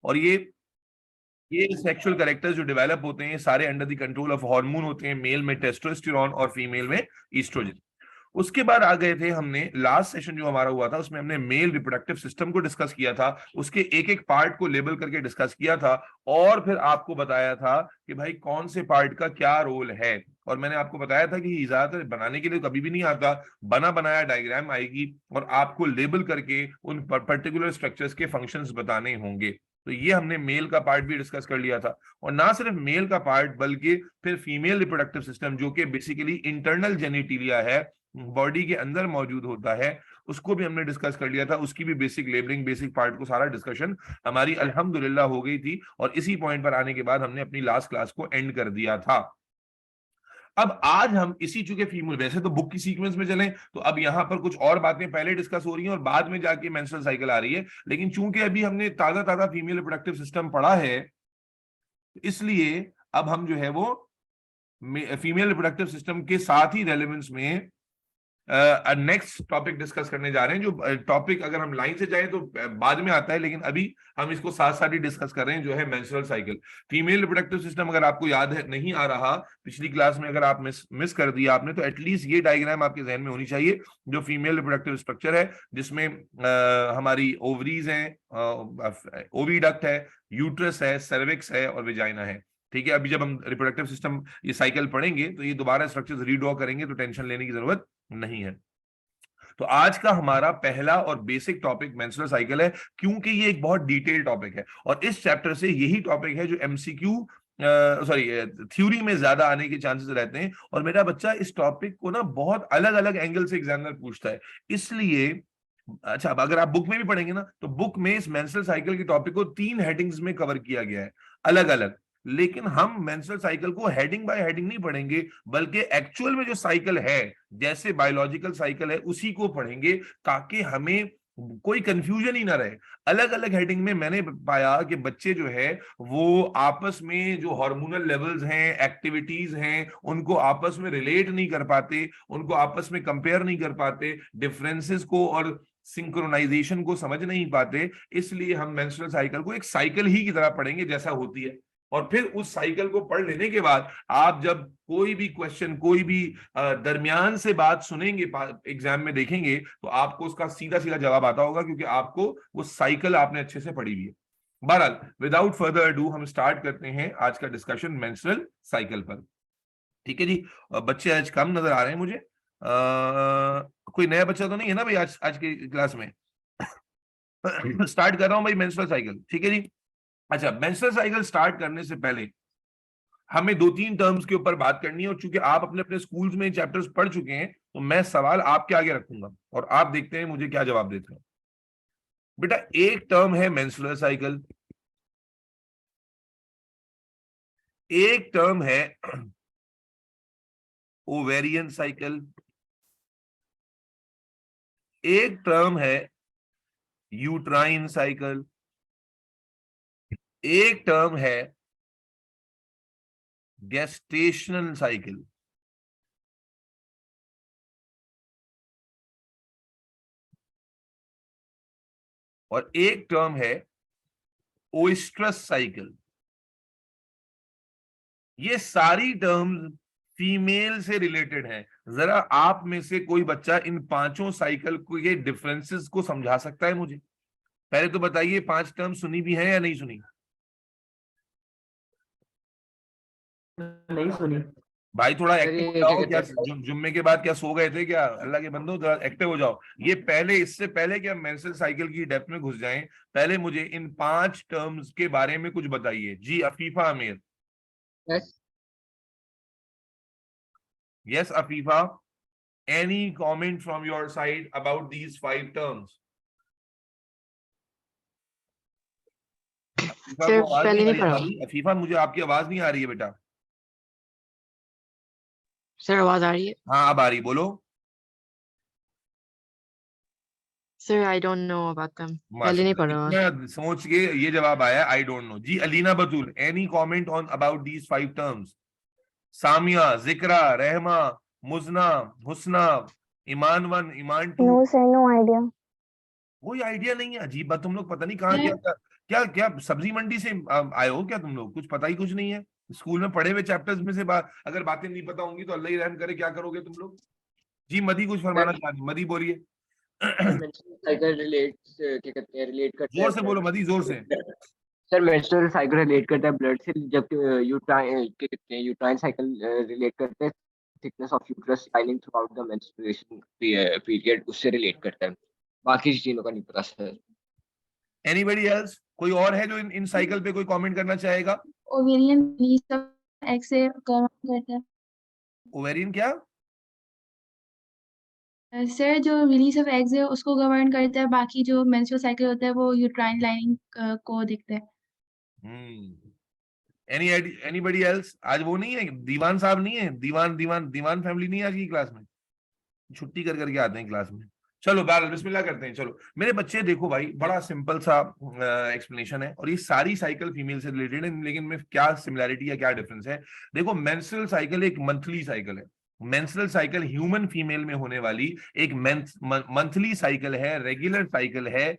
और ये sexual characters जो डेवलप होते हैं सारे under the control of hormone होते हैं, मेल में टेस्टोस्टेरोन और फीमेल में ईस्ट्रोजन। उसके बाद आ गए थे हमने, लास्ट सेशन जो हमारा हुआ था उसमें हमने मेल रिप्रोडक्टिव सिस्टम को डिस्कस किया था, उसके एक एक पार्ट को लेबल करके डिस्कस किया था, और फिर आपको बताया था कि भाई कौन से पार्ट का क्या रोल है। और मैंने आपको बताया था कि ज्यादातर बनाने के लिए कभी भी नहीं आता, बना बनाया डायग्राम आएगी और आपको लेबल करके उन पर्टिकुलर स्ट्रक्चर्स के फंक्शंस बताने होंगे। तो ये हमने मेल का पार्ट भी डिस्कस कर लिया था, और ना सिर्फ मेल का पार्ट बल्कि फिर फीमेल रिप्रोडक्टिव सिस्टम जो कि बेसिकली इंटरनल जेनिटिलिया है, बॉडी के अंदर मौजूद होता है, उसको भी हमने डिस्कस कर लिया था। उसकी भी बेसिक लेबलिंग, बेसिक पार्ट को सारा डिस्कशन हमारी अल्हम्दुलिल्लाह हो गई थी, और इसी पॉइंट पर आने के बाद हमने अपनी लास्ट क्लास को एंड कर दिया था। अब आज हम इसी, चूंकि फीमेल, वैसे तो बुक की सीक्वेंस में चलें तो अब यहां पर कुछ और बातें पहले डिस्कस हो रही हैं और बाद में जाके मेंस्ट्रुअल साइकिल आ रही है, लेकिन चूंकि अभी हमने ताजा ताजा फीमेल रिप्रोडक्टिव सिस्टम पढ़ा है, इसलिए अब हम जो है वो फीमेल रिप्रोडक्टिव सिस्टम के साथ ही रेलेवेंस में नेक्स्ट टॉपिक डिस्कस करने जा रहे हैं। जो टॉपिक अगर हम लाइन से जाएं तो बाद में आता है, लेकिन अभी हम इसको साथ साथ ही डिस्कस कर रहे हैं, जो है menstrual cycle. Female reproductive system अगर आपको याद है, नहीं आ रहा पिछली क्लास में, अगर आप मिस कर दिया आपने, तो एटलीस्ट ये डायग्राम आपके जहन में होनी चाहिए, जो फीमेल रिप्रोडक्टिव स्ट्रक्चर है, जिसमें हमारी ओवरीज हैं, ओविडक्ट है, यूट्रस है, सर्विक्स है और विजाइना है। ठीक है, अभी जब हम रिप्रोडक्टिव सिस्टम ये साइकिल पढ़ेंगे तो ये दोबारा स्ट्रक्चर्स रीड्रॉ करेंगे, तो टेंशन लेने की जरूरत नहीं है। तो आज का हमारा पहला और बेसिक टॉपिक मेंस्ट्रुअल साइकिल है, क्योंकि ये एक बहुत डिटेल टॉपिक है, और इस चैप्टर से यही टॉपिक है जो एमसीक्यू थ्योरी में ज्यादा आने के चांसेस रहते हैं। और मेरा बच्चा इस टॉपिक को ना बहुत अलग अलग एंगल से एग्जामिनर पूछता है, इसलिए अच्छा, अब अगर आप बुक में भी पढ़ेंगे ना, तो बुक में इस मेंस्ट्रुअल साइकिल के टॉपिक को 3 हेडिंग्स में कवर किया गया है, अलग अलग। लेकिन हम मेंस्ट्रुअल साइकिल को हेडिंग बाय हेडिंग नहीं पढ़ेंगे, बल्कि एक्चुअल में जो साइकिल है, जैसे बायोलॉजिकल साइकिल है, उसी को पढ़ेंगे, ताकि हमें कोई कंफ्यूजन ही ना रहे। अलग अलग हेडिंग में मैंने पाया कि बच्चे जो है वो आपस में जो हार्मोनल लेवल्स हैं, एक्टिविटीज हैं, उनको आपस में रिलेट नहीं कर पाते, उनको आपस में कंपेयर नहीं कर पाते, डिफरेंसेस को और सिंक्रोनाइजेशन को समझ नहीं पाते। इसलिए हम मेंस्ट्रुअल साइकिल को एक साइकिल ही की तरह पढ़ेंगे जैसा होती है, और फिर उस साइकिल को पढ़ लेने के बाद आप जब कोई भी क्वेश्चन, कोई भी दरमियान से बात सुनेंगे, एग्जाम में देखेंगे, तो आपको उसका सीधा सीधा जवाब आता होगा, क्योंकि आपको वो साइकिल आपने अच्छे से पढ़ी हुई है। बहरहाल, विदाउट फर्दर अडू हम स्टार्ट करते हैं आज का डिस्कशन मेंस्ट्रुअल साइकिल पर। ठीक है जी, बच्चे आज कम नजर आ रहे हैं मुझे। कोई नया बच्चा तो नहीं है ना भाई आज आज की क्लास में? स्टार्ट कर रहा हूं भाई मेंस्ट्रुअल साइकिल, ठीक है जी। अच्छा, मेंस्ट्रुअल साइकिल स्टार्ट करने से पहले हमें 2-3 टर्म्स के ऊपर बात करनी है, और चूंकि आप अपने अपने स्कूल्स में चैप्टर्स पढ़ चुके हैं, तो मैं सवाल आपके आगे रखूंगा और आप देखते हैं मुझे क्या जवाब देते हैं। बेटा, एक टर्म है मेंस्ट्रुअल साइकिल, एक टर्म है ओवेरियन साइकिल, एक टर्म है यूट्राइन साइकिल, एक टर्म है गेस्टेशनल साइकिल, और एक टर्म है ओइस्ट्रस साइकिल। ये सारी टर्म्स फीमेल से रिलेटेड हैं। जरा आप में से कोई बच्चा इन पांचों साइकिल को के डिफरेंसेस को समझा सकता है मुझे? पहले तो बताइए, 5 टर्म सुनी भी है या नहीं सुनी? नहीं सुनी भाई थोड़ा सर। एक्टिव हो ये क्या जाओ, कहते क्या हैं? जुम्मे के बाद क्या सो गए थे क्या? अल्लाह के बंदो, जरा एक्टिव हो जाओ। ये पहले, इससे पहले कि हम मेंस्ट्रुअल साइकिल की डेप्थ में घुस जाएं, पहले मुझे इन 5 टर्म्स के बारे में कुछ बताइए जी। Afifa Aamir. Yes yes Afifa, any comment from your side about these 5 terms? Afifa sir को आवाज पहले नहीं आ नहीं रही पढ़ा। हमारी? अफीफा, मुझे आपकी आवाज नहीं आ रही है बेटा। सर आवाज आ रही है? हाँ, अब आ रही, बोलो। Sir I don't know about them, पहले नहीं माशाल्लाह, पढ़ा। इतना सोच के ये जवाब आया, आई डोंट नो जी। Alina Batool, any comment on about these 5 terms? Samia, Zikra, Rahma, Muzna, Husna, Iman 1, Iman 2। No sir, no idea. कोई आइडिया नहीं है? अजीब बात, तुम लोग पता नहीं कहाँ सर क्या क्या क्या सब्जी मंडी से आए हो क्या तुम लोग? कुछ पता ही कुछ नहीं है? स्कूल में पढ़े हुए चैप्टर्स में से अगर बातें नहीं पता होंगी तो अल्लाह ही रहम करे, क्या करोगे तुम लोग? जी मदी कुछ फरमाना सर चाह रही, मदी बोलिए। सर मेंस्ट्रुअल साइकिल क्या कहते हैं, रिलेट करता है जोर से बोलो ब्लड मदी, जोर से। सर मेंस्ट्रुअल साइकिल रिलेट करता है ब्लड से, जबकि यूट्राइन क्या कहते हैं, यूट्राइन साइकिल रिलेट करते हैं thickness of uterus lining through out the menstruation period, उससे रिलेट करता है। बाकी चीजों का नहीं पता सर। Anybody else? कोई और है जो इन साइकिल पे कोई कमेंट करना चाहेगा? ओवेरियन रिलीज ऑफ एग से गवर्न करता है। ओवेरियन क्या? सर जो रिलीज ऑफ एग्स है उसको गवर्न करता है, बाकी जो मेंस्ट्रुअल साइकिल होता है वो यूट्राइन लाइनिंग को दिखता है। Anybody else? आज वो नहीं है, दीवान साहब नहीं है, दीवान दीवान दीवान फैमिली नहीं है आज की क्लास में? छुट्टी कर करके आते हैं क्लास में। चलो बहरहाल बिस्मिल्लाह करते हैं। चलो मेरे बच्चे देखो भाई, बड़ा सिंपल सा एक्सप्लेनेशन है और ये सारी साइकिल फीमेल से रिलेटेड है, लेकिन में क्या सिमिलैरिटी या क्या डिफरेंस है। देखो मेंस्ट्रुअल साइकिल एक मंथली साइकिल है। मेंस्ट्रुअल साइकिल ह्यूमन फीमेल में होने वाली एक मंथली साइकिल है, रेगुलर साइकिल है।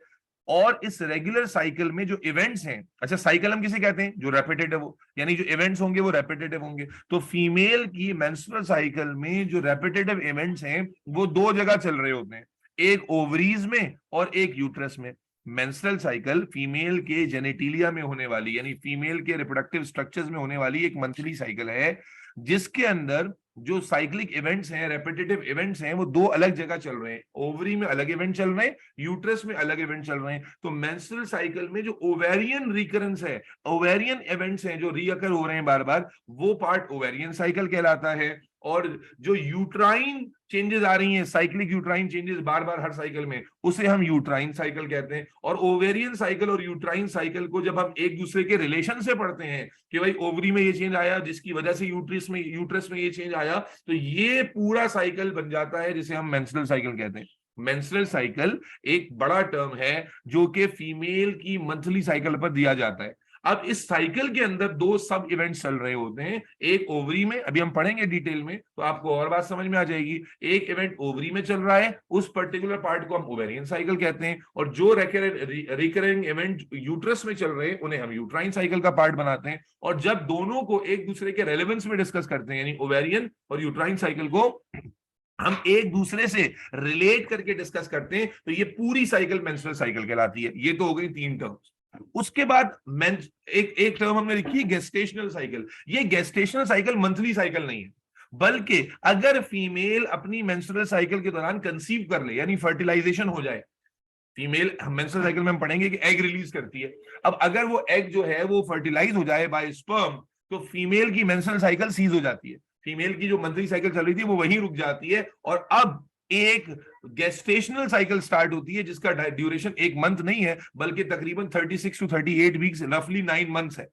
और इस रेगुलर साइकिल में जो इवेंट्स हैं, अच्छा साइकिल हम किसे कहते हैं? जो रेपिटेटिव हो, यानी जो इवेंट्स होंगे वो रेपिटेटिव होंगे। तो फीमेल की मेंस्ट्रुअल साइकिल में जो रेपिटेटिव इवेंट्स हैं वो दो जगह चल रहे होते हैं, एक ओवरीज में और एक यूट्रस में। मेंस्ट्रुअल साइकिल फीमेल के जेनेटिलिया में होने वाली, यानी फीमेल के रिप्रोडक्टिव स्ट्रक्चर्स में होने वाली एक मंथली साइकिल है, जिसके अंदर जो साइक्लिक इवेंट्स हैं, रेपिटेटिव इवेंट्स हैं, वो दो अलग जगह चल रहे हैं। ओवरी में अलग इवेंट चल रहे हैं, यूट्रस में अलग इवेंट चल रहे हैं। तो मेंस्ट्रुअल साइकिल में जो ओवेरियन रिकरेंस है, ओवेरियन इवेंट्स हैं जो रीअकर हो रहे हैं बार बार, वो पार्ट ओवेरियन साइकिल कहलाता है। और जो यूट्राइन चेंजेस आ रही हैं, साइक्लिक यूट्राइन चेंजेस बार बार हर साइकिल में, उसे हम यूट्राइन साइकिल कहते हैं। और ओवेरियन साइकिल और यूट्राइन साइकिल को जब हम एक दूसरे के रिलेशन से पढ़ते हैं कि भाई ओवरी में ये चेंज आया जिसकी वजह से यूट्रस में ये चेंज आया, तो ये पूरा साइकिल बन जाता है जिसे हम मेंस्ट्रुअल साइकिल कहते हैं। मेंस्ट्रुअल साइकिल एक बड़ा टर्म है जो कि फीमेल की मंथली साइकिल पर दिया जाता है। अब इस साइकिल के अंदर दो सब इवेंट्स चल रहे होते हैं, एक ओवरी में, अभी हम पढ़ेंगे डिटेल में तो आपको और बात समझ में आ जाएगी। एक इवेंट ओवरी में चल रहा है, उस पर्टिकुलर पार्ट को हम ओवेरियन साइकिल कहते हैं, और जो रिकरिंग इवेंट यूट्रस में चल रहे हैं उन्हें हम यूट्राइन साइकिल का पार्ट बनाते हैं। और जब दोनों को एक दूसरे के रेलेवेंस में डिस्कस करते हैं, यानी ओवेरियन और यूट्राइन साइकिल को हम एक दूसरे से रिलेट करके डिस्कस करते हैं, तो ये पूरी साइकिल मेंस्ट्रुअल साइकिल कहलाती है। ये तो हो गई तीन टर्म्स। उसके बाद एक टर्म हमने लिखी है गेस्टेशनल साइकिल। ये गेस्टेशनल साइकिल मंथली साइकिल नहीं है, बल्कि अगर फीमेल अपनी मेंस्ट्रुअल साइकिल के दौरान कंसीव कर ले, यानी फर्टिलाइजेशन हो जाए, फीमेल मेंस्ट्रुअल साइकिल में हम पढ़ेंगे कि एग रिलीज करती है। अब अगर वो एग जो है वो फर्टिलाइज हो जाए बाय स्पर्म, तो फीमेल की मेंस्ट्रुअल साइकिल सीज हो जाती है। फीमेल की जो मंथली साइकिल चल रही थी वो वहीं रुक जाती है, और अब एक गेस्टेशनल साइकिल स्टार्ट होती है जिसका ड्यूरेशन एक मंथ नहीं है बल्कि तकरीबन 36 टू 38 वीक्स, रफली 9 मंथ्स है।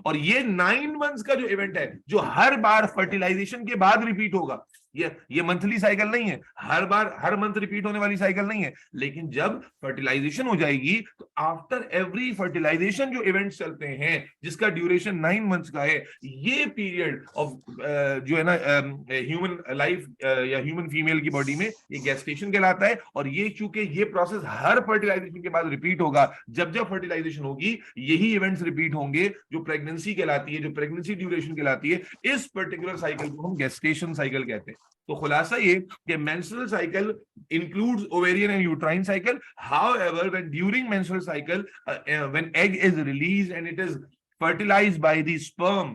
और ये 9 मंथ्स का जो इवेंट है, जो हर बार फर्टिलाइजेशन के बाद रिपीट होगा, ये मंथली साइकिल नहीं है, हर बार हर मंथ रिपीट होने वाली साइकिल नहीं है। लेकिन जब फर्टिलाइजेशन हो जाएगी तो आफ्टर एवरी फर्टिलाइजेशन जो इवेंट्स चलते हैं जिसका ड्यूरेशन 9 मंथ्स का है, ये पीरियड ऑफ जो है ना ह्यूमन लाइफ या ह्यूमन फीमेल की बॉडी में, ये गेस्टेशन कहलाता है। और ये चूंकि ये प्रोसेस हर फर्टिलाइजेशन के बाद रिपीट होगा, जब जब फर्टिलाइजेशन होगी यही इवेंट्स रिपीट होंगे जो प्रेगनेंसी कहलाती है, जो प्रेगनेंसी ड्यूरेशन कहलाती है। इस पर्टिकुलर साइकिल को हम गेस्टेशन साइकिल कहते हैं। तो खुलासा ये कि menstrual cycle includes ovarian and uterine cycle. However, when during menstrual cycle, when egg is released and it is fertilized by the sperm,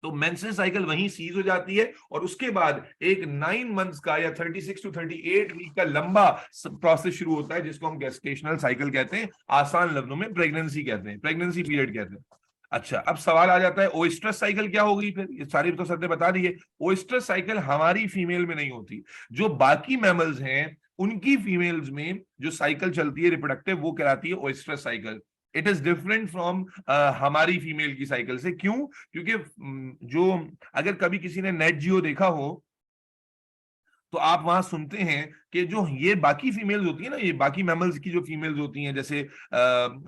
तो मेंस्ट्रुअल साइकिल वहीं सीज हो जाती है, और उसके बाद एक 9 मंथ्स का या 36 टू 38 वीक का लंबा प्रोसेस शुरू होता है जिसको हम गेस्टेशनल साइकिल कहते हैं। आसान लफ्जों में प्रेगनेंसी कहते हैं, प्रेगनेंसी पीरियड कहते हैं। अच्छा, अब सवाल आ जाता है ओएस्ट्रस साइकिल क्या होगी? फिर ये सारी तो सर ने बता दी है। ओएस्ट्रस साइकिल हमारी फीमेल में नहीं होती, जो बाकी मैमल्स हैं उनकी फीमेल्स में जो साइकिल चलती है रिप्रोडक्टिव, वो कहलाती है ओएस्ट्रस cycle. It is different from हमारी फीमेल की साइकिल से। क्यों? क्योंकि जो अगर कभी किसी ने नेट जियो देखा हो तो आप वहां सुनते हैं कि जो ये बाकी फीमेल्स होती है ना, ये बाकी मैमल्स की जो फीमेल्स होती हैं, जैसे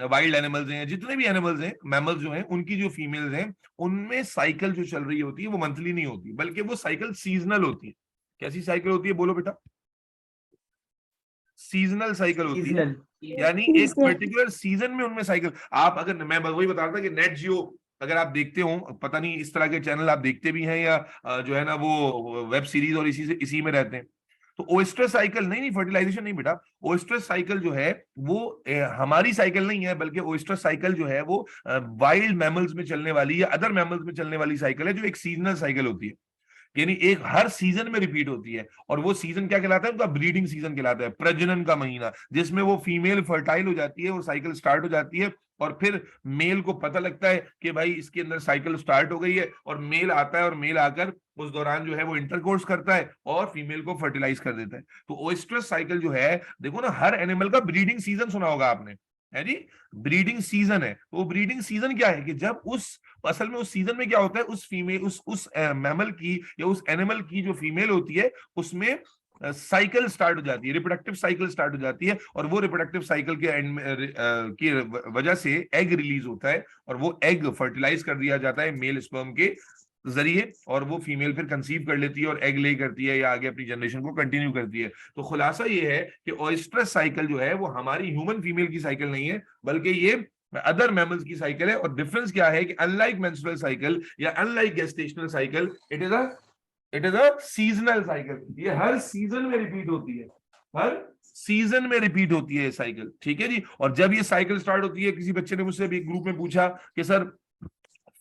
वाइल्ड एनिमल्स हैं, जितने भी एनिमल्स हैं, मैमल्स जो हैं, उनकी जो फीमेल्स हैं उनमें साइकिल जो चल रही होती है वो मंथली नहीं होती, बल्कि वो साइकिल सीजनल होती है। कैसी साइकिल होती है बोलो बेटा? सीजनल साइकिल होती है, सीजनल, यानी एक पर्टिकुलर सीजन में उनमें साइकिल। आप अगर, मैं वही बता रहा था कि नेट जियो अगर आप देखते हो, पता नहीं इस तरह के चैनल आप देखते भी हैं या जो है ना वो वेब सीरीज और इसी में रहते हैं, तो ओएस्ट्रस साइकिल नहीं, फर्टिलाइजेशन नहीं बेटा, ओएस्ट्रस साइकिल जो है वो हमारी साइकिल नहीं है, बल्कि ओएस्ट्रस साइकिल जो है वो वाइल्ड मैमल्स में चलने वाली या अदर मैमल्स में चलने वाली साइकिल है, जो एक सीजनल साइकिल होती है, यानी एक हर सीजन में रिपीट होती है। और वो सीजन क्या कहलाता है, उनका ब्रीडिंग सीजन कहलाता है, प्रजनन का महीना, जिसमें वो फीमेल फर्टाइल हो जाती है, वो साइकिल स्टार्ट हो जाती है, और फिर मेल को पता लगता है कि भाई इसके अंदर साइकिल स्टार्ट हो गई है, और मेल आता है, और मेल आकर उस दौरान जो है वो इंटरकोर्स करता है और फीमेल को फर्टिलाइज कर देता है। तो ओएस्ट्रस साइकिल जो है, देखो ना, हर एनिमल का ब्रीडिंग सीजन सुना होगा आपने, है जी, ब्रीडिंग सीजन है। तो वो ब्रीडिंग सीजन क्या है कि जब असल में उस सीजन में क्या होता है, उस फीमेल उस मैमल की या उस एनिमल की जो फीमेल होती है, उसमें साइकिल स्टार्ट हो जाती है, रिप्रोडक्टिव साइकिल स्टार्ट हो जाती है, और वो रिप्रोडक्टिव साइकिल के एंड की वजह से एग रिलीज होता है, और वो एग फर्टिलाइज कर दिया जाता है मेल स्पर्म के जरिए, और वो फीमेल फिर कंसीव कर लेती है और एग ले करती है या आगे अपनी जनरेशन को कंटिन्यू करती है। तो खुलासा ये है कि ओएस्ट्रस साइकिल जो है वो हमारी ह्यूमन फीमेल की साइकिल नहीं है, बल्कि ये अदर मैमल्स की साइकिल है। और डिफरेंस क्या है कि अनलाइक मेंस्ट्रुअल साइकिल या unlike gestational cycle, it is a seasonal cycle, ये हर सीजन में रिपीट होती है, हर सीजन में रिपीट होती है ये साइकिल, ठीक है जी। और जब ये साइकिल स्टार्ट होती है, किसी बच्चे ने मुझसे भी एक ग्रुप में पूछा कि सर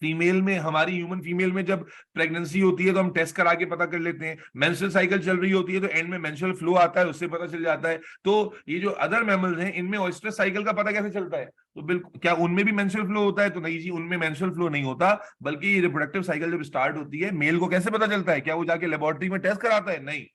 फीमेल में, हमारी ह्यूमन फीमेल में जब प्रेगनेंसी होती है तो हम टेस्ट करा के पता कर लेते हैं, मेंस्ट्रुअल साइकिल चल रही होती है तो एंड में मेंस्ट्रुअल फ्लो आता है, उससे पता चल जाता है। तो ये जो अदर मैमल्स हैं, इनमें ओएस्ट्रस साइकिल का पता कैसे चलता है? तो बिल्कुल, क्या उनमें भी मेंस्ट्रुअल फ्लो होता है? तो नहीं जी, उनमें मेंस्ट्रुअल फ्लो नहीं होता, बल्कि रिप्रोडक्टिव साइकिल जब स्टार्ट होती है, मेल को कैसे पता चलता है? क्या वो जाके लेबोरेटरी में टेस्ट कराता है? नहीं।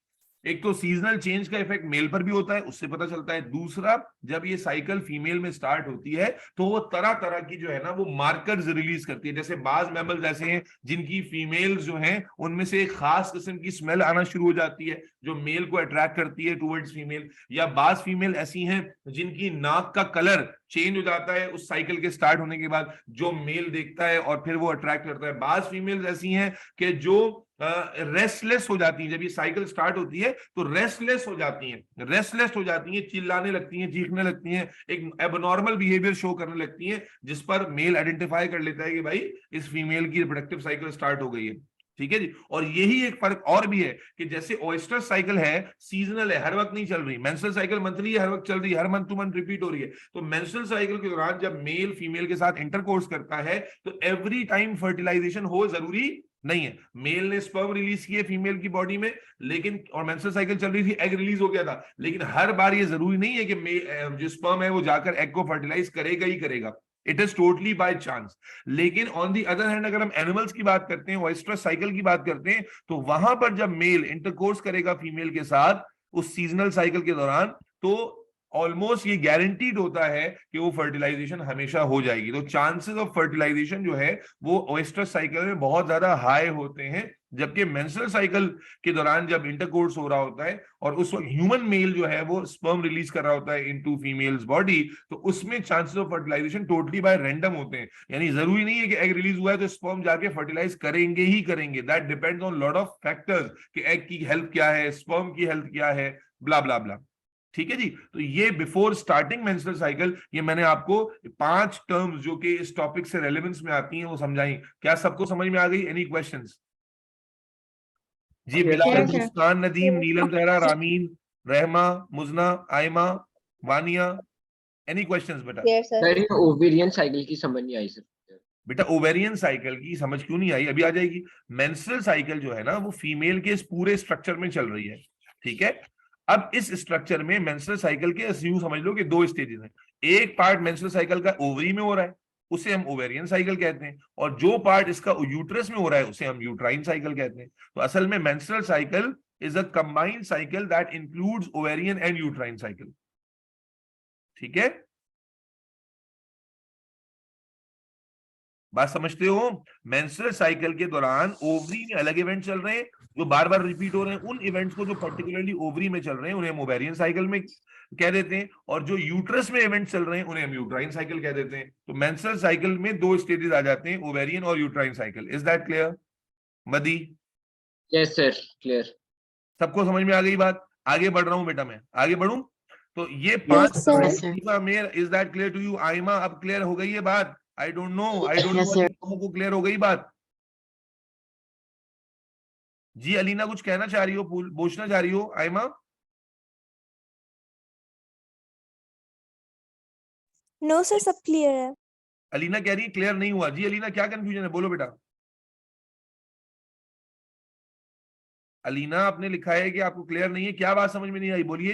एक तो सीजनल चेंज का इफेक्ट मेल पर भी होता है, उससे पता चलता है। दूसरा, जब ये साइकिल फीमेल में स्टार्ट होती है तो वो तरह तरह की जो है ना वो मार्कर्स रिलीज करती है। जैसे बाज मैमल्स ऐसे हैं जिनकी फीमेल्स जो हैं उनमें से एक खास किस्म की स्मेल आना शुरू हो जाती है जो मेल को अट्रैक्ट करती है टुवर्ड्स फीमेल, या बाज फीमेल ऐसी हैं जिनकी नाक का कलर चेंज हो जाता है उस साइकिल के स्टार्ट होने के बाद, जो मेल देखता है और फिर वो अट्रैक्ट करता है। बाज फीमेल्स ऐसी हैं कि जो रेस्टलेस हो जाती हैं, जब ये साइकिल स्टार्ट होती है तो रेस्टलेस हो जाती हैं, चिल्लाने लगती हैं, चीखने लगती हैं, एक एबनॉर्मल बिहेवियर शो करने लगती हैं, जिस पर मेल आइडेंटिफाई कर लेता है कि भाई इस फीमेल की रिप्रोडक्टिव साइकिल स्टार्ट हो गई है, ठीक है जी। और यही एक फर्क और भी है कि जैसे ओएस्ट्रस साइकिल है, सीजनल है, हर वक्त नहीं चल रही, मेंस्ट्रुअल साइकिल मंथली है, हर वक्त चल रही है, हर मंथ टू मंथ रिपीट हो रही है। तो मेंस्ट्रुअल साइकिल के दौरान जब मेल फीमेल के साथ इंटरकोर्स करता है तो एवरी टाइम फर्टिलाइजेशन हो जरूरी नहीं है। मेल ने स्पर्म रिलीज किए फीमेल की बॉडी में, लेकिन और मेंस्ट्रुअल साइकिल चल रही थी, एग रिलीज हो गया था, लेकिन हर बार ये जरूरी नहीं है कि जो स्पर्म है वो जाकर एग को फर्टिलाइज करेगा ही करेगा। It is totally by chance. लेकिन ऑन दी अदर हैंड अगर हम एनिमल्स की बात करते हैं, ओएस्ट्रस साइकिल की बात करते हैं, तो वहां पर जब मेल इंटरकोर्स करेगा फीमेल के साथ उस सीजनल साइकिल के दौरान, तो ऑलमोस्ट ये गारंटीड होता है कि वो फर्टिलाइजेशन हमेशा हो जाएगी। तो चांसेस ऑफ फर्टिलाइजेशन जो है वो ओएस्ट्रस साइकिल में बहुत ज्यादा हाई होते हैं, जबकि मेंस्ट्रुअल साइकिल के दौरान जब इंटरकोर्स हो रहा होता है और उस वक्त ह्यूमन मेल जो है वो स्पर्म रिलीज कर रहा होता है इनटू फीमेल्स बॉडी, तो उसमें chances of fertilization totally by random होते हैं। यानी जरूरी नहीं है कि एग रिलीज हुआ है तो स्पर्म जाके फर्टिलाइज करेंगे ही करेंगे। That depends on lot of factors कि एग की हेल्थ क्या है, स्पर्म की हेल्थ क्या है, ब्ला ब्ला ब्ला, ठीक है जी। तो ये बिफोर स्टार्टिंग मेंस्ट्रुअल साइकिल, ये मैंने आपको 5 टर्म्स जो कि इस टॉपिक से रेलेवेंस में आती हैं वो समझाई। क्या सबको समझ में आ गई? Any questions? जी, Bilal, Yes, sir. Muskan, Nadeem, Neelam, Zahra, Ramin, Rahma, Muzna, Aima, Vania, any questions बेटा? Yes, sir. सर ये ओवेरियन साइकिल की समझ नहीं आई सर। बेटा ओवेरियन साइकिल की समझ क्यों नहीं आई? अभी आ जाएगी। मेंस्ट्रुअल साइकिल जो है ना वो फीमेल के इस पूरे स्ट्रक्चर में चल रही है, ठीक है। अब इस स्ट्रक्चर में मेंस्ट्रुअल साइकिल के यूं समझ लो कि 2 स्टेजेस हैं। एक पार्ट मेंस्ट्रुअल साइकिल का ओवरी में हो रहा है, उसे हम ओवेरियन साइकिल कहते हैं, और जो पार्ट इसका यूट्रस में हो रहा है उसे हम यूट्राइन साइकिल कहते हैं। तो असल में menstrual cycle is a combined cycle that includes ovarian and uterine cycle, ठीक है। बात समझते हो? मेंस्ट्रुअल साइकिल के दौरान ओवरी में अलग इवेंट चल रहे हैं जो बार बार रिपीट हो रहे हैं। उन इवेंट्स को जो पर्टिकुलरली ओवरी में चल रहे हैं उन्हें हम ओवेरियन साइकिल में कह देते हैं, और जो यूट्रस में इवेंट चल रहे हैं उन्हें हम यूट्राइन साइकिल कह देते हैं। तो मेंस्ट्रुअल साइकिल में 2 स्टेजेस आ जाते हैं, ओवेरियन और uterine cycle. Is that clear Madi? Yes sir, clear. सबको समझ में आ गई बात? आगे बढ़ रहा हूं बेटा, मैं आगे बढ़ूं। तो ये 5 Yes, sir. Yes, sir. Mayer, is that clear to you? Aima, अब क्लियर हो गई ये बात? I don't know Yes, sir. को क्लियर हो गई बात? जी अलीना कुछ कहना चाह रही हो, पूछना चाह रही हो? आइमा? नो सर, सब क्लियर है। अलीना कह रही है क्लियर नहीं हुआ। जी अलीना क्या कंफ्यूजन है, बोलो बेटा। अलीना आपने लिखा है कि आपको क्लियर नहीं है, क्या बात समझ में नहीं आई, बोलिए।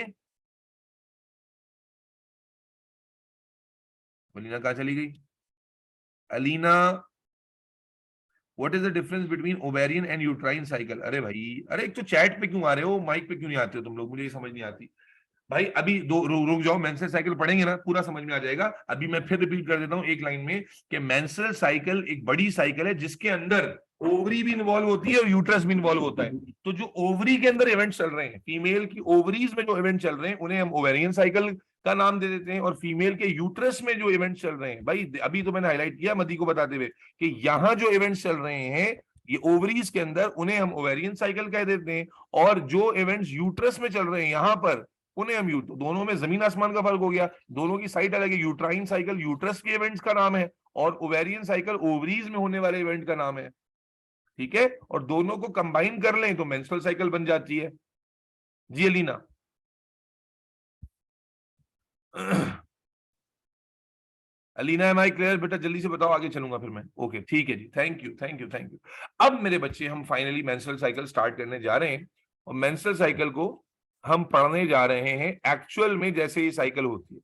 अलीना कहाँ चली गई? Alina, what is the difference between ovarian and uterine cycle? अरे भाई, अरे एक तो चैट पे क्यों आ रहे हो, माइक पे क्यों नहीं आते हो तुम लोग, मुझे ये समझ नहीं आती भाई। अभी रुक जाओ, मेंस्ट्रुअल साइकिल पढ़ेंगे ना, पूरा समझ में आ जाएगा। अभी मैं फिर रिपीट कर देता हूं एक लाइन में कि मेंस्ट्रुअल साइकिल एक बड़ी साइकिल है जिसके अंदर ओवरी भी इन्वॉल्व होती है और यूट्रस भी इन्वॉल्व होता है। तो जो ओवरी के अंदर इवेंट चल रहे हैं, फीमेल की ओवरीज में जो इवेंट चल रहे हैं, उन्हें हम ओवेरियन साइकिल का नाम दे देते हैं। और फीमेल के यूट्रस में जो इवेंट चल रहे हैं, भाई अभी तो मैंने हाईलाइट किया मदी को बताते हुए कि यहाँ जो इवेंट चल रहे हैं ये ओवरीज के अंदर, उन्हें हम ओवेरियन साइकिल कह देते हैं। और जो इवेंट्स यूट्रस में चल रहे हैं यहाँ पर, उन्हें हम दोनों में जमीन आसमान का फर्क हो गया, दोनों की साइट अलग है। यूट्राइन साइकिल यूट्रस के इवेंट्स का नाम है और ओवेरियन साइकिल ओवरीज में होने वाले इवेंट का नाम है, ठीक है। और दोनों को कंबाइन कर लें तो मेंस्ट्रुअल साइकिल बन जाती है। जी Alina? Alina am I clear? बेटा जल्दी से बताओ, आगे चलूंगा फिर मैं। ओके ठीक है जी, thank you thank you thank you. अब मेरे बच्चे, हम फाइनली मेंस्ट्रुअल साइकिल स्टार्ट करने जा रहे हैं और मेंस्ट्रुअल साइकिल को हम पढ़ने जा रहे हैं एक्चुअल में जैसे ये साइकिल होती है,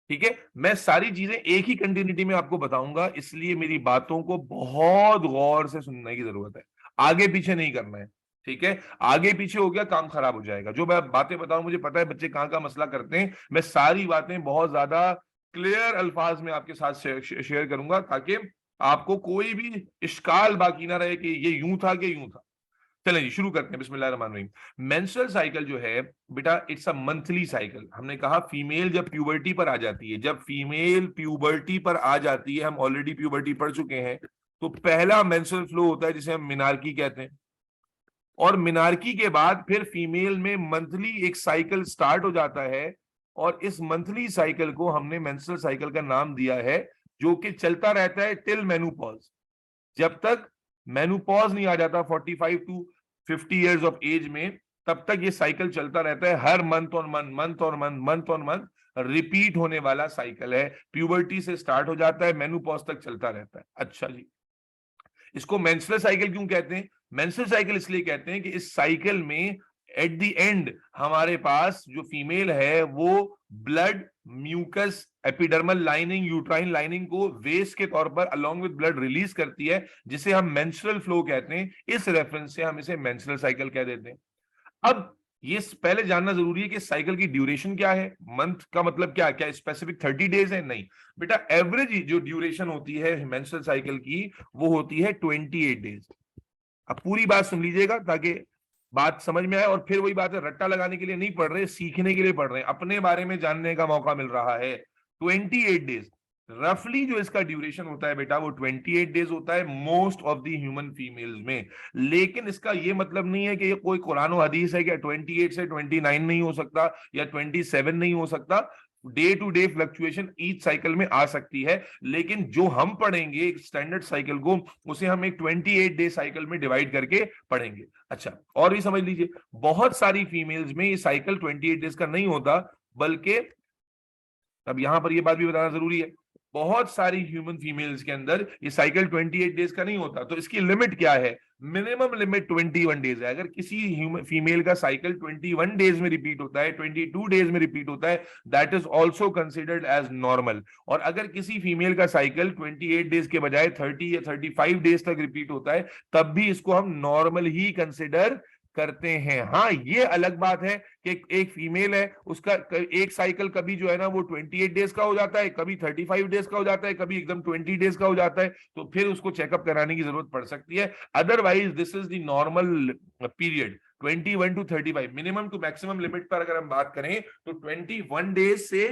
ठीक है। मैं सारी चीजें एक ही कंटिन्यूटी में आपको बताऊंगा, इसलिए मेरी बातों को बहुत गौर से सुनने की जरूरत है, आगे पीछे नहीं करना है, ठीक है। आगे पीछे हो गया काम खराब हो जाएगा। जो मैं बातें बताऊं, मुझे पता है बच्चे कहाँ का मसला करते हैं, मैं सारी बातें बहुत ज्यादा क्लियर अल्फाज में आपके साथ शेयर करूंगा ताकि आपको कोई भी इश्काल बाकी ना रहे कि ये यूं था कि यूं था। चलें जी शुरू करते हैं, बिस्मिल्लाहिर्रहमानिर्रहीम। मेंस्ट्रुअल साइकिल जो है बेटा, इट्स अ मंथली साइकिल। हमने कहा फीमेल जब प्यूबर्टी पर आ जाती है, जब फीमेल प्यूबर्टी पर आ जाती है, हम ऑलरेडी प्यूबर्टी पढ़ चुके हैं, तो पहला मेंस्ट्रुअल फ्लो होता है जिसे हम मिनार्की कहते हैं। और मिनार्की के बाद फिर फीमेल में मंथली एक साइकिल स्टार्ट हो जाता है और इस मंथली साइकिल को हमने मेंस्ट्रुअल साइकिल का नाम दिया है, जो कि चलता रहता है टिल मेनोपॉज। जब तक मेनोपॉज नहीं आ जाता 45 टू 50 इयर्स ऑफ एज में, तब तक ये साइकिल चलता रहता है। हर मंथ ऑन मंथ रिपीट होने वाला साइकिल है। प्यूबर्टी से स्टार्ट हो जाता है, मेनोपॉज तक चलता रहता है। अच्छा जी, इसको मेंस्ट्रुअल साइकिल क्यों कहते हैं? मेंस्ट्रुअल साइकिल इसलिए कहते हैं कि इस साइकिल में एट द एंड हमारे पास जो फीमेल है वो blood, mucus, epidermal lining, uterine lining को वेस्ट के तौर पर अलोंग विद ब्लड रिलीज करती है, जिसे हम मेंस्ट्रुअल फ्लो कहते हैं। इस रेफरेंस से हम इसे मेंस्ट्रुअल साइकिल कह देते हैं। अब ये पहले जानना जरूरी है कि साइकिल की ड्यूरेशन क्या है। मंथ का मतलब क्या क्या स्पेसिफिक 30 डेज है? नहीं बेटा, एवरेज जो ड्यूरेशन होती है मेंस्ट्रुअल साइकिल की वो होती है 28 डेज। अब पूरी बात सुन लीजिएगा ताकि बात समझ में आए। और फिर वही बात है, रट्टा लगाने के लिए नहीं पढ़ रहे, सीखने के लिए पढ़ रहे हैं, अपने बारे में जानने का मौका मिल रहा है। 28 डेज रफली जो इसका ड्यूरेशन होता है बेटा, वो 28 डेज होता है most of the human females में। लेकिन इसका ये मतलब नहीं है कि ये कोई कुरान और हदीस है कि 28 से 29 नहीं हो सकता या 27 नहीं हो सकता। Day to day fluctuation each cycle में आ सकती है, लेकिन जो हम पढ़ेंगे स्टैंडर्ड साइकिल को, उसे हम एक 28 डे साइकिल में डिवाइड करके पढ़ेंगे। अच्छा, और भी समझ लीजिए, बहुत सारी फीमेल्स में ये साइकिल 28 डेज का नहीं होता, बल्कि अब यहां पर ये बात भी बताना जरूरी है, बहुत सारी ह्यूमन फीमेल्स के अंदर ये साइकिल 28 डेज का नहीं होता। तो इसकी लिमिट क्या है? मिनिमम लिमिट 21 डेज है। अगर किसी ह्यूमन फीमेल का साइकिल 21 डेज में रिपीट होता है, 22 डेज में रिपीट होता है, that is also considered as normal. और अगर किसी फीमेल का साइकिल 28 डेज के बजाय 30 या 35 डेज तक रिपीट होता है, तब भी इसको हम नॉर्मल ही कंसिडर करते हैं। हाँ, ये अलग बात है कि एक फीमेल है, उसका एक साइकिल कभी जो है ना वो 28 डेज का हो जाता है, कभी 35 डेज का हो जाता है, कभी एकदम 20 डेज का हो जाता है, तो फिर उसको चेकअप कराने की जरूरत पड़ सकती है। Otherwise this is the normal period 21 to 35। Minimum to maximum limit पर अगर हम बात करें तो 21 डेज से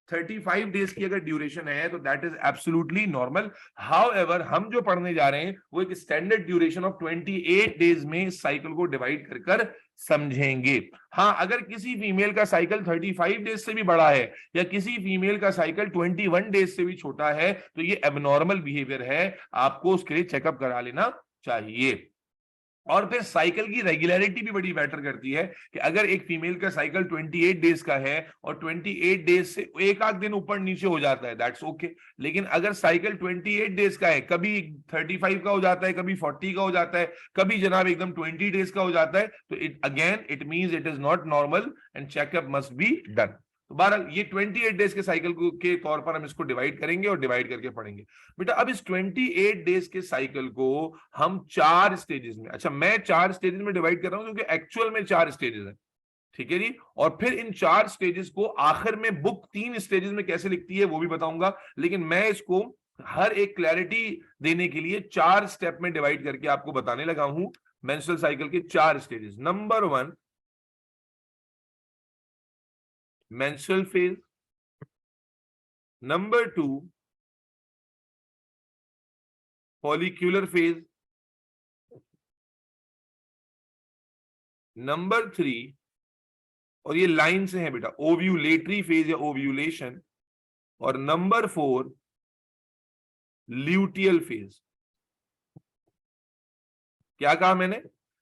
35 डेज की अगर ड्यूरेशन है तो that is absolutely normal. However हम जो पढ़ने जा रहे हैं वो एक स्टैंडर्ड ड्यूरेशन ऑफ 28 डेज में साइकिल को डिवाइड कर कर समझेंगे। हाँ, अगर किसी फीमेल का साइकिल 35 डेज से भी बड़ा है या किसी फीमेल का साइकिल 21 डेज से भी छोटा है तो ये एबनॉर्मल बिहेवियर है, आपको उसके लिए चेकअप करा लेना चाहिए। और फिर साइकिल की रेगुलरिटी भी बड़ी मैटर करती है कि अगर एक फीमेल का साइकिल 28 डेज का है और 28 डेज से एक आध दिन ऊपर नीचे हो जाता है दैट्स ओके, लेकिन अगर साइकिल 28 डेज का है, कभी 35 का हो जाता है, कभी 40 का हो जाता है, कभी जनाब एकदम 20 डेज का हो जाता है, तो it means it is not normal and checkup must be done. तो बहरहाल ये 28 डेज के साइकिल के तौर पर हम इसको डिवाइड करेंगे और डिवाइड करके पढ़ेंगे। बेटा अब इस 28 डेज के साइकिल को हम 4 स्टेजेस में, अच्छा मैं 4 स्टेजेस में डिवाइड कर रहा हूं क्योंकि एक्चुअल में 4 स्टेजेस है, ठीक है जी। और फिर इन 4 स्टेजेस को आखिर में बुक 3 स्टेजेस में कैसे लिखती है वो भी बताऊंगा, लेकिन मैं इसको हर एक क्लैरिटी देने के लिए 4 स्टेप में डिवाइड करके आपको बताने लगा हूं मेंस्ट्रुअल साइकिल के 4 stages. Number 1 menstrual phase, number 2 follicular phase, number 3 और ये लाइन से है बेटा ओव्यूलेटरी फेज या ओव्यूलेशन, और नंबर 4 ल्यूटियल फेज। क्या कहा मैंने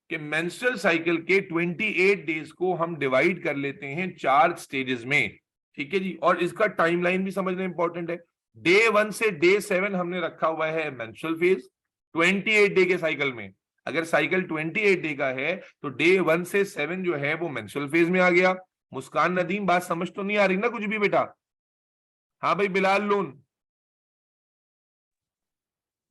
कि मेंस्ट्रुअल साइकिल के 28 डेज को हम डिवाइड कर लेते हैं 4 स्टेजेस में, ठीक है जी। और इसका टाइमलाइन भी समझना इंपॉर्टेंट है। डे 1 से डे 7 हमने रखा हुआ है मेंस्ट्रुअल फेज 28 डे के साइकिल में। अगर साइकिल 28 डे का है तो डे 1 से 7 जो है वो मेंस्ट्रुअल फेज में आ गया। मुस्कान नदीम बात समझ तो नहीं आ रही ना कुछ भी बेटा? हाँ भाई बिलाल लोन,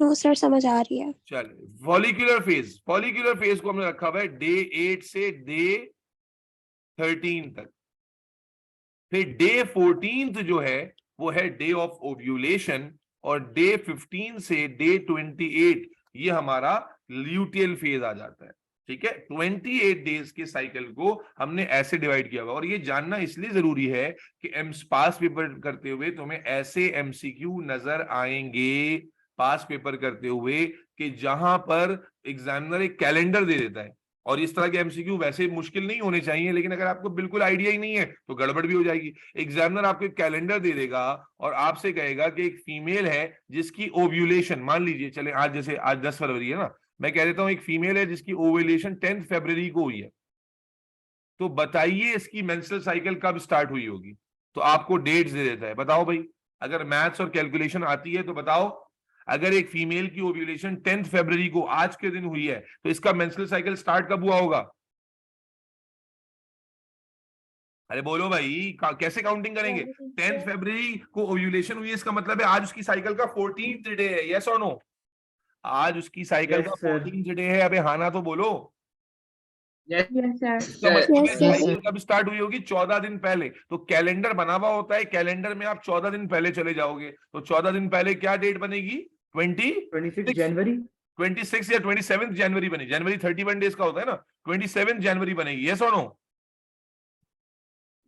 नो सर समझ आ रही है। चलिए फॉलिकुलर फेज को हमने रखा हुआ है डे 8 से डे 13 तक। फिर डे 14 जो है वो है डे ऑफ ओव्यूलेशन, और डे 15 से डे 28 ये हमारा ल्यूटियल फेज आ जाता है, ठीक है। 28 डेज के साइकिल को हमने ऐसे डिवाइड किया हुआ, और ये जानना इसलिए जरूरी है कि पास पेपर करते हुए तुम्हें ऐसे एमसीक्यू नजर आएंगे पास पेपर करते हुए कि जहां पर एग्जामिनर एक कैलेंडर दे देता है। और इस तरह के एमसीक्यू वैसे मुश्किल नहीं होने चाहिए, लेकिन अगर आपको बिल्कुल आइडिया ही नहीं है तो गड़बड़ भी हो जाएगी। एग्जामिनर आपको एक कैलेंडर दे देगा और आपसे कहेगा कि एक फीमेल है जिसकी ओव्यूलेशन, मान लीजिए चले आज जैसे आज 10 फरवरी है ना, मैं कह देता हूं एक फीमेल है जिसकी ओव्यूलेशन 10 फरवरी को हुई है, तो बताइए इसकी मेंस्ट्रुअल साइकिल कब स्टार्ट हुई होगी। तो आपको डेट्स दे देता है। बताओ भाई, अगर मैथ्स और कैलकुलेशन आती है तो बताओ, अगर एक फीमेल की ओव्यूलेशन 10 फरवरी को आज के दिन हुई है तो इसका मेंस्ट्रुअल साइकिल स्टार्ट कब हुआ होगा? अरे बोलो भाई, कैसे काउंटिंग करेंगे? 10 फरवरी को ओव्यूलेशन हुई है, इसका मतलब है आज उसकी साइकिल का 14th डे है। यस और नो? आज उसकी साइकिल का 14th डे है। अबे हाँ ना तो बोलो। साइकिल कब स्टार्ट हुई होगी? 14 दिन पहले। तो कैलेंडर बना हुआ होता है, कैलेंडर में आप 14 दिन पहले चले जाओगे तो 14 दिन पहले क्या डेट बनेगी? 26 जनवरी, 26 या 27 जनवरी बनेगी। जनवरी 31 डेज का होता है ना, 27 जनवरी बनेगी। यस और नो?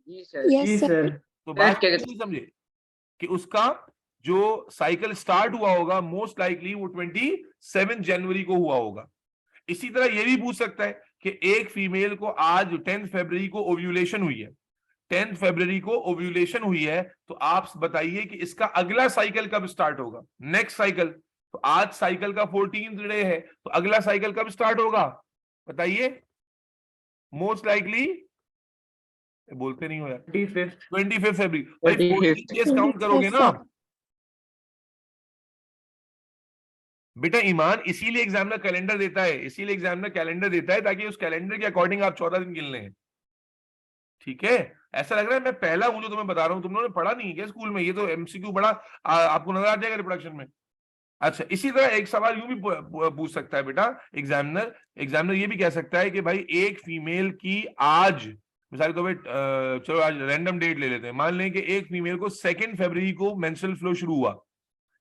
Yes sir. तो बात नहीं समझे कि उसका जो साइकिल स्टार्ट हुआ होगा मोस्ट लाइकली वो 27 जनवरी को हुआ होगा। इसी तरह ये भी पूछ सकता है कि एक फीमेल को आज 10 फरवरी को ओव्यूलेशन हुई है, 10 फरवरी को ओव्यूलेशन हुई है, तो आप बताइए कि इसका अगला साइकिल कब स्टार्ट होगा, नेक्स्ट साइकिल। तो आज साइकिल का 14th डे है, तो अगला साइकिल कब स्टार्ट होगा बताइए? मोस्ट लाइकली बोलते नहीं हो यार, 25 फरवरी। भाई 14 डेज काउंट करोगे ना बेटा ईमान, इसीलिए एग्जामिनर कैलेंडर देता है, इसीलिए एग्जामिनर कैलेंडर देता है ताकि उस कैलेंडर के अकॉर्डिंग आप 14 दिन गिन लें, ठीक है। ऐसा लग रहा है मैं पहला हूं जो तुम्हें बता रहा हूं, तुम लोगों ने पढ़ा नहीं है क्या स्कूल में? ये तो एमसीक्यू बड़ा आपको नजर आ जाएगा रिप्रोडक्शन में। अच्छा, इसी तरह एक सवाल यूं भी पूछ सकता है बेटा एग्जामिनर ये भी कह सकता है कि भाई एक फीमेल की आज मिसाल तो भाई चलो आज रैंडम डेट ले लेते हैं, मान लें कि एक फीमेल को 2 फरवरी को मेंस्ट्रुअल फ्लो शुरू हुआ,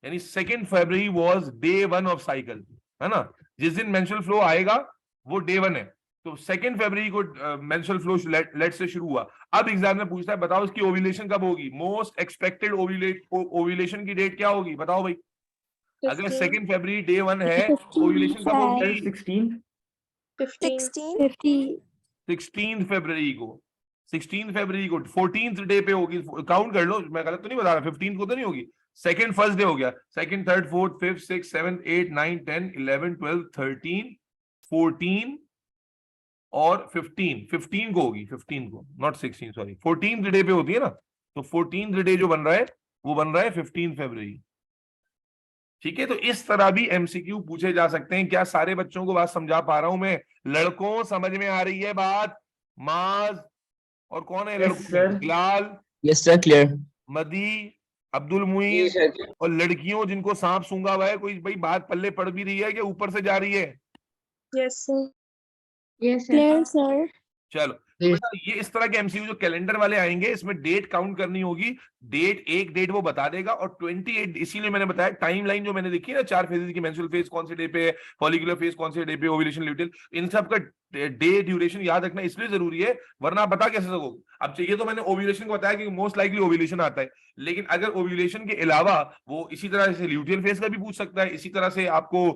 यानी 2 फरवरी वाज डे 1 ऑफ साइकिल, है ना। जिस दिन मेंस्ट्रुअल फ्लो आएगा वो डे 1 है। तो 2 फरवरी को मेंस्ट्रुअल फ्लो लेट से शुरू हुआ। अब एग्जाम में पूछता है बताओ इसकी ओव्यूलेशन कब होगी, मोस्ट एक्सपेक्टेड ओव्यूलेशन की डेट क्या होगी, बताओ भाई। अगर 2 फरवरी डे 1 है, ओव्यूलेशन कब होगी? 16 फरवरी को। 16 फरवरी को 14th डे पे होगी, काउंट कर लो, मैं गलत तो नहीं बता रहा, 15 को तो नहीं होगी। सेकंड फर्स्ट डे हो गया, second, third, fourth, fifth, six, 7, 8, 9, 10, 11, 12, 13, 14 और 15 को होगी, 15 को, नॉट 16, सॉरी, 14th डे पे होती है ना, तो 14th डे जो बन रहा है वो बन रहा है 15 फरवरी। ठीक है, तो इस तरह भी एमसीक्यू पूछे जा सकते हैं। क्या सारे बच्चों को बात समझा पा रहा हूं मैं? लड़कों समझ में आ रही है बात? माज और कौन है लड़कों? Bilal, yes sir, clear. मदी, अब्दुल मुईज, और लड़कियों जिनको सांप सूंघा हुआ है, कोई भाई बात पल्ले पड़ भी रही है कि ऊपर से जा रही है? Yes sir. Clear sir. चलो, तो बेटा ये इस तरह के एमसीक्यू जो कैलेंडर वाले आएंगे, इसमें डेट काउंट करनी होगी। एक डेट वो बता देगा, और 28, इसीलिए मैंने बताया टाइम लाइन जो मैंने देखी ना, 4 फेजेस की, मेंस्ट्रुअल फेज कौन से डे पे है, फॉलिकुलर फेज कौन से डे पे, ओव्यूलेशन, ल्यूटेल, इन सब का डे ड्यूरेशन याद रखना इसलिए जरूरी है, वरना आप बता कैसे सकोगे। अब चाहिए तो मैंने ओव्यूलेशन को बताया कि मोस्ट लाइकली ओव्यूलेशन आता है, लेकिन अगर ओव्यूलेशन के अलावा वो इसी तरह से ल्यूटियल फेज का भी पूछ सकता है, इसी तरह से आपको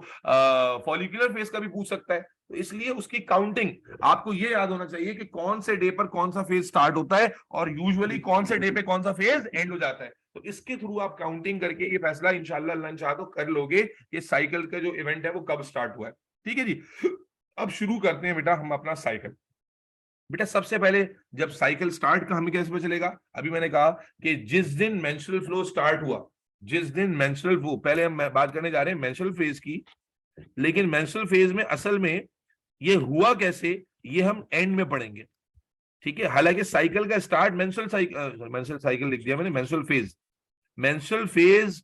फॉलिकुलर फेज का भी पूछ सकता है, तो इसलिए उसकी काउंटिंग आपको ये याद होना चाहिए कि कौन से डे पर कौन सा फेज स्टार्ट होता है और यूजुअली कौन से डे पे कौन सा फेज एंड हो जाता है। तो इसके थ्रू आप काउंटिंग करके ये फैसला इंशाल्लाह अल्लाह चाहे तो कर लोगे कि साइकिल का जो इवेंट है वो कब स्टार्ट हुआ है। ठीक है जी, अब शुरू करते हैं बेटा हम अपना साइकिल। बेटा सबसे पहले जब साइकिल स्टार्ट का हमें कैसे पता चलेगा? अभी मैंने कहा कि जिस दिन मेंस्ट्रुअल फ्लो स्टार्ट हुआ, जिस दिन मेंस्ट्रुअल फ्लो, पहले हम बात करने जा रहे हैं मेंस्ट्रुअल फेज की, लेकिन मेंस्ट्रुअल फेज में असल में ये हुआ कैसे ये हम एंड में पढ़ेंगे। ठीक है, हालांकि साइकिल का स्टार्ट मेंस्ट्रुअल साइकिल लिख दिया मैंने, मेंस्ट्रुअल फेज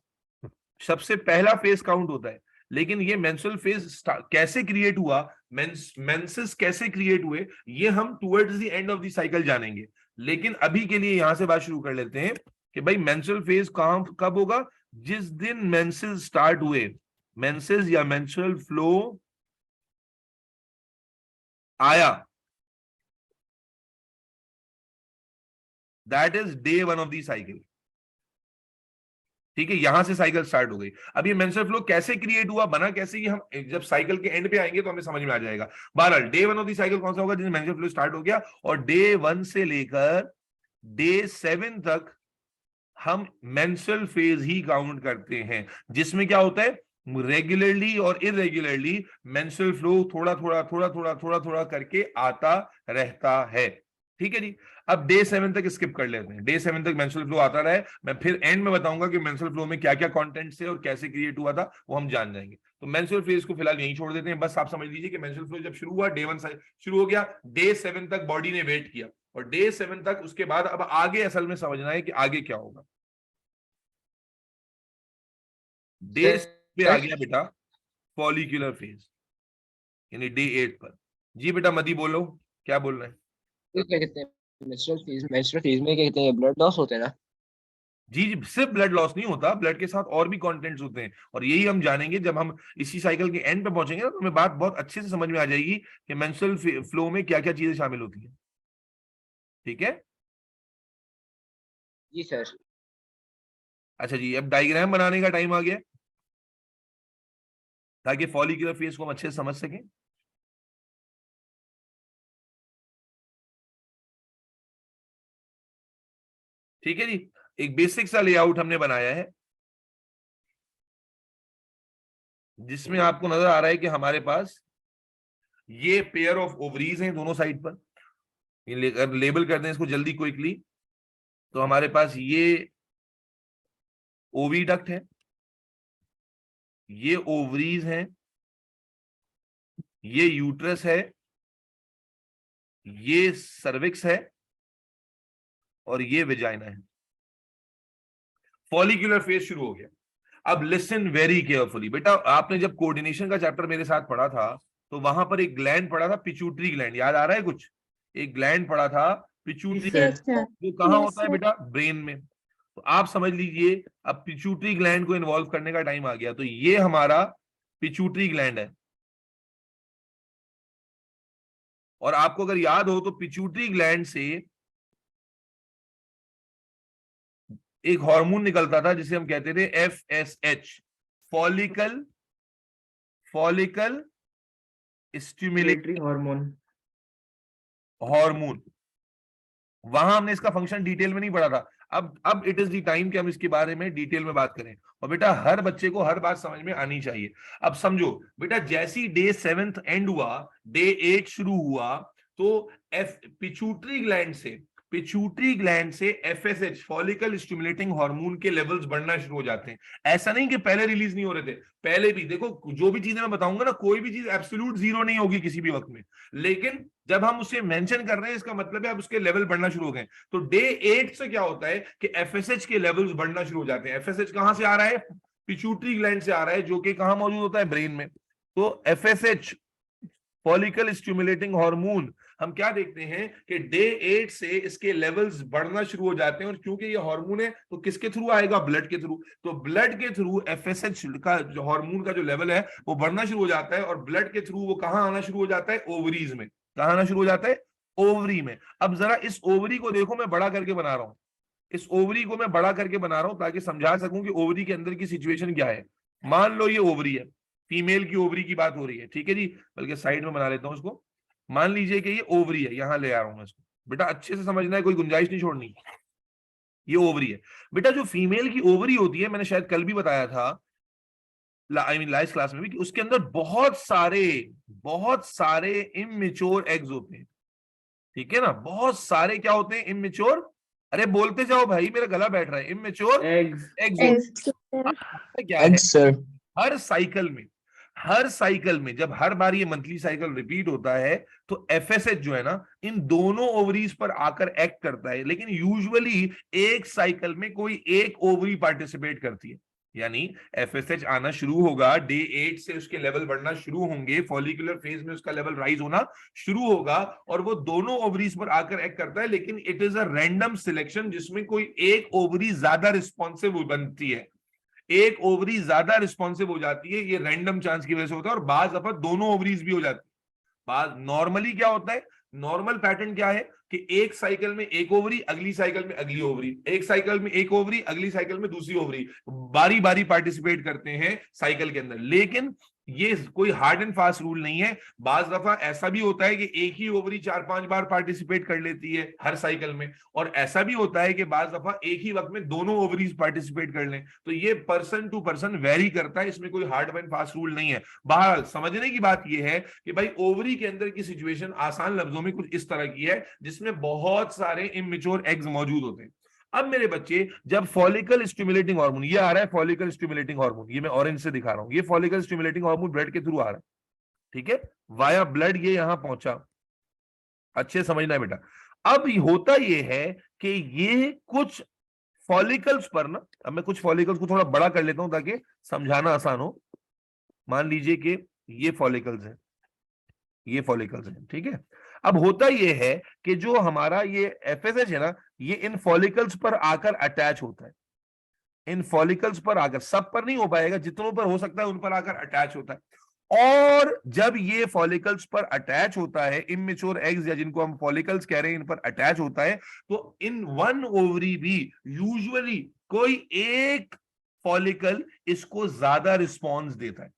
सबसे पहला फेज काउंट होता है, लेकिन ये मेंस्ट्रुअल फेज कैसे क्रिएट हुआ, मेंसेस कैसे क्रिएट हुए, ये हम towards the end of the cycle जानेंगे। लेकिन अभी के लिए यहां से बात शुरू कर लेते हैं कि भाई मेंस्ट्रुअल फेज कब होगा? जिस दिन मेंसेस स्टार्ट हुए, मेंसेस या मेंस्ट्रुअल फ्लो आया, that is day 1 of the cycle. ठीक है, यहां से साइकिल स्टार्ट हो गई। अब ये मेंस्ट्रुअल फ्लो कैसे क्रिएट हुआ, बना कैसे, ये हम जब साइकिल के एंड पे आएंगे तो हमें समझ में आ जाएगा। बहरहाल डे 1 ऑफ द साइकिल कौन सा होगा? जिसमें मेंस्ट्रुअल फ्लो स्टार्ट हो गया, और डे 1 से लेकर डे 7 तक हम मेंस्ट्रुअल फेज ही काउंट करते हैं, जिसमें क्या होता है, रेगुलरली और इरेगुलरली मेंस्ट्रुअल फ्लो थोड़ा करके आता रहता है। ठीक है जी, अब डे 7 तक स्किप कर लेते हैं, डे 7 तक मेंस्ट्रुअल फ्लो आता रहा है, मैं फिर एंड में बताऊंगा कि मेंस्ट्रुअल फ्लो में क्या क्या कंटेंट्स है और कैसे क्रिएट हुआ था, वो हम जान जाएंगे। तो मेंस्ट्रुअल फेज को फिलहाल यहीं छोड़ देते हैं, बस आप समझ लीजिए कि मेंस्ट्रुअल फ्लो जब शुरू हुआ, डे 1 शुरू हो गया, डे 7 तक बॉडी ने वेट किया, और डे 7 तक उसके बाद अब आगे असल में समझना है कि आगे क्या होगा। डे पे आ गया बेटा फॉलिकुलर फेज, यानी डे 8 पर। जी बेटा मदी बोलो, क्या बोल रहे हैं? क्या कहते हैं मेंस्ट्रुअल फेज में क्या कहते हैं, ब्लड लॉस होते हैं ना? जी जी, सिर्फ ब्लड लॉस नहीं होता, ब्लड के साथ और भी कंटेंट्स होते हैं, और यही हम जानेंगे जब हम इसी साइकिल के एंड पे पहुंचेंगे ना, तो हमें बात बहुत अच्छे से समझ में आ जाएगी कि मेंस्ट्रुअल फ्लो में क्या क्या चीजें शामिल होती हैं। ठीक है जी सर। अच्छा जी, अब डायग्राम बनाने का टाइम आ गया, ताकि फॉलिकुलर फेज को हम अच्छे से समझ सकें। ठीक है जी, एक बेसिक सा लेआउट हमने बनाया है, जिसमें आपको नजर आ रहा है कि हमारे पास ये पेयर ऑफ ओवरीज हैं दोनों साइड पर। ये लेबल कर दें इसको जल्दी क्विकली, तो हमारे पास ये ओवीडक्ट है, ये ओवरीज हैं, ये यूट्रस है, ये सर्विक्स है, और ये विजाइना है। फॉलिकुलर फेज शुरू हो गया। अब लिसन वेरी केयरफुली बेटा, आपने जब कोऑर्डिनेशन का चैप्टर मेरे साथ पढ़ा था, तो वहां पर एक ग्लैंड पढ़ा था, पिट्यूटरी ग्लैंड, याद आ रहा है कुछ? एक ग्लैंड पढ़ा था पिट्यूटरी, वो कहाँ होता है बेटा? ब्रेन में। तो आप समझ लीजिए अब पिट्यूटरी ग्लैंड को इन्वॉल्व करने का टाइम आ गया, तो ये हमारा पिट्यूटरी ग्लैंड है, और आपको अगर याद हो तो पिट्यूटरी ग्लैंड से एक हार्मोन निकलता था जिसे हम कहते थे FSH, फॉलिकल स्टिमुलेटरी हार्मोन। वहां हमने इसका फंक्शन डिटेल में नहीं पढ़ा था। अब इट इज द टाइम कि हम इसके बारे में डिटेल में बात करें। और बेटा हर बच्चे को हर बात समझ में आनी चाहिए। अब समझो बेटा, जैसी डे 7 एंड हुआ, डे 8 शुरू हुआ, तो पिट्यूटरी ग्लैंड से FSH, फॉलिकल स्टिमुलेटिंग हार्मोन के लेवल्स बढ़ना शुरू हो जाते हैं। ऐसा नहीं कि पहले रिलीज नहीं हो रहे थे, पहले भी। देखो जो भी चीजें मैं बताऊंगा ना, कोई भी चीज एब्सोल्यूट जीरो नहीं होगी किसी भी वक्त में, लेकिन जब हम उसे मेंशन कर रहे हैं इसका मतलब है अब उसके लेवल बढ़ना शुरू हो गए। तो डे 8 से क्या होता है कि FSH के लेवल्स बढ़ना शुरू हो जाते हैं। FSH कहां से आ रहा है? पिट्यूटरी ग्लैंड से आ रहा है, जो कि कहां मौजूद होता है? ब्रेन में। तो FSH, फॉलिकल स्टिमुलेटिंग हार्मोन, हम क्या देखते हैं कि डे 8 से इसके लेवल्स बढ़ना शुरू हो जाते हैं। और क्योंकि ये हार्मोन है तो किसके थ्रू आएगा? ब्लड के थ्रू। तो ब्लड के थ्रू FSH का जो हार्मोन का जो लेवल है वो बढ़ना शुरू हो जाता है। और ब्लड के थ्रू वो कहां आना शुरू हो जाता है? ओवरीज में। कहां आना शुरू हो जाता है? ओवरी में। अब जरा इस ओवरी को देखो, मैं बड़ा करके बना रहा हूं। इस ओवरी को मैं बड़ा करके बना रहा हूं ताकि समझा सकूं कि ओवरी के अंदर की सिचुएशन क्या है। मान लो ये ओवरी है, फीमेल की ओवरी की बात हो रही है, ठीक है जी। बल्कि साइड में बना लेता हूं इसको। मान लीजिए कि ये ओवरी है, यहां ले आ रहा हूं मैं इसको। बेटा अच्छे से समझना है, कोई गुंजाइश नहीं छोड़नी। ये ओवरी है बेटा। जो फीमेल की ओवरी होती है, मैंने शायद कल भी बताया था, लास्ट क्लास में भी, कि उसके अंदर बहुत सारे इमेच्योर एग्स होते हैं। ठीक है ना? बहुत सारे क्या होते हैं? इमेच्योर। अरे बोलते जाओ भाई, मेरा गला बैठ रहा है। इमेच्योर एग्स क्या है? हर साइकिल में जब हर बार ये मंथली साइकिल रिपीट होता है तो FSH जो है ना, इन दोनों ओवरीज पर आकर एक्ट करता है। लेकिन यूजुअली एक साइकिल में कोई एक ओवरी पार्टिसिपेट करती है। यानी FSH आना शुरू होगा, डे 8 से उसके लेवल बढ़ना शुरू होंगे, फॉलिकुलर फेज में उसका लेवल राइज होना शुरू होगा और वो दोनों ओवरीज पर आकर एक्ट करता है। लेकिन it is a random selection, जिसमें कोई एक ओवरी ज्यादा रिस्पॉन्सिव बनती है, एक ओवरी ज्यादा रिस्पॉन्सिव हो जाती है। ये रैंडम चांस की वजह से होता है। और बाज दफा दोनों ओवरीज भी हो जाती है। बात नॉर्मली क्या होता है? नॉर्मल पैटर्न क्या है कि एक साइकिल में एक ओवरी, अगली साइकिल में अगली ओवरी, एक साइकिल में एक ओवरी, अगली साइकिल में दूसरी ओवरी, बारी बारी पार्टिसिपेट करते हैं साइकिल के अंदर। लेकिन ये कोई हार्ड एंड फास्ट रूल नहीं है। बाज दफा ऐसा भी होता है कि एक ही ओवरी 4-5 बार पार्टिसिपेट कर लेती है हर साइकिल में, और ऐसा भी होता है कि बाज दफा एक ही वक्त में दोनों ओवरीज पार्टिसिपेट कर लें। तो ये पर्सन टू पर्सन वेरी करता है, इसमें कोई हार्ड एंड फास्ट रूल नहीं है। बहरहाल समझने की बात यह है कि भाई ओवरी के अंदर की सिचुएशन आसान लफ्जों में कुछ इस तरह की है, जिसमें बहुत सारे इमेच्योर एग्स मौजूद होते हैं। अब मेरे बच्चे, जब फॉलिकल स्टिमुलेटिंग हार्मोन, ये आ रहा है फॉलिकल स्टिमुलेटिंग हार्मोन, ये मैं ऑरेंज से दिखा रहा हूं, ये फॉलिकल स्टिमुलेटिंग हार्मोन ब्लड के थ्रू आ रहा है, ठीक है, वाया ब्लड ये यहां पहुंचा। अच्छे समझना है बेटा। अब होता ये है कि ये कुछ फॉलिकल्स पर ना, अब मैं कुछ फॉलिकल्स को थोड़ा बड़ा कर लेता हूं ताकि समझाना आसान हो। मान लीजिए कि ये फॉलिकल्स हैं, ये फॉलिकल्स हैं, ठीक है। अब होता यह है कि जो हमारा ये FSH है ना, ये इन फॉलिकल्स पर आकर अटैच होता है। इन फॉलिकल्स पर आकर, सब पर नहीं हो पाएगा, जितनों पर हो सकता है उन पर आकर अटैच होता है। और जब ये फॉलिकल्स पर अटैच होता है, इमेच्योर एग्स या जिनको हम फॉलिकल्स कह रहे हैं, इन पर अटैच होता है, तो इन वन ओवरी भी यूजुअली कोई एक फॉलिकल इसको ज्यादा रिस्पॉन्स देता है।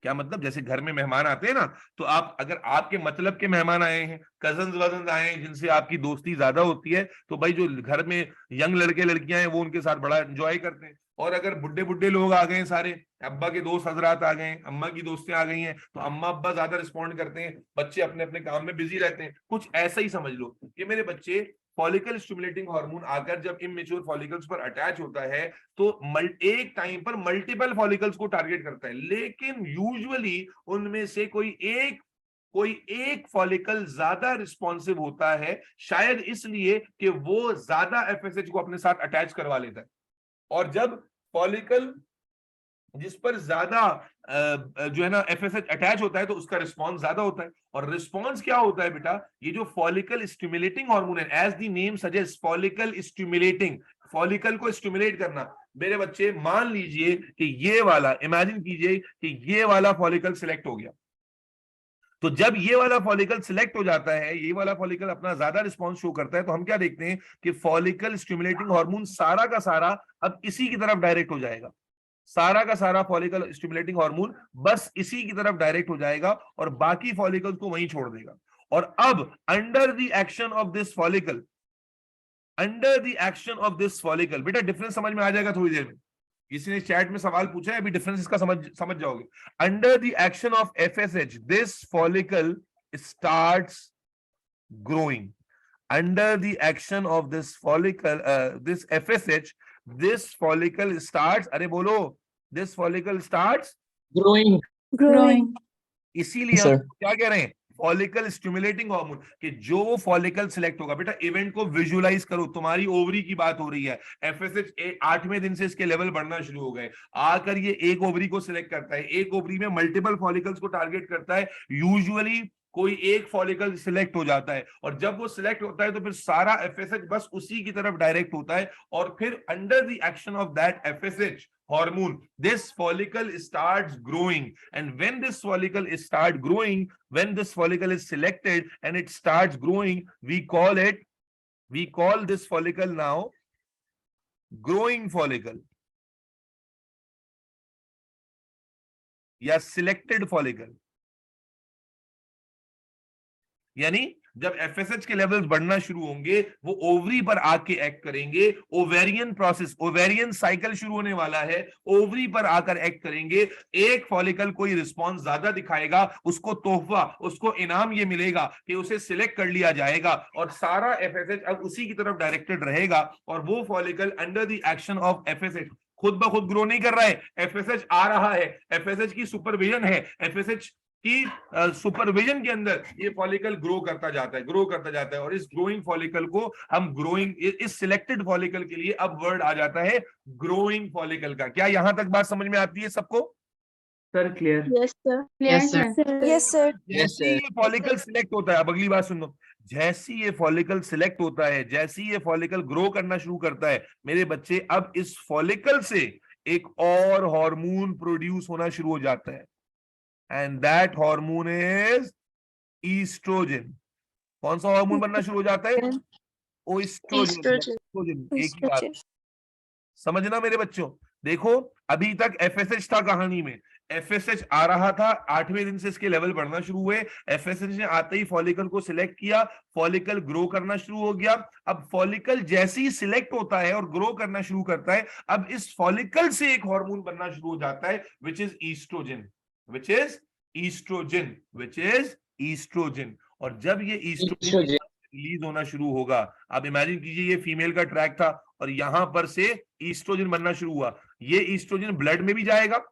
क्या मतलब? जैसे घर में मेहमान आते हैं ना, तो आप अगर आपके मतलब के मेहमान आए हैं, कजन्स वजन आए हैं जिनसे आपकी दोस्ती ज्यादा होती है, तो भाई जो घर में यंग लड़के लड़कियां हैं वो उनके साथ बड़ा एंजॉय करते हैं। और अगर बुढ़े बुढ़े लोग आ गए, सारे अब्बा के दोस्त हजरात आ गए, अम्मा की दोस्तें आ गई हैं, तो अम्मा अब्बा ज्यादा रिस्पॉन्ड करते हैं, बच्चे अपने अपने काम में बिजी रहते हैं। कुछ ऐसा ही समझ लो कि मेरे बच्चे, फॉलिकल स्टिमुलेटिंग हार्मोन आकर जब इमेच्योर फॉलिकल्स पर अटैच होता है तो एक टाइम पर मल्टीपल फॉलिकल्स को टारगेट करता है। लेकिन यूजुअली उनमें से कोई एक फॉलिकल ज्यादा रिस्पॉन्सिव होता है, शायद इसलिए कि वो ज्यादा FSH को अपने साथ अटैच करवा लेता है। और जब फॉलिकल जिस पर ज्यादा जो है ना FSH अटैच होता है, तो उसका रिस्पॉन्स ज्यादा होता है। और रिस्पॉन्स क्या होता है बेटा? ये जो फॉलिकल स्टिमुलेटिंग हार्मोन है, as the name suggest, follicle stimulating, follicle को स्टिमुलेट करना। मेरे बच्चे मान लीजिए कि ये वाला, इमेजिन कीजिए कि ये वाला फॉलिकल सिलेक्ट हो गया। तो जब ये वाला फॉलिकल सिलेक्ट हो जाता है, ये वाला फॉलिकल अपना ज्यादा रिस्पॉन्स शो करता है, तो हम क्या देखते हैं कि फॉलिकल स्टिमुलेटिंग हार्मोन सारा का सारा अब इसी की तरफ डायरेक्ट हो जाएगा। सारा का सारा फॉलिकल स्टिमुलेटिंग हार्मोन बस इसी की तरफ डायरेक्ट हो जाएगा और बाकी फॉलिकल्स को वहीं छोड़ देगा। और अब under the action of this follicle, under the action of this follicle, बेटा डिफरेंस समझ में आ जाएगा थोड़ी देर में। किसी ने चैट में सवाल पूछा है, अभी डिफरेंस इसका समझ जाओगे। Under the action of FSH this follicle starts growing. Under the action of this follicle, this FSH, this follicle starts, अरे बोलो, this follicle starts growing. Growing. इसीलिए हम क्या कह रहे हैं, फॉलिकल स्टिमुलेटिंग हार्मोन, कि जो फॉलिकल सिलेक्ट होगा, बेटा इवेंट को विजुअलाइज करो, तुम्हारी ओवरी की बात हो रही है, एफएसएच 8वें दिन से इसके लेवल बढ़ना शुरू हो गए, आकर ये एक ओवरी को सिलेक्ट करता है, एक ओवरी में मल्टीपल फॉलिकल्स को टारगेट करता है, यूजुअली कोई एक फॉलिकल सिलेक्ट हो जाता है, और जब वो सिलेक्ट होता है तो फिर सारा एफएसएच बस उसी की तरफ डायरेक्ट होता है, और फिर under the action of that FSH hormone this follicle starts growing, and when this follicle start growing, when this follicle is selected and it starts growing, we call this follicle now growing follicle या selected follicle। यानी जब FSH के levels बढ़ना शुरू होंगे, वो ovary पर आके एक्ट करेंगे, ओवेरियन प्रोसेस, ओवेरियन साइकिल शुरू होने वाला है, ओवरी पर आकर एक्ट करेंगे, एक फॉलिकल कोई रिस्पांस ज्यादा दिखाएगा, उसको तोहफा, उसको इनाम ये मिलेगा कि उसे सिलेक्ट कर लिया जाएगा, और सारा एफएसएच अब उसी की तरफ डायरेक्टेड रहेगा, और वो follicle under the action of FSH खुद ब खुद ग्रो नहीं कर रहा है, एफएसएच आ रहा है, एफएसएच की सुपरविजन है, एफएसएच कि सुपरविजन के अंदर ये फॉलिकल ग्रो करता जाता है, और इस ग्रोइंग फॉलिकल को हम ग्रोइंग, इस सिलेक्टेड फॉलिकल के लिए अब वर्ड आ जाता है ग्रोइंग फॉलिकल का। क्या यहां तक बात समझ में आती है सबको? Sir clear. Yes, sir. Yes, sir. Yes, sir. जैसे ये फॉलिकल सिलेक्ट होता है, अब अगली बात सुनो, जैसी ये फॉलिकल सिलेक्ट होता है, जैसी ये फॉलिकल ग्रो करना शुरू करता है, मेरे बच्चे, अब इस फॉलिकल से एक और हार्मोन प्रोड्यूस होना शुरू हो जाता है, and that hormone is estrogen। कौन सा हार्मोन बनना शुरू हो जाता है? एस्ट्रोजन। एक ही बात समझना मेरे बच्चों। देखो अभी तक एफएसएच था कहानी में, एफएसएच आ रहा था, 8वें दिन से इसके लेवल बढ़ना शुरू हुए, एफएसएच ने आते ही फॉलिकल को सिलेक्ट किया, फॉलिकल ग्रो करना शुरू हो गया। अब फॉलिकल जैसे ही सिलेक्ट होता है और ग्रो करना शुरू करता है, अब इस फॉलिकल से एक हार्मोन बनना शुरू हो जाता है, विच इज ईस्ट्रोजन। और जब ये ईस्ट्रोजन रिलीज होना शुरू होगा, आप इमेजिन कीजिए ये फीमेल का ट्रैक था और यहां पर से ईस्ट्रोजन बनना शुरू हुआ, ये ईस्ट्रोजन ब्लड में भी जाएगा,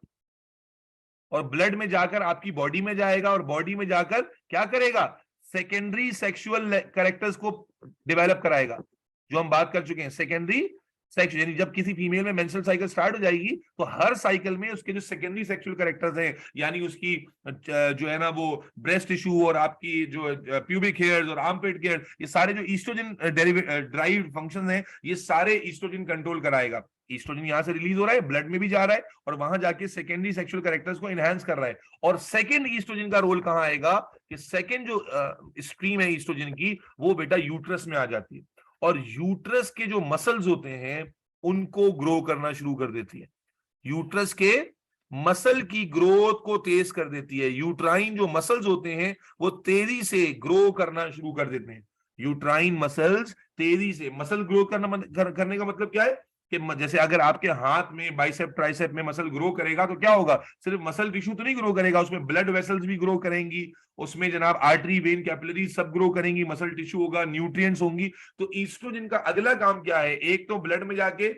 और ब्लड में जाकर आपकी बॉडी में जाएगा, और बॉडी में जाकर क्या करेगा, सेकेंडरी सेक्सुअल कैरेक्टर्स को डेवलप कराएगा, जो हम बात कर चुके हैं। सेकेंडरी सेक्स, यानी जब किसी फीमेल में मेंस्ट्रुअल साइकिल स्टार्ट हो जाएगी, तो हर साइकिल में उसके जो सेकेंडरी सेक्सुअल कैरेक्टर्स हैं, यानी उसकी जो है ना वो ब्रेस्ट टिश्यू और आपकी जो प्यूबिक हेयर्स और आर्मपिट हेयर, ये सारे जो ईस्ट्रोजन ड्राइव्ड फंक्शंस हैं, ये सारे ईस्ट्रोजन कंट्रोल कराएगा। ईस्ट्रोजन यहां से रिलीज हो रहा है, ब्लड में भी जा रहा है, और वहां जाके सेकेंडरी सेक्सुअल कैरेक्टर्स को एनहांस कर रहा है। और सेकेंड ईस्ट्रोजन का रोल कहां आएगा, कि सेकेंड जो स्ट्रीम है ईस्ट्रोजन की, वो बेटा यूट्रस में आ जाती है, और यूट्रस के जो मसल्स होते हैं उनको ग्रो करना शुरू कर देती है, यूट्रस के मसल की ग्रोथ को तेज कर देती है। यूट्राइन जो मसल्स होते हैं वो तेजी से ग्रो करना शुरू कर देते हैं। यूट्राइन मसल्स तेजी से, मसल ग्रो करने का मतलब क्या है, कि जैसे अगर आपके हाथ में बाइसेप ट्राइसेप में मसल ग्रो करेगा तो क्या होगा, सिर्फ मसल टिश्यू तो नहीं ग्रो करेगा, उसमें ब्लड वेसल्स भी ग्रो करेंगी, उसमें जनाब आर्टरी वेन कैपिलरी सब ग्रो करेंगी, मसल टिश्यू होगा, न्यूट्रिएंट्स होंगी। तो ईस्ट्रोजन का अगला काम क्या है, एक तो ब्लड में जाके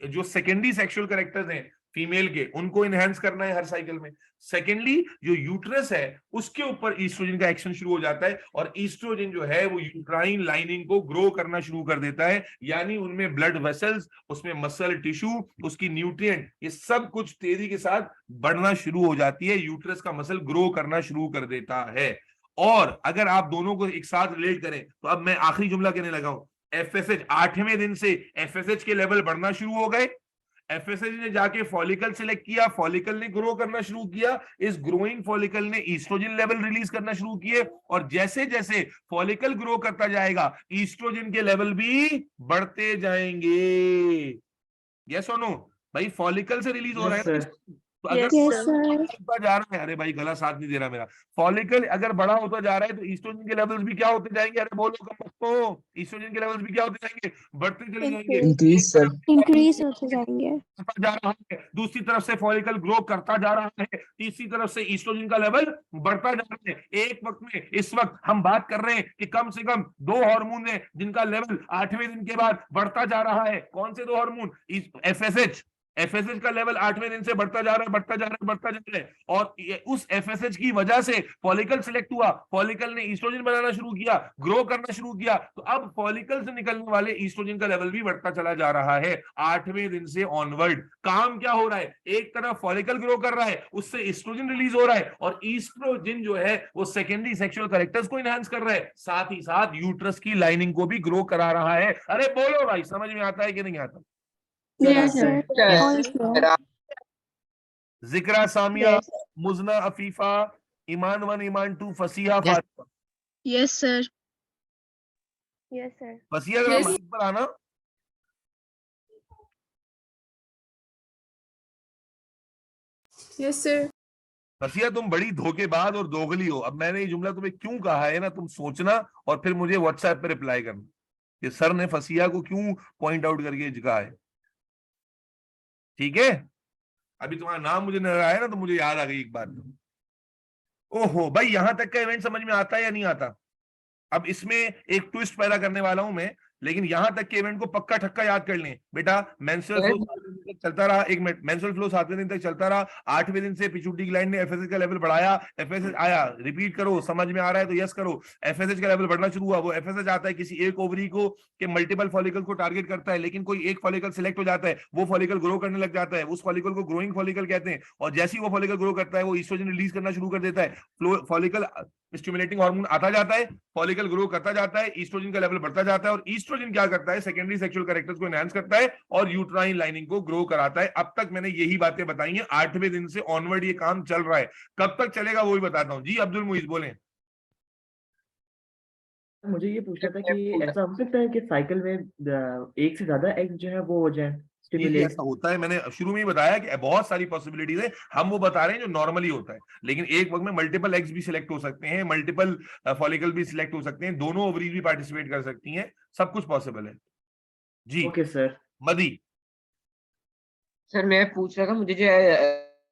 जो सेकेंडरी सेक्सुअल कैरेक्टर्स हैं फीमेल के, उनको एनहांस करना है हर साइकिल में। सेकेंडली जो यूट्रस है उसके ऊपर ईस्ट्रोजन का एक्शन शुरू हो जाता है, और ईस्ट्रोजन जो है वो यूट्राइन लाइनिंग को ग्रो करना शुरू कर देता है, यानी उनमें ब्लड वेसल्स, उसमें मसल टिश्यू, उसकी न्यूट्रिएंट, ये सब कुछ तेजी के साथ बढ़ना शुरू हो जाती है, यूट्रस का मसल ग्रो करना शुरू कर देता है। और अगर आप दोनों को एक साथ रिलेट करें, तो अब मैं आखिरी जुमला कहने लगा हूं, एफएसएच 8वें दिन से एफएसएच के लेवल बढ़ना शुरू हो गए, एफएसएच ने जाके फॉलिकल सिलेक्ट किया, फॉलिकल ने ग्रो करना शुरू किया, इस ग्रोइंग फॉलिकल ने ईस्ट्रोजन लेवल रिलीज करना शुरू किए, और जैसे जैसे फॉलिकल ग्रो करता जाएगा ईस्ट्रोजन के लेवल भी बढ़ते जाएंगे। यस और नो? भाई फॉलिकल से रिलीज हो रहा है ना, तो अगर बढ़ता जा रहा है, अरे भाई गला साथ नहीं दे रहा मेरा, फॉलिकल अगर बड़ा होता जा रहा है तो ईस्ट्रोजन के लेवल्स भी क्या होते जाएंगे? अरे बोलो कम बच्चों, ईस्ट्रोजन के लेवल्स भी क्या होते जाएंगे? बढ़ते चले जाएंगे, इंक्रीज होते जाएंगे। जा रहा है, दूसरी तरफ से फॉलिकल ग्रो करता जा रहा है, तीसरी तरफ से ईस्ट्रोजन का लेवल बढ़ता जा रहा है। एक वक्त में, इस वक्त हम बात कर रहे हैं कि कम से कम 2 हार्मोन है जिनका लेवल 8वें दिन के बाद बढ़ता जा रहा है। कौन से 2 हार्मोन? एफएसएच का लेवल 8वें दिन से बढ़ता जा रहा है, बढ़ता जा रहा है, बढ़ता जा रहा है, और उस एफएसएच की वजह से फॉलिकल सिलेक्ट हुआ, फॉलिकल ने ईस्ट्रोजन बनाना शुरू किया, ग्रो करना शुरू किया, तो अब फॉलिकल से निकलने वाले ईस्ट्रोजन का लेवल भी बढ़ता चला जा रहा है 8वें दिन से ऑनवर्ड। काम क्या हो रहा है? एक तरफ फॉलिकल ग्रो कर रहा है, उससे ईस्ट्रोजन रिलीज हो रहा है, और ईस्ट्रोजन जो है वो सेकेंडरी सेक्सुअल कैरेक्टर्स को एनहांस कर रहा है, साथ ही साथ यूट्रस की लाइनिंग को भी ग्रो करा रहा है। अरे बोलो भाई, समझ में आता है कि नहीं आता? Yes, sir. जिक्रा, सामिया, मुजना, अफीफा, ईमान 1, Iman 2, फसीहा, Fatima. Yes, sir. Yes, sir. फसीहा जरा माइक पर आना। Yes, sir. फसीहा तुम बड़ी धोखेबाज और दोगली हो। अब मैंने ये जुमला तुम्हें क्यों कहा है ना, तुम सोचना और फिर मुझे व्हाट्सएप पे रिप्लाई करना कि सर ने फसीहा को क्यों पॉइंट आउट करके कहा है। ठीक है? अभी तुम्हारा नाम मुझे नजर आया ना तो मुझे याद आ गई एक बात। ओहो भाई, यहां तक का इवेंट समझ में आता है या नहीं आता? अब इसमें एक ट्विस्ट पैदा करने वाला हूं मैं, लेकिन यहां तक के इवेंट को पक्का ठक्का याद कर लें बेटा। मेंस्ट्रुअल फ्लो 7वें दिन तक चलता रहा, एक मिनट, मेंस्ट्रुअल फ्लो 7वें दिन तक चलता रहा, 8वें दिन से पिट्यूटरी ग्लैंड ने एफएसएच का लेवल बढ़ाया, एफएसएच आया, रिपीट करो, समझ में आ रहा है तो यस करो। एफएसएच का लेवल बढ़ना शुरू हुआ, वो एफएसएच आता है किसी एक ओवरी को के मल्टीपल फॉलिकल को टारगेट करता है, लेकिन कोई एक फॉलिकल सिलेक्ट हो जाता है, वो फॉलिकल ग्रो करने लग जाता है, उस फॉलिकल को ग्रोइंग फॉलिकल कहते हैं, और जैसे ही वो फॉलिकल ग्रो करता है वो ईस्ट्रोजन रिलीज करना शुरू कर देता है, फॉलिकल स्टिमुलेटिंग हार्मोन आता जाता है, फॉलिकल ग्रो करता जाता है, ईस्ट्रोजन का लेवल बढ़ता जाता है, और ईस्ट्रोजन क्या करता है? सेकेंडरी सेक्सुअल कैरेक्टर्स को एनहांस करता है और यूट्राइन लाइनिंग को ग्रो कराता है। अब तक मैंने यही बातें बताई हैं, 8वें दिन से ऑनवर्ड ये काम चल रहा है। कब तक चलेगा वो भी बताता हूं। जी अब्दुल मुईज बोले। मुझे ये पूछना था कि ऐसा हो सकता है कि साइकिल में एक से ज्यादा एग्स जो है वो हो जाए स्टिमुलेट? ऐसा होता है, मैंने शुरू में ही बताया कि बहुत सारी पॉसिबिलिटीज है, हम वो बता रहे हैं जो नॉर्मली होता है, लेकिन एक वक्त में मल्टीपल एग्स भी सिलेक्ट हो सकते हैं, मल्टीपल फॉलिकल भी सिलेक्ट हो सकते हैं, दोनों ओवरीज भी पार्टिसिपेट कर सकती हैं, सब कुछ पॉसिबल है। जी ओके सर। मदी। सर मैं पूछ रहा था, मुझे जो है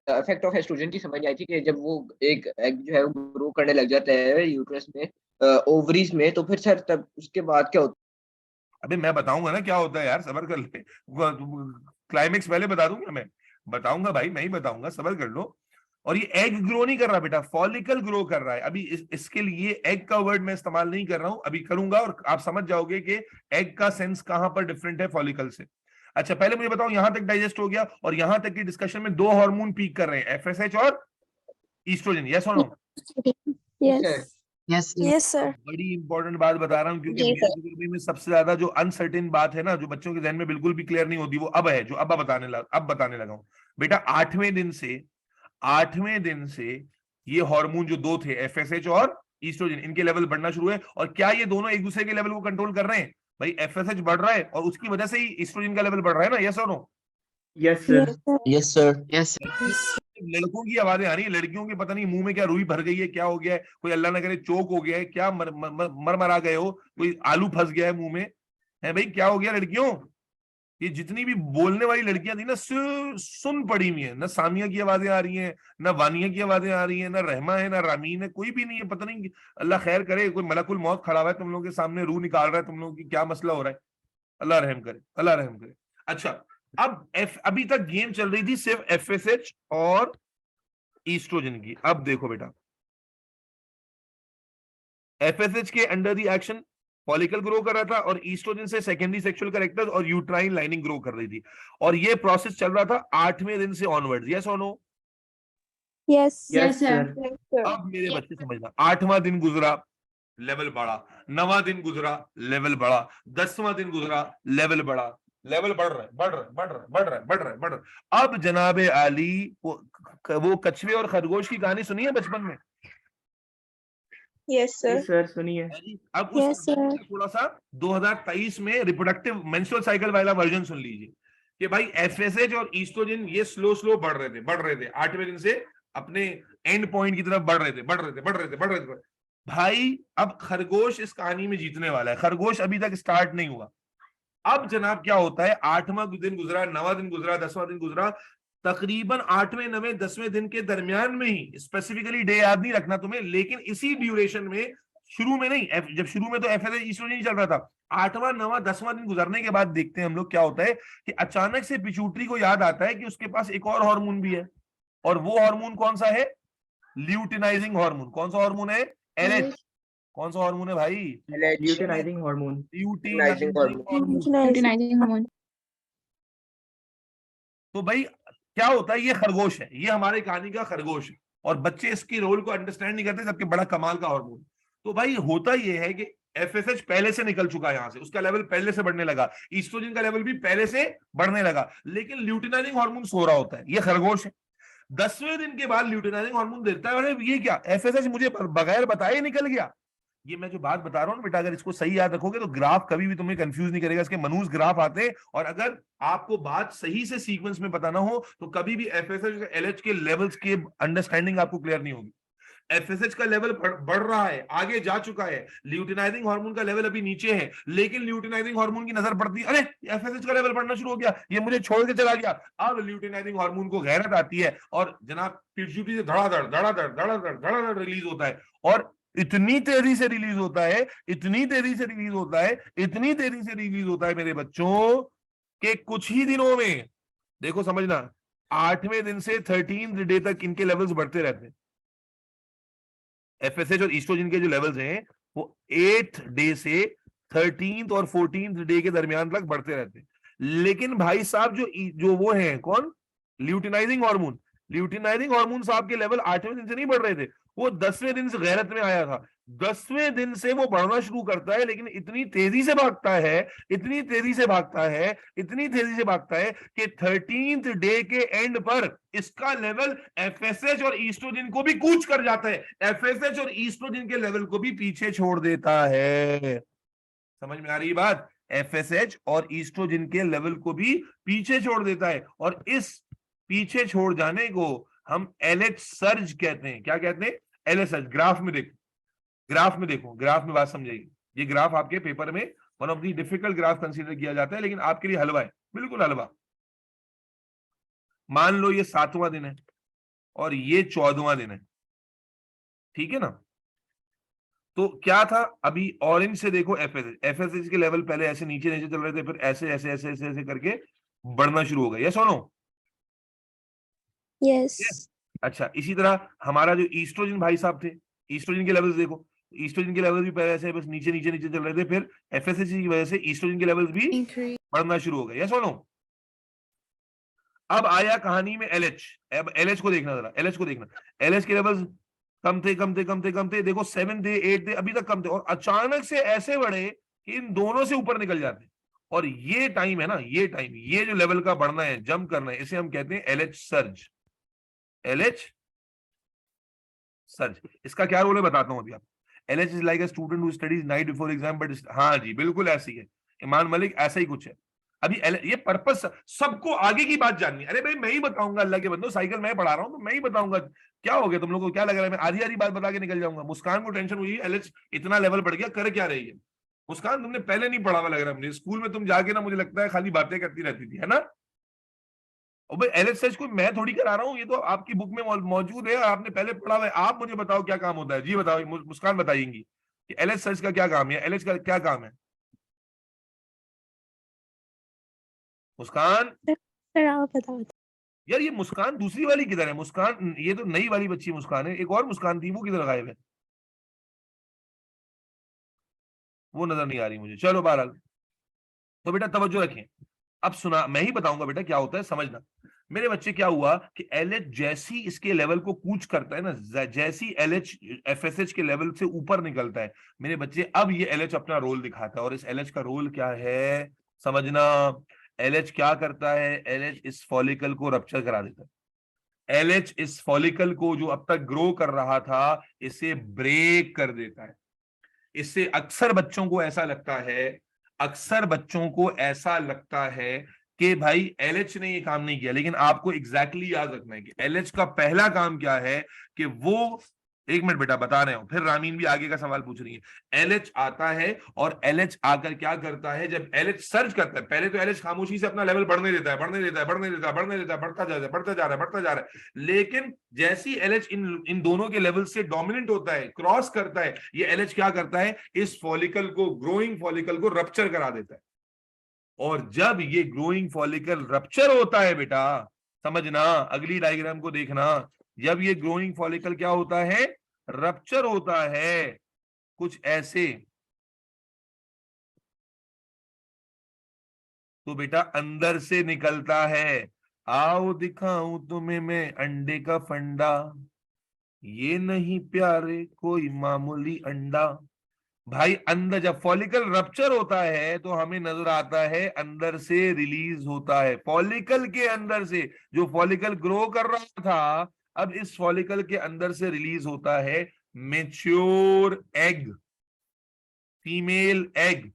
इफेक्ट ऑफ एस्ट्रोजन की समझ आई थी कि जब वो एक एग जो है वो ग्रो करने लग जाता है यूट्रस में, ओवरीज में, तो फिर सर तब उसके बाद क्या होता है? अबे मैं बताऊंगा ना क्या होता है यार, सबर कर ले, क्लाइमेक्स पहले बता दूंगा, मैं बताऊंगा भाई, मैं ही बताऊंगा, सबर कर लो। और ये एग ग्रो नहीं कर रहा बेटा, फॉलिकल ग्रो कर रहा है। अभी इसके लिए एग का वर्ड मैं इस्तेमाल नहीं कर रहा हूं, अभी करूंगा और आप समझ जाओगे कि एग का सेंस कहां पर डिफरेंट है फॉलिकल से। अच्छा पहले मुझे बताओ, यहां तक डाइजेस्ट हो गया, और यहां तक की डिस्कशन में 2 हार्मोन पीक कर रहे हैं, एफएसएच और ईस्ट्रोजन। यस और नो? Yes, sir. बड़ी इंपॉर्टेंट बात बता रहा हूं, क्योंकि मेरे में सबसे ज्यादा जो अनसर्टेन बात है ना, जो बच्चों के जहन में बिल्कुल भी क्लियर नहीं होती, वो अब है, जो अब बताने लगा हूं बेटा। 8वें दिन से ये हार्मोन जो 2 थे, एफएसएच और ईस्ट्रोजन, इनके लेवल बढ़ना शुरू है। और क्या ये दोनों एक दूसरे के लेवल को कंट्रोल कर रहे हैं? भाई एफएसएच बढ़ रहा है और उसकी वजह से ही ईस्ट्रोजन का लेवल बढ़ रहा है ना, यस और no? Yes sir. Yes, sir. Yes लड़कों की आवाजें आ रही है, लड़कियों के पता नहीं मुंह में क्या रुई भर गई है, क्या हो गया है, कोई अल्लाह ना करे चोक हो गया है, क्या मरा गए हो, कोई आलू फंस गया है मुंह में, है भाई क्या हो गया लड़कियों? ये जितनी भी बोलने वाली लड़कियां थी ना, सुन पड़ी हुई है, ना सामिया की आवाजें आ रही हैं, ना वानिया की आवाजें आ रही हैं, ना रहमा है, ना रामीन है, कोई भी नहीं है, पता नहीं, अल्लाह खैर करे, कोई मलकुल मौत खड़ा हुआ है तुम लोगों के सामने, रूह निकाल रहा है तुम लोगों की, क्या मसला हो रहा है? अल्लाह रहम करे, अल्लाह रहम करे। अच्छा अब अभी तक गेम चल रही थी सिर्फ एफएसएच और ईस्ट्रोजन की। अब देखो बेटा, एफएसएच के under the action follicle grow कर रहा था, और ईस्ट्रोजन से सेकेंडरी सेक्सुअल कैरेक्टर्स और यूट्राइन लाइनिंग ग्रो कर रही थी, और ये प्रोसेस चल रहा था 8वें दिन से ऑनवर्ड। यस और नो? Yes. Yes sir. अब मेरे बच्चे समझना, 8वां दिन गुजरा, लेवल बढ़ा, 9वां दिन गुजरा, लेवल बढ़ा, 10वां दिन गुजरा, लेवल बढ़ा, लेवल बढ़ रहा है, बढ़ रहा है, बढ़ रहा है, बढ़ रहा है, बढ़ रहा है, बढ़ रहा है। अब जनाबे आली वो कछुए और खरगोश की कहानी सुनी है बचपन में? Yes, जी sir. सर सुनिए। अब Yes, उस sir. थोड़ा सा 2023 में रिप्रोडक्टिव मेंस्ट्रुअल साइकिल वाला वर्जन सुन लीजिए कि भाई एफएसएच और ईस्ट्रोजन ये स्लो स्लो बढ़ रहे थे 8वें दिन से अपने एंड पॉइंट की तरफ बढ़ रहे थे। भाई अब खरगोश इस कहानी में जीतने वाला है। खरगोश अभी तक स्टार्ट नहीं हुआ। अब जनाब क्या होता है, 8वां दिन गुजरा, 9वां दिन गुजरा, 10वां दिन गुजरा, तकरीबन 8वें 9वें 10वें दिन के दरमियान में ही, स्पेसिफिकली डे याद नहीं रखना तुम्हें, लेकिन इसी ड्यूरेशन में, शुरू में नहीं, जब शुरू में तो एफएसएच ईस्ट्रोजन ही चल रहा था, 8वां 9वां 10वां दिन गुजरने के बाद देखते हैं हम लोग क्या होता है कि अचानक से पिट्यूटरी को याद आता है कि उसके पास एक और हार्मोन भी है, और वो हार्मोन कौन सा है? Luteinizing hormone. कौन सा हार्मोन है? एलएच। कौन सा हार्मोन है भाई? Luteinizing hormone. Luteinizing hormone. Luteinizing hormone. तो भाई क्या होता है, ये खरगोश है, ये हमारी कहानी का खरगोश है, और बच्चे इसके रोल को अंडरस्टैंड नहीं करते, जबकि बड़ा कमाल का हार्मोन। तो भाई होता ये है कि एफएसएच पहले से निकल चुका है, यहां से उसका लेवल पहले से बढ़ने लगा, ईस्ट्रोजन का लेवल भी पहले से बढ़ने लगा, लेकिन ल्यूटिनाइजिंग हार्मोन सो रहा होता है। ये खरगोश है। 10वें दिन के बाद ल्यूटिनाइजिंग हार्मोन देता है, अरे ये क्या, एफएसएच मुझे बगैर बताए निकल गया। ये मैं जो बात बता रहा हूँ ना बेटा, अगर इसको सही याद रखोगे तो ग्राफ कभी भी तुम्हें कंफ्यूज नहीं करेगा। इसके मनूस ग्राफ आते हैं, और अगर आपको बात सही से सीक्वेंस में बताना हो तो कभी भी एफएसएच और एलएच के लेवल्स की अंडरस्टैंडिंग आपको क्लियर नहीं होगी। एफएसएच का लेवल बढ़ रहा है, आगे जा चुका है, ल्यूटिनाइजिंग हार्मोन का लेवल अभी नीचे है, लेकिन ल्यूटिनाइजिंग हार्मोन की नजर पड़ती है, अरे एफएसएच का लेवल बढ़ना शुरू हो गया, ये मुझे छोड़ के चला गया। अब ल्यूटिनाइजिंग हार्मोन को गैरत आती है, और जनाब पिट्यूटरी से धड़ाधड़ रिलीज होता है, और इतनी तेजी से रिलीज होता है, इतनी तेजी से रिलीज होता है, इतनी तेजी से रिलीज होता है मेरे बच्चों, कि कुछ ही दिनों में, देखो समझना, 8वें दिन से 13th डे तक इनके लेवल्स बढ़ते रहते हैं। एफएसएच और ईस्ट्रोजन के जो लेवल्स हैं वो 8th डे से 13th और 14th डे के दरमियान तक बढ़ते रहते हैं। लेकिन भाई साहब जो वो है कौन, ल्यूटिनाइजिंग हार्मोन, ल्यूटिनाइजिंग हार्मोन साहब के लेवल 8वें दिन से नहीं बढ़ रहे थे, वो 10वें दिन से गैरत में आया था। 10वें दिन से वो बढ़ना शुरू करता है, लेकिन इतनी तेजी से भागता है, इतनी तेजी से भागता है, इतनी तेजी से भागता है कि 13th डे के एंड पर इसका लेवल एफएसएच और ईस्ट्रोजन को भी कूच कर जाता है, एफएसएच और ईस्ट्रोजन के लेवल को भी पीछे छोड़ देता है। समझ में आ रही बात? एफएसएच और ईस्ट्रोजन के लेवल को भी पीछे छोड़ देता है, और इस पीछे छोड़ जाने को हम एलएच सर्ज कहते हैं। क्या कहते हैं? LH surge. ग्राफ में देखो, ग्राफ में देखो, ग्राफ में बात समझेगी। ये ग्राफ आपके पेपर में one of the difficult graph consider किया जाता है, लेकिन आपके लिए हलवा है, बिल्कुल हलवा। मान लो ये 7वां दिन है और ये 14वां दिन है, ठीक है ना? तो क्या था, अभी ऑरेंज से देखो एफएसएच के लेवल पहले ऐसे नीचे नीचे चल रहे थे, फिर ऐसे ऐसे ऐसे ऐसे ऐसे करके बढ़ना शुरू हो गया। यस और नो? Yes. अच्छा, इसी तरह हमारा जो ईस्ट्रोजन भाई साहब थे, ईस्ट्रोजन के लेवल्स देखो, ईस्ट्रोजन के लेवल भी पहले ऐसे बस नीचे नीचे नीचे चल रहे थे, फिर एफएसएच की वजह से ईस्ट्रोजन के लेवल्स भी बढ़ना शुरू हो गए। यस और नो? अब आया कहानी में एलएच। अब एलएच को देखना, जरा एलएच को देखना। एलएच के लेवल्स कम थे, देखो 7th डे 8th डे अभी तक कम थे, और अचानक से ऐसे बढ़े कि इन दोनों से ऊपर निकल जाते हैं। और ये टाइम है ना, ये टाइम, ये जो लेवल का बढ़ना है, जंप करना है, इसे हम कहते हैं एलएच सर्ज। LH search. इसका क्या रोल है बताता हूं अभी आपको। LH is like a student who studies night before exam, but हाँ जी बिल्कुल ऐसी है, इमान मलिक ऐसा ही कुछ है। अभी ये पर्पस सबको आगे की बात जाननी है। अरे भाई मैं ही बताऊंगा, अल्लाह के बंदो, साइकिल मैं पढ़ा रहा हूं तो मैं ही बताऊंगा। क्या हो गया तुम लोगों को, क्या लग रहा है मैं आधी आधी बात बता के निकल जाऊंगा? मुस्कान को टेंशन हुई एलएच इतना लेवल बढ़ गया, कर क्या रही है? मुस्कान तुमने पहले नहीं पढ़ा हुआ लग रहा है मुझे, स्कूल में तुम जाके ना मुझे लगता है खाली बातें करती रहती थी, है ना? और भाई एलएच सर्च को मैं थोड़ी करा रहा हूँ, ये तो आपकी बुक में मौजूद है, आपने पहले पढ़ा हुआ है। आप मुझे बताओ क्या काम होता है? जी बताओ, मुस्कान बताएंगी कि एलएच सर्च का क्या काम है, एलएच का क्या काम है? मुस्कान Sir, आप बताओ। यार, ये मुस्कान दूसरी वाली किधर है? मुस्कान ये तो नई वाली बच्ची मुस्कान है, एक और मुस्कान थी, वो किधर गायब है? वो नजर नहीं आ रही मुझे। चलो बहरहाल, तो बेटा तवज्जो रखें, अब सुना, मैं ही बताऊंगा बेटा क्या होता है, समझना। मेरे बच्चे क्या हुआ कि एलएच जैसी इसके लेवल को कूच करता है ना, जैसी एलएच एफएसएच के लेवल से ऊपर निकलता है मेरे बच्चे, अब ये एलएच अपना रोल दिखाता है। और इस एलएच का रोल क्या है समझना। LH क्या करता है, LH इस फॉलिकल को रप्चर करा देता है। LH इस फॉलिकल को जो अब तक ग्रो कर रहा था, इसे ब्रेक कर देता है। इससे अक्सर बच्चों को ऐसा लगता है, अक्सर बच्चों को ऐसा लगता है कि भाई LH ने ये काम नहीं किया, लेकिन आपको एग्जैक्टली याद रखना है कि LH का पहला काम क्या है कि वो, एक मिनट बेटा बता रहे हो, फिर रामीन भी आगे का सवाल पूछ रही है। LH आता है और LH आकर क्या करता है, जब LH सर्च करता है, पहले तो LH खामोशी से अपना लेवल बढ़ने देता है, बढ़ने देता है, बढ़ने देता है, बढ़ने देता है, बढ़ता जा रहा है, बढ़ता जा रहा है, बढ़ता जा रहा है। लेकिन जैसी LH इन दोनों के लेवल से डोमिनेंट होता है, क्रॉस करता है, ये LH क्या करता है, इस फॉलिकल को, ग्रोइंग फॉलिकल को रप्चर करा देता है। और जब ये ग्रोइंग फॉलिकल रप्चर होता है बेटा, समझना, अगली डायग्राम को देखना, जब ये ग्रोइंग फॉलिकल क्या होता है, रप्चर होता है, कुछ ऐसे, तो बेटा अंदर से निकलता है, आओ दिखाऊं तुम्हें मैं अंडे का फंडा, ये नहीं प्यारे कोई मामूली अंडा। भाई अंदर जब फॉलिकल रप्चर होता है तो हमें नजर आता है अंदर से रिलीज होता है, फॉलिकल के अंदर से, जो फॉलिकल ग्रो कर रहा था, अब इस फॉलिकल के अंदर से रिलीज होता है mature egg, female egg.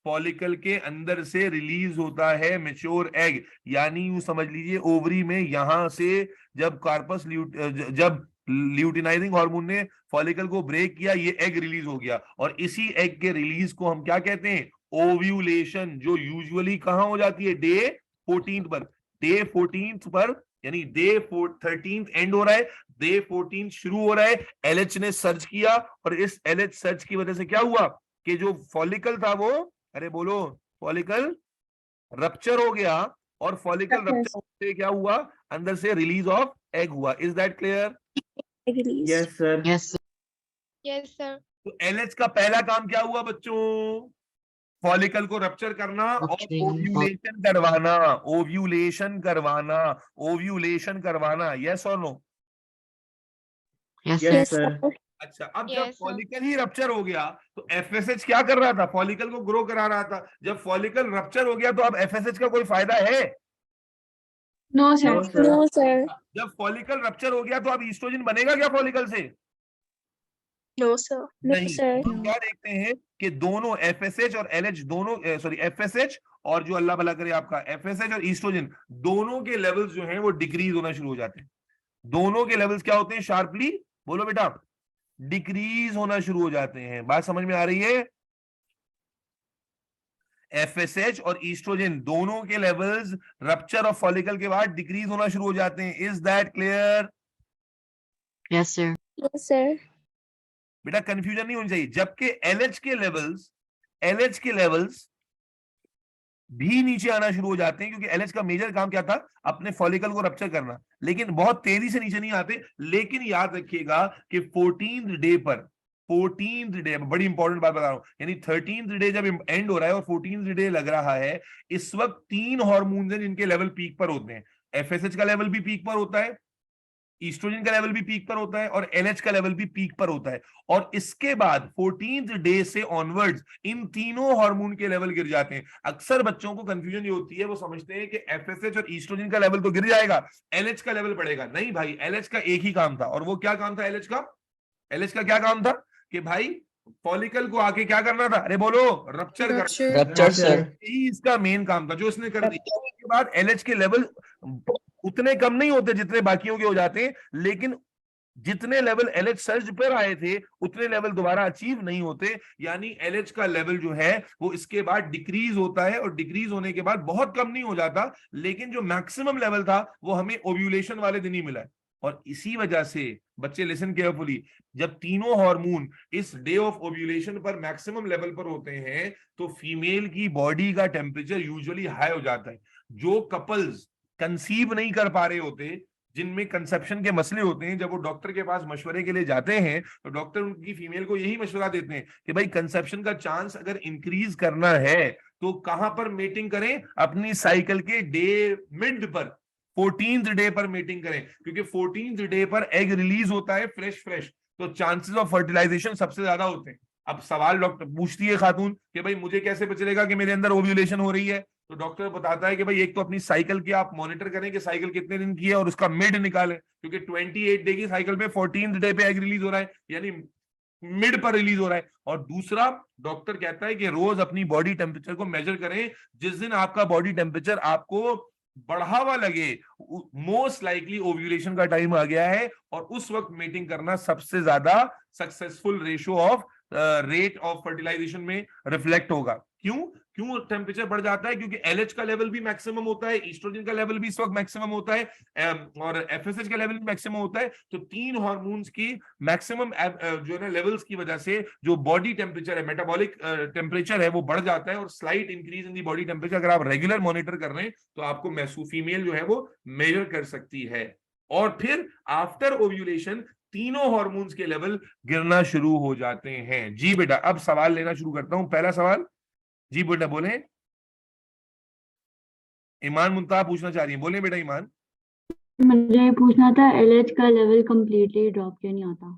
Follicle के अंदर से रिलीज होता है मैच्योर एग, यानी यूं समझ लीजिए ओवरी में यहां से जब कार्पस जब ल्यूटिनाइजिंग हार्मोन ने फॉलिकल को ब्रेक किया, ये एग रिलीज हो गया, और इसी एग के रिलीज को हम क्या कहते हैं, ओव्यूलेशन, जो यूजुअली कहां हो जाती है, डे 14 पर। डे 14 पर, यानी डे 13 एंड हो रहा है, डे 14 शुरू हो रहा है, LH ने सर्च किया, और इस LH सर्च की वजह से क्या हुआ कि जो फॉलिकल था वो, अरे बोलो, फॉलिकल रप्चर हो गया, और फॉलिकल रप्चर से क्या हुआ, अंदर से रिलीज ऑफ एग हुआ। Is that clear? Release. Yes sir. Yes, sir. Yes, sir. तो LH का पहला काम क्या हुआ बच्चों, फॉलिकल को रप्चर करना और Rupturing ओव्यूलेशन करवाना, ओव्यूलेशन करवाना, ओव्यूलेशन करवाना, यस और no? Yes, yes sir. Yes, sir. sir. अच्छा, अब जब Yes, sir. फॉलिकल ही रप्चर हो गया तो FSH क्या कर रहा था, फॉलिकल को ग्रो करा रहा था। जब फॉलिकल रप्चर हो गया तो अब FSH का कोई फायदा है? No sir. No sir. No, sir. जब फॉलिकल रप्चर हो गया तो अब ईस्ट्रोजन बनेगा क्या फॉलिकल से? No, sir. No, नहीं। sir. हम क्या देखते हैं कि दोनों FSH और LH दोनों, सॉरी FSH और जो अल्लाह भला करे आपका FSH और ईस्ट्रोजन, दोनों के लेवल्स जो हैं वो डिक्रीज होना शुरू हो जाते हैं। दोनों के लेवल्स क्या होते हैं, शार्पली बोलो बेटा, डिक्रीज होना शुरू हो जाते हैं। बात समझ में आ रही है? FSH और ईस्ट्रोजन दोनों के लेवल्स रप्चर ऑफ फॉलिकल के बाद डिक्रीज होना शुरू हो जाते हैं। Is that clear? Yes, sir. Yes, sir. बेटा कंफ्यूजन नहीं होनी चाहिए। जबकि LH के लेवल्स भी नीचे आना शुरू हो जाते हैं, क्योंकि LH का मेजर काम क्या था, अपने फॉलिकल को रप्चर करना, लेकिन बहुत तेजी से नीचे नहीं आते। लेकिन याद रखिएगा कि 14th डे पर, 14th डे, बड़ी इंपॉर्टेंट बात बता रहा हूं, यानी 13th डे जब एंड हो रहा है और 14th डे लग रहा है, इस वक्त 3 हार्मोन्स हैं जिनके लेवल पीक पर होते हैं। FSH का लेवल भी पीक पर होता है, ईस्ट्रोजन का लेवल भी पीक पर होता है, और LH का लेवल भी पीक पर होता है। और इसके बाद 14th डे से ऑनवर्ड्स इन तीनों हार्मोन के लेवल गिर जाते हैं। अक्सर बच्चों को कंफ्यूजन ये होती है, वो समझते हैं कि FSH और ईस्ट्रोजन का लेवल तो गिर जाएगा, LH का लेवल बढ़ेगा। नहीं भाई, LH का एक ही काम था, और वो क्या काम था LH का? LH का क्या काम था कि भाई फॉलिकल को आके क्या करना था, अरे बोलो, रप्चर करना। Rupture, sir. यही इसका मेन काम था, जो इसने कर दिया। उसके बाद LH के लेवल उतने कम नहीं होते जितने बाकियों के हो जाते हैं, लेकिन जितने लेवल LH सर्ज पर आए थे उतने लेवल दोबारा अचीव नहीं होते, यानी LH का लेवल जो है वो इसके बाद डिक्रीज होता है, और डिक्रीज होने के बाद बहुत कम नहीं हो जाता, लेकिन जो मैक्सिमम लेवल था वो हमें ओव्यूलेशन वाले दिन ही मिला है। और इसी वजह से बच्चे लिसन केयरफुली, जब तीनों हार्मोन इस डे ऑफ ओव्यूलेशन पर मैक्सिमम लेवल पर होते हैं तो फीमेल की बॉडी का टेम्परेचर यूजुअली हाई हो जाता है। जो कपल्स कंसीव नहीं कर पा रहे होते, जिनमें कंसेप्शन के मसले होते हैं, जब वो डॉक्टर के पास मशवरे के लिए जाते हैं तो डॉक्टर उनकी फीमेल को यही मशवरा देते हैं कि भाई कंसेप्शन का चांस अगर इंक्रीज करना है तो कहां पर मीटिंग करें, अपनी साइकिल के डे मिड पर, 14th डे पर मीटिंग करें, क्योंकि 14th डे पर एग रिलीज होता है फ्रेश, तो चांसेस ऑफ फर्टिलाइजेशन सबसे ज्यादा होते हैं। अब सवाल डॉक्टर पूछती है खातून कि भाई मुझे कैसे पता चलेगा कि मेरे अंदर ओव्यूलेशन हो रही है? तो डॉक्टर बताता है कि भाई एक तो अपनी साइकिल की आप मॉनिटर करें कि साइकिल कितने दिन की है और उसका मिड निकालें, क्योंकि 28 डे की साइकिल पे 14th डे पे एग रिलीज हो रहा है, यानी मिड पर रिलीज हो रहा है। और दूसरा डॉक्टर कहता है कि रोज अपनी बॉडी टेम्परेचर को मेजर करें। जिस दिन आपका बॉडी टेम्परेचर आपको बढ़ावा लगे, मोस्ट लाइकली ओव्यूलेशन का टाइम आ गया है, और उस वक्त मीटिंग करना सबसे ज्यादा successful ratio of rate of fertilization में रिफ्लेक्ट होगा। क्यों क्यों टेम्परेचर बढ़ जाता है? क्योंकि एलएच का लेवल भी मैक्सिमम होता है, ईस्ट्रोजन का लेवल भी इस वक्त मैक्सिमम होता है, और एफएसएच का लेवल भी मैक्सिमम होता है। तो तीन हार्मोन्स की मैक्सिमम जो है ना लेवल्स की वजह से जो बॉडी टेम्परेचर है, मेटाबॉलिक टेम्परेचर है, वो बढ़ जाता है। और slight increase in the body temperature अगर आप रेगुलर मॉनिटर कर रहे हैं तो आपको महसूस फीमेल जो है वो मेजर कर सकती है। और फिर आफ्टर ओव्यूलेशन तीनों हार्मोन्स के लेवल गिरना शुरू हो जाते हैं। जी बेटा, अब सवाल लेना शुरू करता हूं। पहला सवाल, जी बेटा बोले। ईमान मुंतहा पूछना चाह रही है, बोले बेटा ईमान। मुझे पूछना था एलएच का लेवल कम्प्लीटली ड्रॉप क्यों नहीं होता?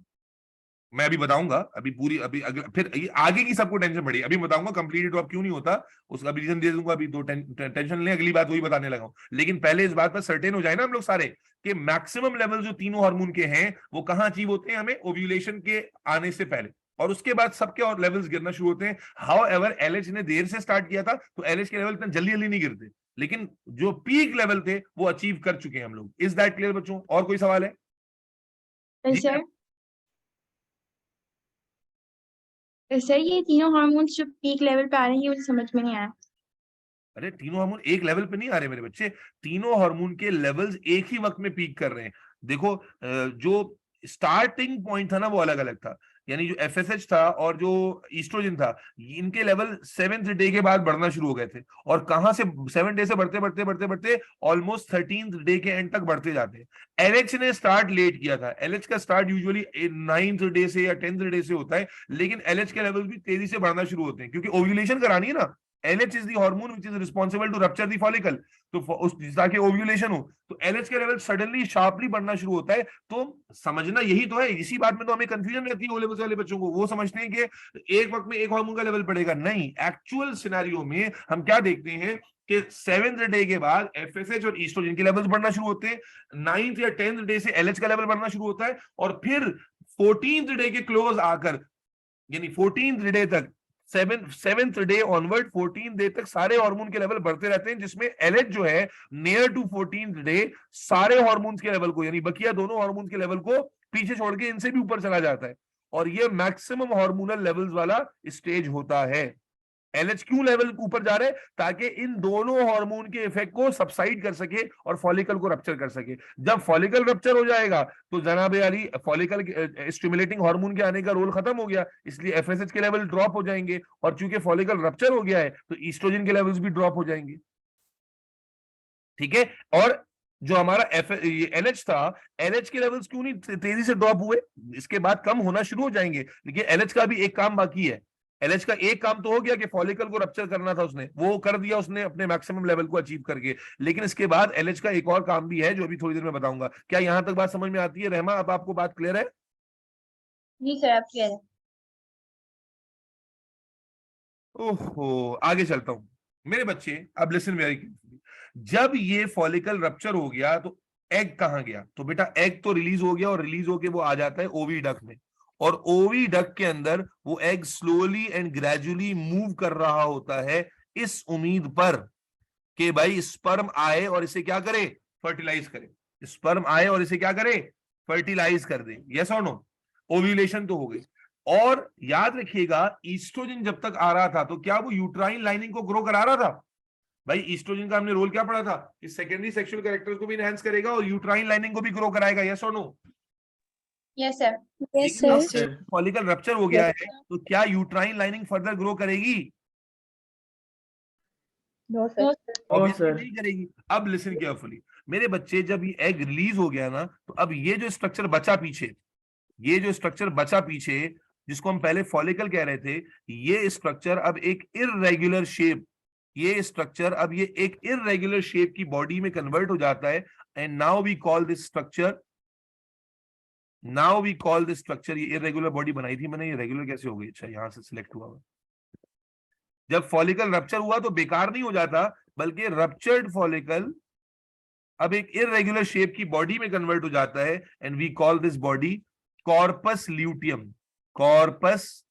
मैं अभी बताऊंगा, अभी पूरी अभी अगला फिर ये आगे की सबको टेंशन पड़ी, अभी बताऊंगा कंप्लीट ड्रॉप क्यों नहीं होता, उसका भी रीजन दे दूंगा। अभी दो टेंशन ले, अगली बात वही बताने लगा हूं। लेकिन पहले इस बात पर सर्टेन हो जाए ना हम लोग सारे कि मैक्सिमम लेवल जो तीनों हार्मोन के हैं वो कहां अचीव होते हैं? हमें ओव्यूलेशन के आने से पहले, और उसके बाद सबके और लेवल्स गिरना शुरू होते हैं। हाउ एवर एलएच ने देर से स्टार्ट किया था तो एलएच के लेवल इतना जल्दी जल्दी नहीं गिरते, लेकिन जो पीक लेवल थे वो अचीव कर चुके हैं हम लोग। इज दैट क्लियर बच्चों? और कोई सवाल है? सर सर ये तीनों हार्मोन्स जो पीक लेवल पे आ रहे हैं ये मुझे समझ में नहीं आया। अरे तीनों हार्मोन एक लेवल पे नहीं आ रहे मेरे बच्चे, तीनों हार्मोन के लेवल्स एक ही वक्त में पीक कर रहे हैं। देखो जो स्टार्टिंग पॉइंट था ना वो अलग अलग था, यानी जो एफएसएच था और जो ईस्ट्रोजन था, इनके लेवल 7th डे के बाद बढ़ना शुरू हो गए थे। और कहां से 7 डे से बढ़ते बढ़ते बढ़ते बढ़ते ऑलमोस्ट 13th डे के एंड तक बढ़ते जाते हैं। एलएच ने स्टार्ट लेट किया था, एलएच का स्टार्ट यूजुअली 9th डे से या 10th डे से होता है, लेकिन एलएच के लेवल भी तेजी से बढ़ना शुरू होते हैं, क्योंकि ओव्यूलेशन करानी है ना। LH is the hormone which is responsible to rupture the follicle, तो उस ताकि ओव्यूलेशन हो, तो LH के लेवल सडनली शार्पली बढ़ना शुरू होता है। तो समझना यही तो है, इसी बात में तो हमें कंफ्यूजन रहती है ओ लेवल वाले बच्चों को। वो समझते हैं कि एक वक्त में एक हार्मोन का लेवल बढ़ेगा, नहीं। एक्चुअल सिनेरियो में हम क्या देखते हैं कि 7th डे के बाद एफएसएच और ईस्ट्रोजन के लेवल्स बढ़ना शुरू होते हैं, 9th या 10th डे से LH का लेवल बढ़ना शुरू होता है, और फिर 14th डे के क्लोज आकर, यानी 14th डे तक, 7th day onward 14th day तक सारे हार्मोन के लेवल बढ़ते रहते हैं, जिसमें एलएच जो है नियर टू 14th डे सारे हार्मोन्स के लेवल को, यानी बकिया दोनों हार्मोन्स के लेवल को पीछे छोड़ के इनसे भी ऊपर चला जाता है। और ये मैक्सिमम हार्मोनल लेवल्स वाला स्टेज होता है। एलएच क्यों लेवल ऊपर जा रहे हैं? ताकि इन दोनों हार्मोन के इफेक्ट को सबसाइड कर सके और फॉलिकल को रप्चर कर सके। जब फॉलिकल रप्चर हो जाएगा तो जनाब यारी फॉलिकल स्टिमुलेटिंग हार्मोन के आने का रोल खत्म हो गया, इसलिए एफएसएच के लेवल ड्रॉप हो जाएंगे, और चूंकि फॉलिकल रप्चर हो गया है तो ईस्ट्रोजन के लेवल्स भी ड्रॉप हो जाएंगे। ठीक है, और जो हमारा एलएच था, एलएच के लेवल्स क्यों नहीं तेजी से ड्रॉप हुए? इसके बाद कम होना शुरू हो जाएंगे, लेकिन एलएच का भी एक काम बाकी है। एलएच का एक काम तो हो गया कि फॉलिकल को रप्चर करना था, उसने वो कर दिया, उसने अपने मैक्सिमम लेवल को अचीव करके। लेकिन इसके बाद एलएच का एक और काम भी है जो अभी थोड़ी देर में बताऊंगा। क्या यहां तक बात समझ में आती है? रहमा, अब आपको बात क्लियर है? जी सर आप क्लियर है। ओहो, आगे चलता हूं मेरे बच्चे, अब लिसन वेरी केयरफुली। जब ये फॉलिकल रप्चर हो गया तो एग कहां गया? तो बेटा एग तो रिलीज हो गया, और रिलीज होके वो आ जाता है ओविडक्ट में, और ओविडक्ट के अंदर वो egg slowly and gradually move कर रहा होता है, इस उम्मीद पर कि भाई स्पर्म आए और इसे क्या करे? फर्टिलाइज करे। स्पर्म आए और इसे क्या करे? फर्टिलाइज कर दे। यस और नो? ओव्यूलेशन तो हो गई। और याद रखिएगा, ईस्ट्रोजन जब तक आ रहा था तो क्या वो यूट्राइन लाइनिंग को ग्रो करा रहा था? भाई ईस्ट्रोजन का हमने रोल क्या पढ़ा था कि सेकेंडरी सेक्सुअल कैरेक्टर्स को भी एनहांस करेगा और यूट्राइन लाइनिंग को भी ग्रो कराएगा। यस और नो? Yes sir. Yes, लेकिन अब sir. फॉलिकल रप्चर हो गया है तो क्या यूट्राइन लाइनिंग फर्दर ग्रो करेगी? No, sir. Obviously नहीं करेगी। अब लिसन केयरफुली मेरे बच्चे, जब ये एग रिलीज हो गया ना, तो अब ये जो स्ट्रक्चर बचा पीछे, ये जो स्ट्रक्चर बचा पीछे जिसको हम पहले फॉलिकल कह रहे थे, ये स्ट्रक्चर अब एक इररेगुलर शेप, ये स्ट्रक्चर अब ये एक इररेगुलर शेप की बॉडी में कन्वर्ट हो जाता है। And now we call this structure, ये इररेगुलर बॉडी बनाई थी मैंने, ये रेगुलर कैसे हो गई? अच्छा, यहां से सिलेक्ट हुआ। जब फॉलिकल रप्चर हुआ तो बेकार नहीं हो जाता, बल्कि रप्चर्ड फॉलिकल अब एक इररेगुलर शेप की बॉडी में कन्वर्ट हो जाता है, and we call this body corpus luteum. Corpus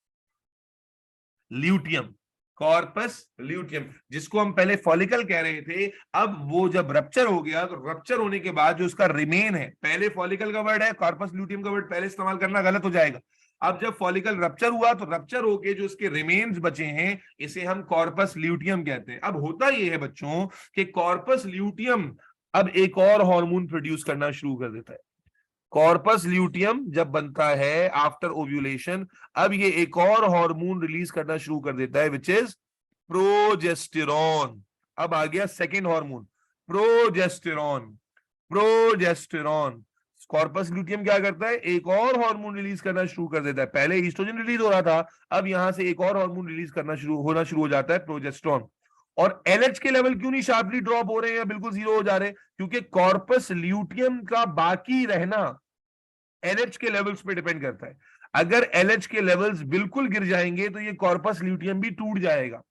luteum, corpus luteum, जिसको हम पहले फॉलिकल कह रहे थे, अब वो जब रप्चर हो गया तो रप्चर होने के बाद जो उसका रिमेन है, पहले फॉलिकल का वर्ड है, कॉर्पस ल्यूटियम का वर्ड पहले इस्तेमाल करना गलत हो जाएगा। अब जब फॉलिकल रप्चर हुआ तो रप्चर होके जो इसके रिमेन्स बचे हैं, इसे हम कॉर्पस ल्यूटियम कहते हैं। अब होता यह है बच्चों कि कॉर्पस ल्यूटियम अब एक और हार्मोन प्रोड्यूस करना शुरू कर देता है। कॉर्पस ल्यूटियम जब बनता है आफ्टर ओव्यूलेशन, अब ये एक और हार्मोन रिलीज करना शुरू कर देता है, विच इज प्रोजेस्टेरॉन। अब आ गया second hormone, progesterone. Progesterone, corpus luteum क्या करता है, एक और हार्मोन रिलीज करना शुरू कर देता है। पहले ईस्ट्रोजन रिलीज हो रहा था, अब यहां से एक और हार्मोन रिलीज करना होना शुरू हो जाता है, प्रोजेस्टेरॉन। और एलएच के लेवल क्यों नहीं शार्पली ड्रॉप हो रहे हैं या बिल्कुल जीरो हो जा रहे हैं? क्योंकि कॉर्पस ल्यूटियम का बाकी रहना एलएच के लेवल्स पे डिपेंड करता है। अगर एलएच के लेवल्स बिल्कुल गिर जाएंगे तो ये कॉर्पस ल्यूटियम भी टूट जाएगा।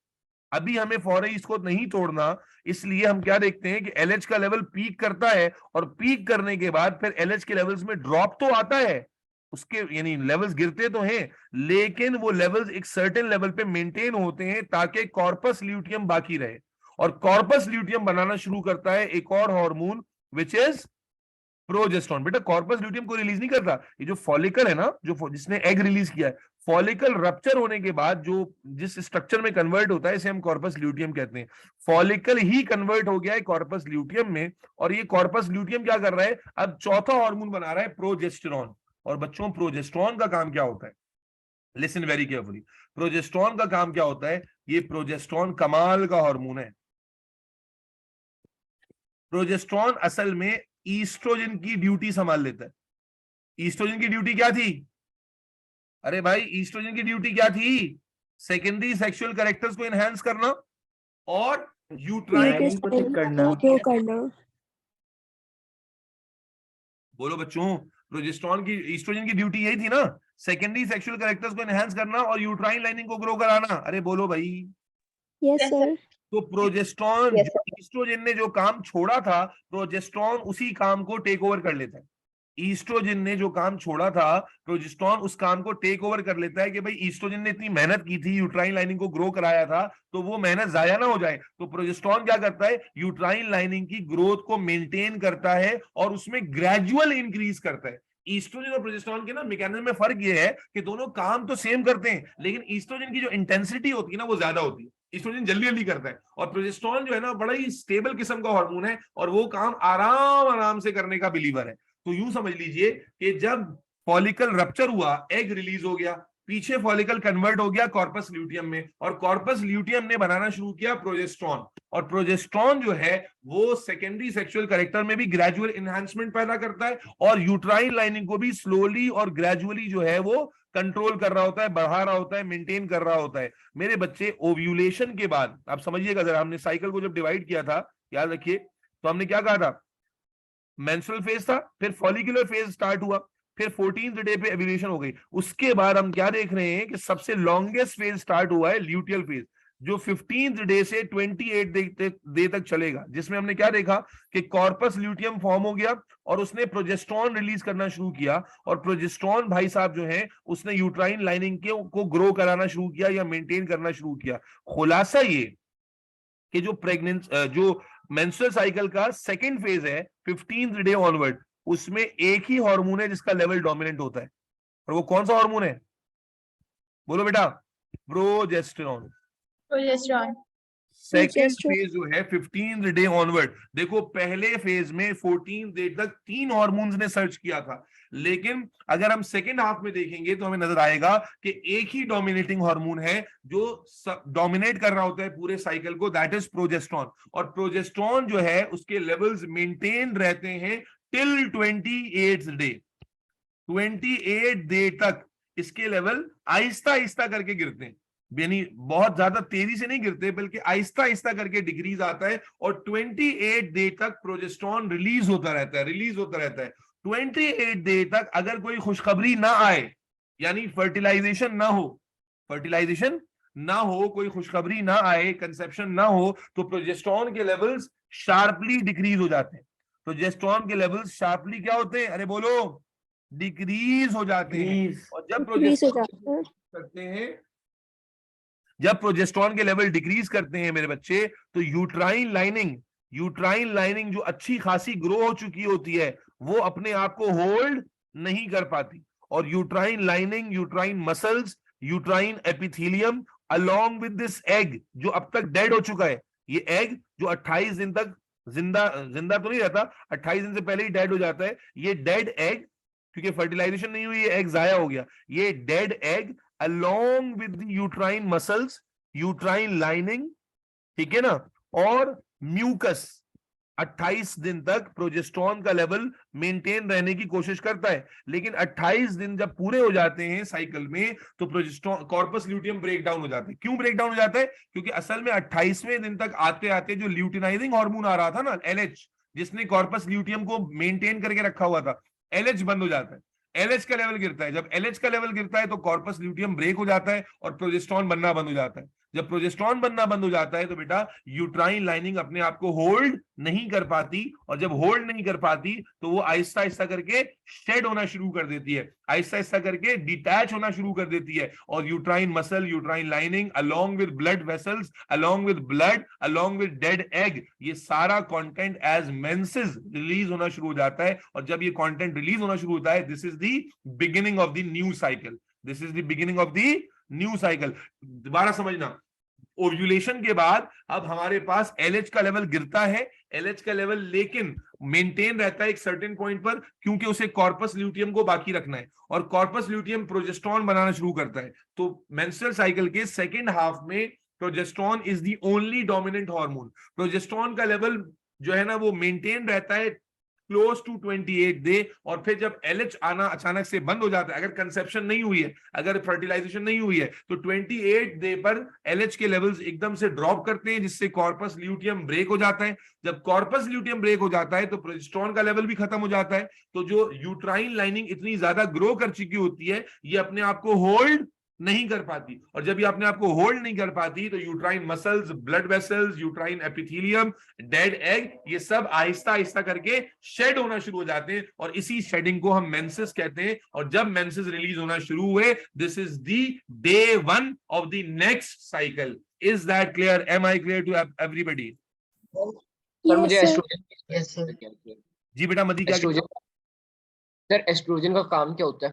अभी हमें फौरन इसको नहीं तोड़ना, इसलिए हम क्या देखते हैं कि एलएच का लेवल पीक करता है, और पीक करने के बाद फिर एलएच के लेवल्स में ड्रॉप तो आता है, उसके यानी लेवल्स गिरते तो हैं, लेकिन वो लेवल्स एक सर्टेन लेवल पे मेंटेन होते हैं ताकि कॉर्पस ल्यूटियम बाकी रहे। और कॉर्पस ल्यूटियम बनाना शुरू करता है एक और हार्मोन, विच इज प्रोजेस्टेरॉन। बेटा कॉर्पस ल्यूटियम को रिलीज नहीं करता, ये जो फॉलिकल है ना, जो जिसने एग रिलीज किया है, फॉलिकल रप्चर होने के बाद जो जिस स्ट्रक्चर में कन्वर्ट होता है, इसे हम कॉर्पस ल्यूटियम कहते हैं। फॉलिकल ही कन्वर्ट हो गया है कॉर्पस ल्यूटियम में, और ये कॉर्पस ल्यूटियम क्या कर रहा है, अब चौथा हार्मोन बना रहा है, प्रोजेस्टेरॉन। और बच्चों प्रोजेस्टेरॉन का काम क्या होता है, लिसन वेरी केयरफुली, प्रोजेस्टेरॉन का काम क्या होता है, ये प्रोजेस्टेरॉन कमाल का हार्मोन है। प्रोजेस्टेरॉन असल में ईस्ट्रोजन की ड्यूटी संभाल लेता है। ईस्ट्रोजन की ड्यूटी क्या थी? अरे भाई ईस्ट्रोजन की ड्यूटी क्या थी? सेकेंडरी सेक्सुअल कैरेक्टर्स को एनहांस करना और यूट्राइन को ठीक करना। क्यों करना? बोलो बच्चों, प्रोजेस्टेरॉन की ईस्ट्रोजन की ड्यूटी यही थी ना, सेकेंडरी सेक्सुअल कैरेक्टर्स को एनहांस करना और यूट्राइन लाइनिंग को ग्रो कराना। अरे बोलो भाई। Yes sir. तो प्रोजेस्टेरॉन, Yes, जो ईस्ट्रोजन ने जो काम छोड़ा था, प्रोजेस्टेरॉन उसी काम को टेक ओवर कर लेता है। ईस्ट्रोजन ने जो काम छोड़ा था, प्रोजेस्टेरॉन उस काम को टेक ओवर कर लेता है कि भाई ईस्ट्रोजन ने इतनी मेहनत की थी, यूट्राइन लाइनिंग को ग्रो कराया था, तो वो मेहनत जाया ना हो जाए। तो प्रोजेस्टेरॉन क्या करता है, यूट्राइन लाइनिंग की ग्रोथ को मेंटेन करता है और उसमें ग्रेजुअल इंक्रीज करता है। ईस्ट्रोजन और प्रोजेस्टेरॉन के ना मैकेनिज्म में फर्क ये है कि दोनों काम तो सेम करते हैं, लेकिन ईस्ट्रोजन की जो इंटेंसिटी होती है ना, वो ज्यादा होती है। ईस्ट्रोजन जल्दी जल्दी करता है, और प्रोजेस्टेरॉन जो है ना, बड़ा ही स्टेबल किस्म का हार्मोन है, और वो काम आराम आराम से करने का बिलीवर है। तो यूं समझ लीजिए कि जब फॉलिकल रप्चर हुआ, एग रिलीज हो गया, पीछे फॉलिकल कन्वर्ट हो गया कॉर्पस ल्यूटियम में, और कॉर्पस ल्यूटियम ने बनाना शुरू किया प्रोजेस्टेरॉन। और प्रोजेस्टेरॉन जो है वो सेकेंडरी सेक्सुअल कैरेक्टर में भी ग्रेजुअल एनहांसमेंट पैदा करता है, और यूट्राइन लाइनिंग को भी स्लोली और ग्रेजुअली जो है वो कंट्रोल कर रहा होता है, बढ़ा रहा होता है, मेंटेन कर रहा होता है। मेरे बच्चे, ओव्यूलेशन के बाद आप समझिएगा जरा, हमने साइकिल को जब डिवाइड किया था, याद रखिए, तो हमने क्या कहा था, मेंस्ट्रुअल फेज था, फिर फॉलिकुलर फेज स्टार्ट हुआ, फिर 14th डे पे ओव्यूलेशन हो गई। उसके बाद हम क्या देख रहे हैं कि सबसे लॉन्गेस्ट फेज स्टार्ट हुआ है ल्यूटियल फेज, जो 15th डे से 28 डे तक चलेगा, जिसमें हमने क्या देखा कि कॉर्पस ल्यूटियम फॉर्म हो गया और उसने प्रोजेस्टेरॉन रिलीज करना शुरू किया, और प्रोजेस्टेरॉन भाई साहब जो है उसने यूट्राइन लाइनिंग को ग्रो कराना शुरू किया या मेंटेन करना शुरू किया। खुलासा ये कि जो मेंस्ट्रुअल साइकिल का सेकंड फेज है 15th डे ऑनवर्ड, उसमें एक ही हार्मोन है जिसका लेवल डोमिनेंट होता है, और वो कौन सा हार्मोन है? बोलो बेटा, प्रोजेस्टेरॉन। प्रोजेस्टेरॉन। सेकेंड फेज जो है 15th डे ऑनवर्ड, देखो पहले फेज में 14th डे तक 3 हार्मोन्स ने सर्च किया था, लेकिन अगर हम सेकेंड हाफ में देखेंगे तो हमें नजर आएगा कि एक ही डोमिनेटिंग हार्मोन है जो डोमिनेट कर रहा होता है पूरे साइकिल को, दैट इज प्रोजेस्टेरॉन। और प्रोजेस्टेरॉन जो है उसके लेवल्स मेंटेन रहते हैं टिल 28th डे। 28 डे तक इसके लेवल आहिस्ता आहिस्ता करके गिरते हैं, यानी बहुत ज्यादा तेजी से नहीं गिरते, बल्कि आहिस्ता आहिस्ता करके डिक्रीज आता है, और 28 डे तक प्रोजेस्टेरॉन रिलीज होता रहता है। 28 डे तक अगर कोई खुशखबरी ना आए, यानी फर्टिलाइजेशन ना हो, कोई खुशखबरी ना आए, कंसेप्शन ना हो, तो प्रोजेस्टेरॉन के लेवल्स शार्पली डिक्रीज हो जाते हैं। प्रोजेस्टेरॉन के लेवल्स शार्पली क्या होते हैं? अरे बोलो, डिक्रीज हो जाते हैं। Decrease. और जब Decrease हो प्रोजेस्टेरॉन जाता है। करते हैं, जब प्रोजेस्टेरॉन के लेवल डिक्रीज करते हैं मेरे बच्चे, तो यूट्राइन लाइनिंग जो अच्छी खासी ग्रो हो चुकी होती है, वो अपने आप को होल्ड नहीं कर पाती। और uterine lining, uterine muscles, uterine epithelium along with this egg जो अब तक डेड हो चुका है, ये एग जो 28 दिन तक जिंदा जिंदा तो नहीं रहता, 28 दिन से पहले ही डेड हो जाता है, ये डेड एग, क्योंकि फर्टिलाइजेशन नहीं हुई, ये एग जाया हो गया, ये dead egg along with the uterine muscles, uterine lining, ठीक है ना, और म्यूकस 28 दिन तक प्रोजेस्टेरॉन का लेवल मेंटेन रहने की कोशिश करता है। लेकिन 28 दिन जब पूरे हो जाते हैं साइकिल में, तो progesterone, corpus luteum break down हो जाता है। क्यों ब्रेक डाउन हो जाता है? क्योंकि असल में 28वें दिन तक आते आते जो ल्यूटिनाइजिंग हार्मोन आ रहा था ना, एलएच, जिसने कॉर्पस ल्यूटियम को मेंटेन करके रखा हुआ था, एलएच बंद हो जाता है, एलएच का लेवल गिरता है। जब एलएच का लेवल गिरता है तो कॉर्पस ल्यूटियम ब्रेक हो जाता है और प्रोजेस्टेरॉन बनना बंद हो जाता है। जब प्रोजेस्टेरॉन बनना बंद हो जाता है तो बेटा यूट्राइन लाइनिंग अपने आप को होल्ड नहीं कर पाती, और जब होल्ड नहीं कर पाती तो वो आहिस्ता आहिस्ता करके शेड होना शुरू कर देती है, आहिस्ता आहिस्ता करके डिटैच होना शुरू कर देती है। और uterine muscle, uterine lining along with blood vessels, along with blood, along with dead egg, ये सारा कंटेंट एज मेंसेस रिलीज होना शुरू हो जाता है। और जब ये कंटेंट रिलीज होना शुरू होता है, this is the beginning of the new cycle, this is the beginning of the new cycle. दोबारा समझना, ओव्यूलेशन के बाद अब हमारे पास एलएच का लेवल गिरता है, एलएच का लेवल लेकिन मेंटेन रहता है एक सर्टेन पॉइंट पर, क्योंकि उसे कॉर्पस ल्यूटियम को बाकी रखना है, और कॉर्पस ल्यूटियम प्रोजेस्टेरॉन बनाना शुरू करता है। तो मेंस्ट्रुअल साइकिल के सेकेंड हाफ में progesterone is the only dominant hormone. Progesterone का लेवल जो है ना वो मेंटेन रहता है क्लोज टू 28 डे, और फिर जब एलएच आना अचानक से बंद हो जाता है, अगर कंसेप्शन नहीं हुई है, अगर फर्टिलाइजेशन नहीं हुई है, तो 28 डे पर एलएच के लेवल्स एकदम से ड्रॉप करते हैं, जिससे कॉर्पस ल्यूटियम ब्रेक हो जाता है। जब कॉर्पस ल्यूटियम ब्रेक हो जाता है तो प्रोजेस्टेरॉन का लेवल भी खत्म हो जाता है। तो जो यूट्राइन लाइनिंग इतनी ज्यादा ग्रो कर चुकी होती है, ये अपने आप को होल्ड नहीं कर पाती, और जब ये अपने आप को होल्ड नहीं कर पाती तो uterine muscles, blood vessels, uterine epithelium, dead egg, ये सब आहिस्ता आहिस्ता करके शेड होना शुरू हो जाते हैं, और इसी शेडिंग को हम मेंसेस कहते हैं। और जब मेंसेस रिलीज होना शुरू हुए, this is the day 1 of the next cycle. Is that clear? Am I clear to everybody? Sir मुझे Yes, sir. Estrogen, Yes, sir. जी बेटा, मदी क्या कहते एस्ट्रोजन, हो? सर एस्ट्रोजन का काम क्या होता है?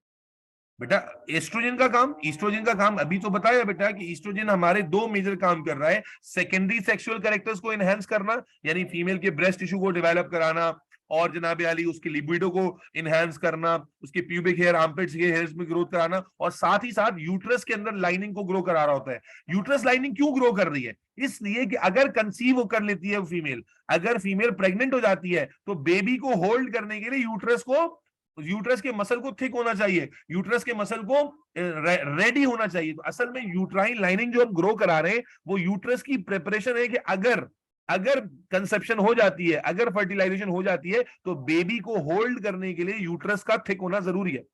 बेटा एस्ट्रोजन का काम, ईस्ट्रोजन का काम अभी तो बताया बेटा कि ईस्ट्रोजन हमारे दो मेजर काम कर रहा है। सेकेंडरी सेक्सुअल कैरेक्टर्स को एनहेंस करना, यानी फीमेल के ब्रेस्ट टिश्यू को डेवलप कराना, और जनाब अली उसकी लिबिडो को इनहेंस करना, उसके प्यूबिक हेयर, आर्मपिट्स के हेयर्स में ग्रोथ कराना, और साथ ही साथ यूट्रस के अंदर लाइनिंग को ग्रो करा रहा होता है। यूट्रस लाइनिंग क्यों ग्रो कर रही है? इसलिए कि अगर कंसीव कर लेती है फीमेल, अगर फीमेल प्रेग्नेंट हो जाती है, तो बेबी को होल्ड करने के लिए यूट्रस के मसल को थिक होना चाहिए, यूट्रस के मसल को रेडी होना चाहिए। तो असल में यूट्राइन लाइनिंग जो हम ग्रो करा रहे हैं, वो यूट्रस की प्रिपरेशन है कि अगर कंसेप्शन हो जाती है, अगर फर्टिलाइजेशन हो जाती है, तो बेबी को होल्ड करने के लिए यूट्रस का थिक होना जरूरी है।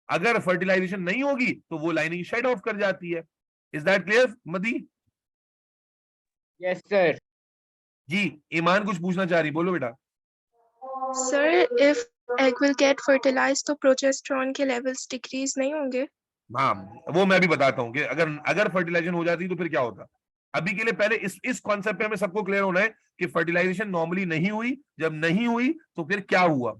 अगर फर्टिलाइजेशन नहीं होगी तो वो लाइनिंग शेड ऑफ कर जाती है। Is that clear Madi? Yes sir. जी, ईमान कुछ पूछना चाह रही, बोलो बेटा। Sir, if egg will get fertilized, तो progesterone के levels decrease नहीं होंगे? हाँ, वो मैं भी बताता हूँ कि अगर फर्टिलाइजेशन हो जाती तो फिर क्या होता। अभी के लिए पहले इस कॉन्सेप्ट पे हमें सबको क्लियर होना है कि फर्टिलाइजेशन नॉर्मली नहीं हुई, जब नहीं हुई तो फिर क्या हुआ।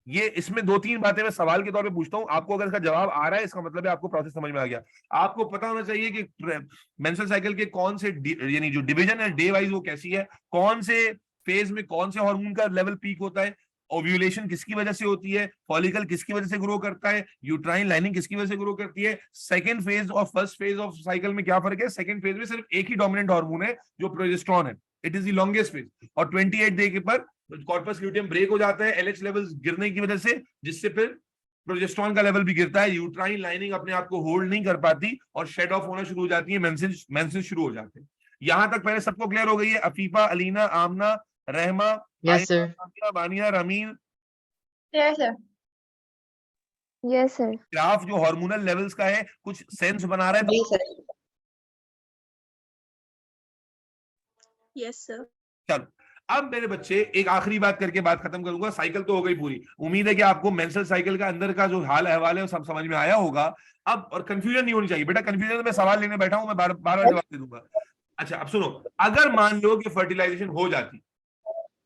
ये इसमें 2-3 बातें मैं सवाल के तौर पे पूछता हूँ, आपको अगर इसका जवाब आ रहा है, इसका मतलब है आपको प्रोसेस समझ में आ गया। आपको पता होना चाहिए कि मेंस्ट्रुअल साइकिल के कौन से यानी जो डिवीजन है डे वाइज वो कैसी है, कौन से फेज में कौन से हार्मोन का लेवल पीक होता है, ओव्यूलेशन किसकी वजह से होती है, फॉलिकल किसकी वजह से ग्रो करता है, यूट्राइन लाइनिंग किसकी वजह से ग्रो करती है, सेकंड फेज और फर्स्ट फेज ऑफ साइकिल में क्या फर्क है। सेकंड फेज में सिर्फ एक ही डोमिनेंट हार्मोन है जो प्रोजेस्टेरॉन है, it is the longest phase, और 28 डे के पर कॉर्पस ल्यूटियम ब्रेक हो जाता है एलएच लेवल्स गिरने की वजह से, जिससे फिर प्रोजेस्टेरॉन का लेवल भी गिरता है, यूट्राइन लाइनिंग अपने आप को होल्ड नहीं कर पाती और शेड ऑफ होना शुरू हो जाती है, मेंसेस शुरू हो जाते हैं। यहां तक पहले सबको क्लियर हो गई है? अफीफा, अलीना, आमना, रहमा, Yes, sir. बानिया, ramen, Yes, sir. Yes, sir. Graph जो हार्मोनल लेवल्स का है कुछ सेंस बना रहा है? Yes, sir. चलो अब मेरे बच्चे एक आखिरी बात करके बात खत्म करूंगा। साइकिल तो हो गई पूरी। उम्मीद है कि आपको मेंस्ट्रुअल साइकिल का अंदर का जो हाल अहवाल है वो सब समझ में आया होगा। अब और कंफ्यूजन नहीं होनी चाहिए बेटा, कंफ्यूजन तो मैं सवाल लेने बैठा हूं, मैं बार बार जवाब दे दूंगा। अच्छा अब सुनो, अगर मान लो कि फर्टिलाइजेशन हो जाती,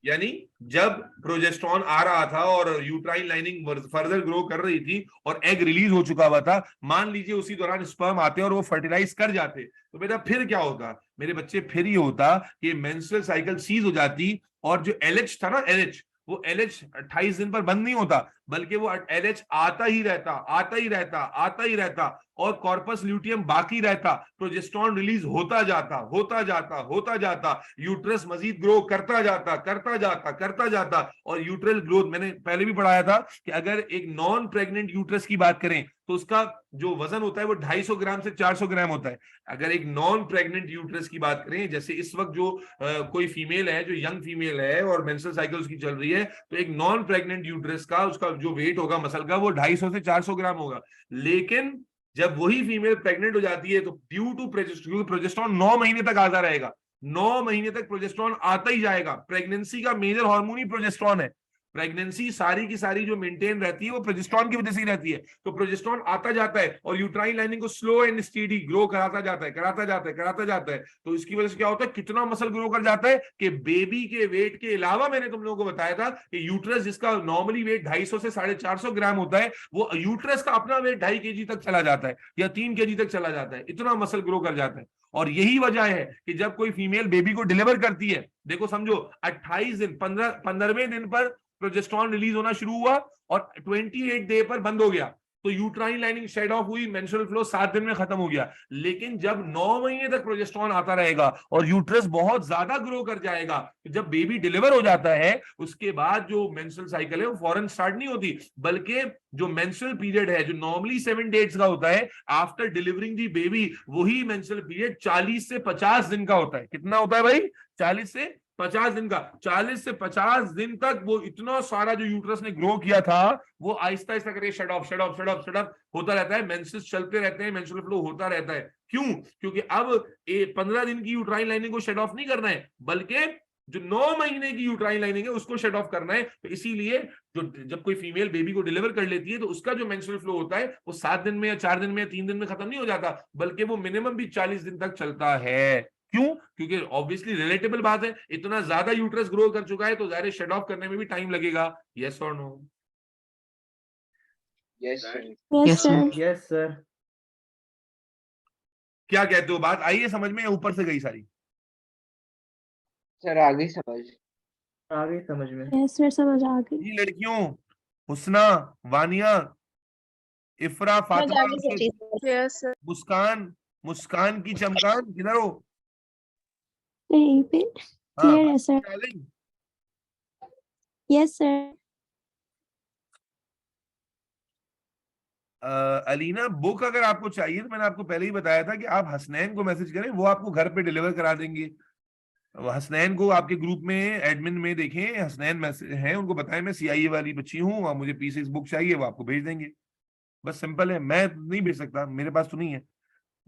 यानी जब प्रोजेस्टेरॉन आ रहा था और यूट्राइन लाइनिंग फर्दर ग्रो कर रही थी और एग रिलीज हो चुका हुआ था, मान लीजिए उसी दौरान स्पर्म आते और वो फर्टिलाइज कर जाते, तो बेटा फिर क्या होता मेरे बच्चे? फिर ये होता कि मेंस्ट्रुअल साइकिल सीज हो जाती और जो एलएच था ना, एलएच, वो एलएच 28 दिन पर बंद नहीं होता, बल्कि वो एलएच आता ही रहता, आता ही रहता, आता ही रहता, और कॉर्पस ल्यूटियम बाकी रहता, प्रोजेस्टेरॉन रिलीज होता जाता, होता जाता, होता जाता, यूट्रस मजीद ग्रो करता जाता, करता जाता, करता जाता। और यूट्रल ग्रोथ मैंने पहले भी पढ़ाया था कि अगर एक नॉन प्रेग्नेंट यूट्रस की बात करें तो उसका जो वजन होता है वो 250 ग्राम से 400 ग्राम होता है। अगर एक नॉन प्रेग्नेंट यूट्रस की बात करें, जैसे इस वक्त जो कोई फीमेल है, जो यंग फीमेल है और मेंस्ट्रुअल साइकिल उसकी चल रही है, तो एक नॉन प्रेग्नेंट यूट्रस का उसका जो वेट होगा मसल का वो 250 से 400 ग्राम होगा। लेकिन जब वही फीमेल प्रेग्नेंट हो जाती है तो ड्यू टू प्रोजेस्टेरॉन 9 महीने तक आता रहेगा, 9 महीने तक प्रोजेस्टेरॉन आता ही जाएगा। प्रेगनेंसी का मेजर हार्मोन ही प्रोजेस्टेरॉन है। प्रेगनेंसी सारी की सारी जो मेंटेन रहती है वो प्रोजेस्टेरॉन की वजह से ही रहती है। तो प्रोजेस्टेरॉन आता जाता है और यूट्राइन लाइनिंग को स्लो एंड स्टेडी ग्रो कराता जाता है, कराता जाता है, कराता जाता है। तो इसकी वजह से क्या होता है, कितना मसल ग्रो कर जाता है कि बेबी के वेट के अलावा मैंने तुम लोगों को बताया था कि यूट्रस जिसका नॉर्मली वेट 250 से 450 ग्राम होता है, वो यूट्रस का अपना वेट 2.5 kg तक चला जाता है या 3 kg तक चला जाता है। इतना मसल ग्रो कर जाता है। और यही वजह है कि जब कोई फीमेल बेबी को डिलीवर करती है, देखो समझो 28 दिन 15वें दिन पर प्रोजेस्टेरॉन रिलीज होना शुरू हुआ और 28 डे पर बंद हो गया, तो यूट्राइन लाइनिंग शेड ऑफ हुई, मेंस्ट्रुअल फ्लो 7 दिन में खत्म हो गया। लेकिन जब 9 महीने तक प्रोजेस्टेरॉन आता रहेगा और यूट्रस बहुत ज्यादा ग्रो कर जाएगा, तो जब बेबी डिलीवर हो जाता है उसके बाद जो मेंस्ट्रुअल साइकिल है वो फौरन स्टार्ट नहीं होती, बल्कि जो मेंस्ट्रुअल पीरियड है जो नॉर्मली 7 डेज का होता है आफ्टर डिलीवरिंग दी बेबी, वही मेंस्ट्रुअल पीरियड 40 से 50 दिन का होता है। कितना होता है भाई? 40 से 50 दिन का। 40 से 50 दिन तक वो इतना सारा जो यूट्रस ने ग्रो किया था वो आहिस्ता आहिस्ता करके shut off shut off shut off shut off होता रहता है। मेंसेस चलते रहते हैं, मेंस्ट्रुअल फ्लो होता रहता है। क्यों? क्योंकि अब 15 दिन की यूट्राइन लाइनिंग को शट ऑफ नहीं करना है, बल्कि जो 9 महीने की यूट्राइन लाइनिंग है उसको शट ऑफ करना है। तो इसीलिए जो जब कोई फीमेल बेबी को डिलीवर कर लेती है तो उसका जो मेंस्ट्रुअल फ्लो होता है वो 7 दिन में या 4 दिन में या 3 दिन में खत्म नहीं हो जाता, बल्कि वो मिनिमम भी 40 दिन तक चलता है। क्यों? क्योंकि ऑब्वियसली रिलेटेबल बात है, इतना ज्यादा यूट्रस ग्रो कर चुका है तो जाहिर शट ऑफ करने में भी टाइम लगेगा। यस और no? Yes Yes, sir. Yes sir. क्या कहते हो? बात आई है समझ में या ऊपर से गई सारी? सर आगे समझ। आ गई समझ में। यस सर समझ आ गई। ये लड़कियों, हुस्ना, वानिया, इफ्रा, फातिमा, Yes, sir. मुस्कान, मुस्कान की चमकान, किधर हो? यहीं पे हाँ, क्लियर है sir. Darling, yes sir. Alina, book अगर आपको चाहिए तो मैंने आपको पहले ही बताया था कि आप हसनैन को मैसेज करें, वो आपको घर पे डिलीवर करा देंगे। हसनैन को आपके ग्रुप में एडमिन में देखें, हसनैन मैसेज हैं, उनको बताएं मैं सीआईए वाली बच्ची हूँ और मुझे P6 बुक चाहिए, वो आपको भेज देंगे। बस सिंपल है। मैं नहीं भेज सकता, मेरे पास तो नहीं है।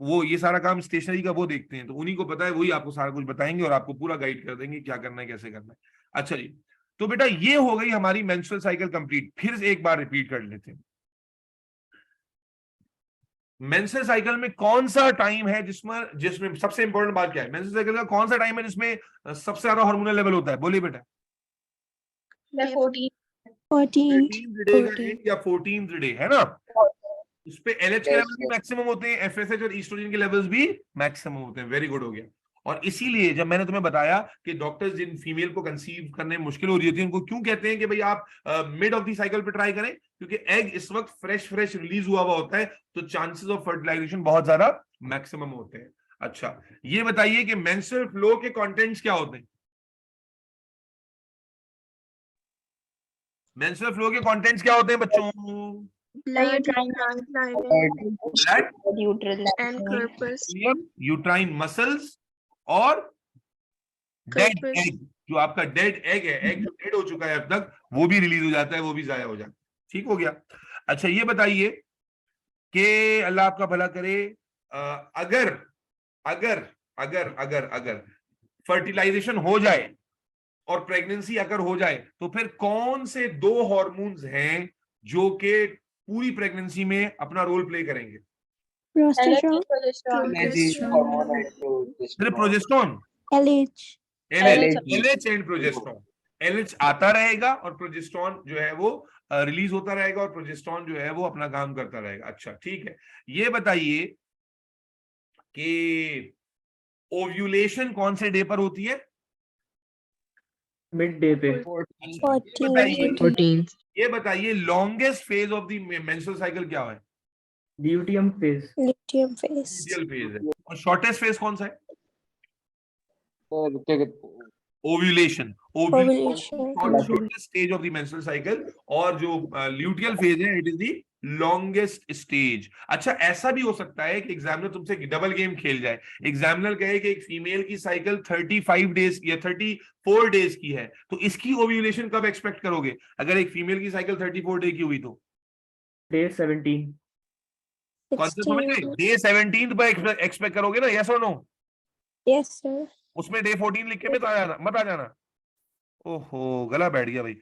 वो ये सारा काम स्टेशनरी का वो देखते हैं, तो उन्हीं को पता है, वही आपको सारा कुछ बताएंगे और आपको पूरा गाइड कर देंगे क्या करना है, कैसे करना है। अच्छा जी, तो बेटा ये हो गई हमारी मेंस्ट्रुअल साइकिल कंप्लीट। फिर एक बार रिपीट कर लेते हैं। मेंस्ट्रुअल साइकिल में कौन सा टाइम है जिसमें सबसे इंपॉर्टेंट बात क्या है? मेंस्ट्रुअल साइकिल का कौन सा टाइम है जिसमें सबसे ज्यादा हार्मोनल लेवल होता है? बोलिए बेटा। 13th डे का एंड या 14th डे, है ना? उस पे एलएच के लेवल भी मैक्सिमम होते हैं, एफएसएच और ईस्ट्रोजन के लेवल्स भी मैक्सिमम होते हैं। वेरी गुड, हो गया। और इसीलिए जब मैंने तुम्हें बताया कि डॉक्टर्स जिन फीमेल को कंसीव करने में मुश्किल हो रही होती है उनको क्यों कहते हैं कि भाई आप मिड ऑफ द साइकिल पे ट्राई करें, क्योंकि एग इस वक्त फ्रेश रिलीज हुआ होता है, तो चांसेस ऑफ फर्टिलाइजेशन बहुत ज्यादा मैक्सिमम होते हैं। अच्छा, ये बताइए कि मेंस्ट्रुअल फ्लो के कंटेंट्स क्या होते हैं? मेंस्ट्रुअल फ्लो के कंटेंट्स क्या होते हैं बच्चों? Blood, lining, blood, and corpus. Uterine muscles और डेड Corpus. एग। जो आपका डेड एग है, एग जो डेड हो चुका है अब तक, वो भी रिलीज हो जाता है, वो भी जाया हो जाता है। ठीक हो गया? अच्छा, ये बताइए कि अल्लाह आपका भला करे, अगर अगर अगर अगर अगर फर्टिलाइजेशन हो जाए और प्रेगनेंसी अगर हो जाए तो फिर कौन से 2 हॉर्मोन्स हैं जो कि पूरी प्रेगनेंसी में अपना रोल प्ले करेंगे? सिर्फ progesterone, LH and progesterone. LH आता रहेगा और प्रोजेस्टेरोन जो है वो रिलीज होता रहेगा और प्रोजेस्टेरोन जो है वो अपना काम करता रहेगा। अच्छा ठीक है, ये बताइए कि ओव्यूलेशन कौन से डे पर होती है? मिड डे पे। बताइए, ये बताइए longest phase of the menstrual cycle क्या है? Luteum phase. लूटियल फेज है। और शॉर्टेस्ट फेज कौन सा है? और क्या कहते हैं, ovulation. Shortest stage of the menstrual cycle, और जो ल्यूटियल फेज है it is the longest stage. अच्छा, ऐसा भी हो सकता है कि एग्जामिनर तुमसे डबल गेम खेल जाए। एग्जामिनर कहे कि एक फीमेल की साइकिल 35 डेज या 34 डेज की है, तो इसकी ओव्यूलेशन कब एक्सपेक्ट करोगे? अगर एक फीमेल की साइकिल 34 डे की हुई तो डे 17। कौन से समझ गए? डे 17 पर एक्सपेक्ट करोगे ना, यस और नो? Yes sir. उसमें डे 14 लिख के मत आ जाना। ओहो, गला बैठ गया भाई।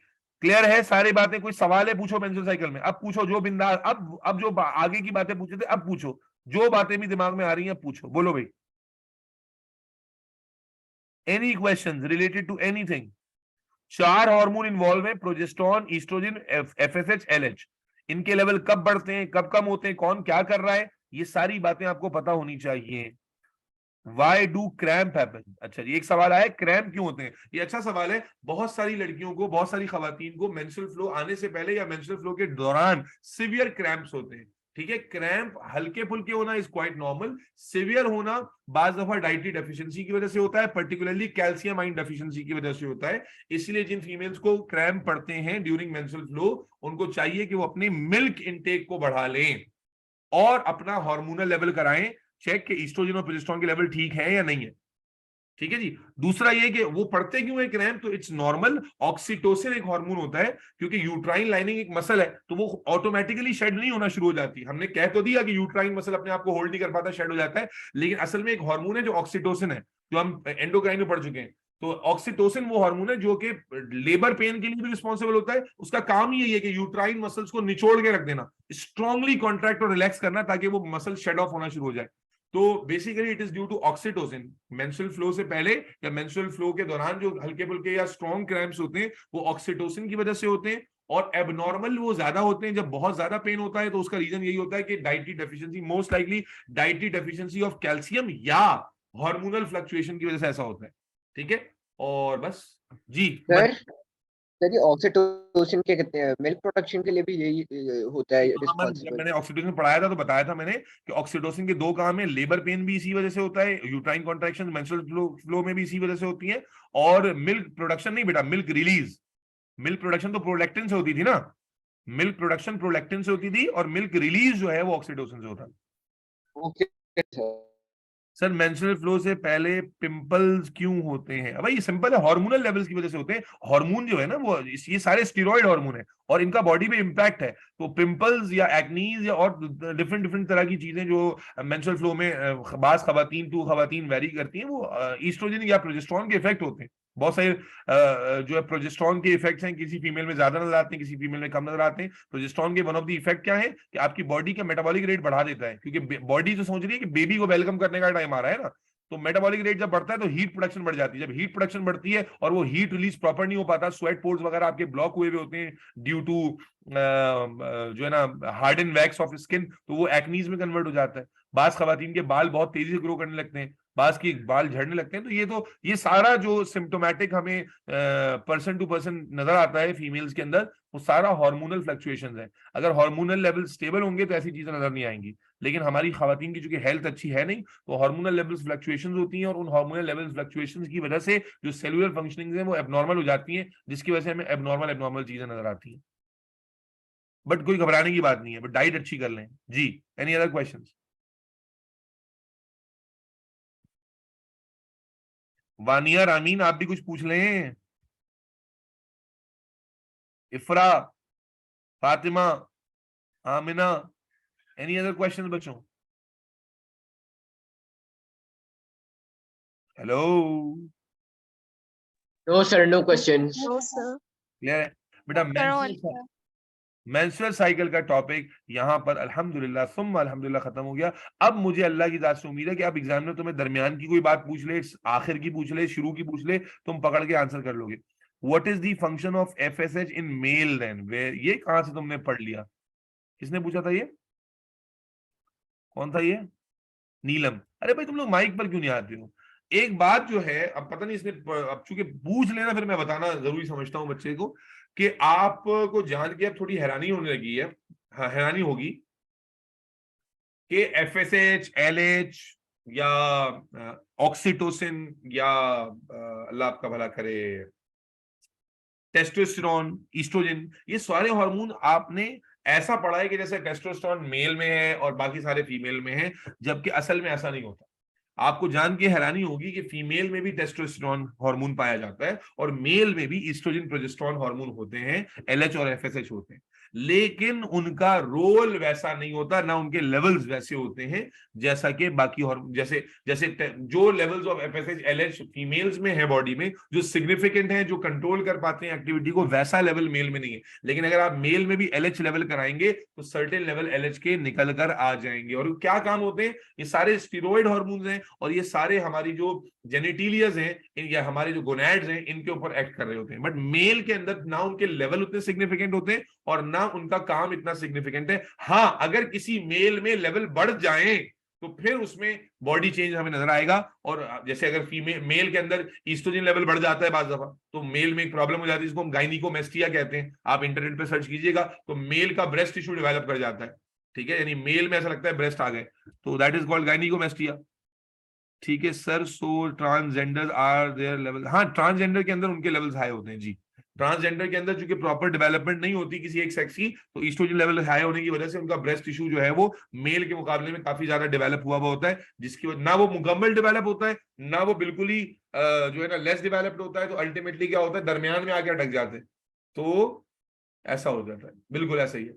क्लियर है सारी बातें? कोई सवाल है पूछो मेंस्ट्रुअल साइकिल में, अब पूछो जो बिंदास। अब जो आगे की बातें पूछे थे अब पूछो, जो बातें भी दिमाग में आ रही हैं पूछो, बोलो भाई। Any questions related to anything? 4 hormone involve है, प्रोजेस्टेरोन, ईस्ट्रोजन, एफएसएच, एलएच। इनके लेवल कब बढ़ते हैं, कब कम होते हैं, कौन क्या कर रहा है, ये सारी बातें आपको पता होनी चाहिए। Why do cramp happen? अच्छा जी, एक सवाल आया, क्रैम्प क्यों होते हैं? ये अच्छा सवाल है। बहुत सारी लड़कियों को, बहुत सारी खवातीन को मेंस्ट्रुअल फ्लो आने से पहले या मेंस्ट्रुअल फ्लो के दौरान सिवियर क्रैम्प्स होते हैं। ठीक है, क्रैम्प हल्के फुल्के होना इज क्वाइट नॉर्मल, सिवियर होना बाज दफा डाइटरी डेफिशिएंसी की वजह से होता है, पर्टिकुलरली कैल्शियम आयन डेफिशिएंसी की वजह से होता है। इसलिए जिन फीमेल्स को क्रैम्प पड़ते हैं ड्यूरिंग मेंस्ट्रुअल फ्लो, उनको चाहिए कि वो अपनी मिल्क इनटेक को बढ़ा लें और अपना हार्मोनल लेवल कराएं, चेक के ईस्ट्रोजन और प्रोजेस्टेरोन के लेवल ठीक है या नहीं है। ठीक है जी। दूसरा ये कि वो पढ़ते क्यों है क्रैम्प, तो इट्स नॉर्मल। ऑक्सीटोसिन एक हार्मोन होता है, क्योंकि यूट्राइन लाइनिंग एक मसल है, तो वो ऑटोमेटिकली शेड नहीं होना शुरू हो जाती। हमने कह तो दिया कि यूट्राइन मसल अपने आप को होल्ड नहीं कर पाता, शेड हो जाता है, लेकिन असल में एक हार्मोन है जो ऑक्सीटोसिन है, जो हम एंडोक्राइन में पढ़ चुके हैं। तो ऑक्सीटोसिन वो हार्मोन है जो कि लेबर पेन के लिए भी रिस्पॉन्सिबल होता है। उसका काम ही यही है कि यूट्राइन मसल्स को निचोड़ के रख देना, स्ट्रांगली कॉन्ट्रैक्ट और रिलैक्स करना, ताकि वो मसल शेड ऑफ होना शुरू हो जाए। तो basically it is due to oxytocin. Menstrual flow से पहले या मेंस्ट्रुअल फ्लो के दौरान जो हल्के फुल्के या स्ट्रॉन्ग क्रैम्प्स होते हैं वो ऑक्सीटोसिन की वजह से होते हैं, और एबनॉर्मल वो ज्यादा होते हैं जब बहुत ज्यादा पेन होता है। तो उसका रीजन यही होता है कि dietary deficiency, most likely dietary deficiency of calcium या हार्मोनल फ्लक्चुएशन की वजह से ऐसा होता है। ठीक है, और बस जी। सर ये ऑक्सीटोसिन क्या कहते हैं, मिल्क प्रोडक्शन के लिए भी यही होता है जब रिस्पॉन्सिबल? मैंने ऑक्सीटोसिन पढ़ाया था तो बताया था मैंने कि ऑक्सीटोसिन के 2 काम है। लेबर पेन भी इसी वजह से होता है, यूट्राइन कॉन्ट्रैक्शन मेंस्ट्रुअल फ्लो में भी इसी वजह से होती है, और मिल्क प्रोडक्शन नहीं बेटा, मिल्क रिलीज। मिल्क प्रोडक्शन तो प्रोलैक्टिन से होती थी ना, मिल्क प्रोडक्शन प्रोलैक्टिन से होती थी, और मिल्क रिलीज जो है वो ऑक्सीटोसिन से होता है। Okay sir. Sir menstrual flow से पहले पिंपल्स क्यों होते हैं? भाई ये सिंपल है, हार्मोनल लेवल्स की वजह से होते हैं। हार्मोन जो है ना वो, ये सारे स्टेरॉइड हार्मोन है और इनका बॉडी पे इंपैक्ट है। तो पिंपल्स या एक्नीज या और डिफरेंट डिफरेंट तरह की चीजें जो मेंस्ट्रुअल फ्लो में बास खवातीन टू खवातीन वेरी करती हैं, वो ईस्ट्रोजन या प्रोजेस्टेरोन के इफेक्ट होते हैं। बहुत सारे जो है प्रोजेस्टेरोन के इफेक्ट्स हैं, किसी फीमेल में ज्यादा नजर आते हैं, किसी फीमेल में कम नजर आते हैं। प्रोजेस्टेरोन के वन ऑफ द इफेक्ट क्या है कि आपकी बॉडी का मेटाबॉलिक रेट बढ़ा देता है, क्योंकि बॉडी तो सोच रही है कि बेबी को वेलकम करने का टाइम आ रहा है ना, तो मेटाबॉलिक रेट जब बढ़ता है तो हीट प्रोडक्शन बढ़ जाती है। जब हीट प्रोडक्शन बढ़ती है और वो हीट रिलीज प्रॉपर नहीं हो पाता, स्वेट पोर्स वगैरह आपके ब्लॉक हुए होते हैं ड्यू टू जो है ना हार्डन वैक्स ऑफ स्किन, तो वो एक्नीज में कन्वर्ट हो जाता है। बास खवातीन के बाल बहुत तेजी से ग्रो करने लगते हैं, बास के बाल झड़ने लगते हैं। तो ये सारा जो सिम्टोमेटिक हमें पर्सन टू पर्सन नजर आता है फीमेल्स के अंदर, वो सारा हार्मोनल फ्लक्चुएशंस है। अगर हार्मोनल लेवल स्टेबल होंगे तो ऐसी चीजें नजर नहीं आएंगी, लेकिन हमारी खवातीन की चूंकि हेल्थ अच्छी है नहीं, तो हार्मोनल लेवल्स फ्लक्चुएशंस होती हैं, और उन हार्मोनल लेवल्स फ्लक्चुएशंस की वजह से जो सेलुलर फंक्शनिंग है वो एबनॉर्मल हो जाती हैं, जिसकी वजह से हमें एबनॉर्मल चीजें नजर आती हैं। बट कोई घबराने की बात नहीं है, बट डाइट अच्छी कर लें जी। Any other questions? Vania Ramin आप भी कुछ पूछ लें। Ifra, Fatima, Amina, any other questions बच्चों? Hello. No sir, no questions. No, sir. Clear है बेटा? Sir, मेंस्ट्रुअल साइकिल का टॉपिक यहाँ पर अल्हम्दुलिल्लाह सुम्मा अल्हम्दुलिल्लाह खत्म हो गया। अब मुझे अल्लाह की जात से उम्मीद है कि अब एग्जाम में तुम्हें दरमियान की कोई बात पूछ ले, आखिर की पूछ ले, शुरू की पूछ ले, तुम पकड़ के आंसर कर लोगे। What is the function of FSH in male then where, ये कहां से तुमने पढ़ लिया? किसने पूछा था ये? कौन था ये? नीलम। अरे भाई तुम लोग माइक पर क्यों नहीं आते हो? एक बात जो है, अब पता नहीं इसने, अब चूंकि पूछ लेना फिर मैं बताना जरूरी समझता हूँ बच्चे को, कि आपको जान के अब थोड़ी हैरानी होने लगी है। हाँ, हैरानी होगी कि एफएसएच, एलएच या ऑक्सीटोसिन या अल्लाह आपका भला करे टेस्टोस्टेरोन, ईस्ट्रोजन, ये सारे हार्मोन आपने ऐसा पढ़ा है कि जैसे टेस्टोस्टेरोन मेल में है और बाकी सारे फीमेल में है, जबकि असल में ऐसा नहीं होता। आपको जान के हैरानी होगी कि फीमेल में भी टेस्टोस्टेरोन हार्मोन पाया जाता है और मेल में भी ईस्ट्रोजन प्रोजेस्टेरोन हार्मोन होते हैं, एलएच और एफएसएच होते हैं, लेकिन उनका रोल वैसा नहीं होता, ना उनके लेवल्स वैसे होते हैं जैसा कि बाकी हार्मोन, जैसे जो levels of FSH, LH females में है बॉडी में, जो सिग्निफिकेंट है, जो कंट्रोल कर पाते हैं एक्टिविटी को, वैसा लेवल मेल में नहीं है। लेकिन अगर आप मेल में भी एलएच लेवल कराएंगे तो सर्टेन लेवल एलएच के निकल कर आ जाएंगे। और क्या काम होते हैं? ये सारे स्टीरॉयड हार्मोन्स हैं और ये सारे हमारी जो जेनिटिलियाज हैं या हमारे जो गोनैड्स हैं, इनके ऊपर एक्ट कर रहे होते हैं। बट मेल के अंदर ना उनके लेवल उतने सिग्निफिकेंट होते हैं और ना उनका काम इतना सिग्निफिकेंट है। हाँ, अगर किसी मेल में लेवल बढ़ जाए तो फिर उसमें बॉडी चेंज हमें नजर आएगा। और जैसे अगर फीमेल मेल के अंदर ईस्ट्रोजन लेवल बढ़ जाता है बाज दफा, तो मेल में एक प्रॉब्लम हो जाती है जिसको हम गायनिकोमेस्टिया कहते हैं। आप इंटरनेट पे सर्च कीजिएगा तो मेल का ब्रेस्ट टिश्यू डेवलप कर जाता है, ठीक है, यानी मेल में ऐसा लगता है ब्रेस्ट आ गए, तो दैट इज कॉल्ड गायनिकोमेस्टिया। ठीक है sir, so transgender are their level, हाँ ट्रांसजेंडर के अंदर उनके लेवल्स हाई होते हैं जी। ट्रांसजेंडर के अंदर चूंकि प्रॉपर डेवलपमेंट नहीं होती किसी एक सेक्स की, तो ईस्ट्रोजन लेवल हाई होने की वजह से उनका ब्रेस्ट टिश्यू जो है वो मेल के मुकाबले में काफी ज्यादा डेवलप हुआ होता है, जिसकी वजह ना वो मुकम्मल डेवलप होता है, ना वो बिल्कुल ही जो है ना लेस डेवलप्ड होता है। तो अल्टीमेटली क्या होता है? दरमियान में आके अटक जाते हैं। तो ऐसा हो जाता है, बिल्कुल ऐसा ही है।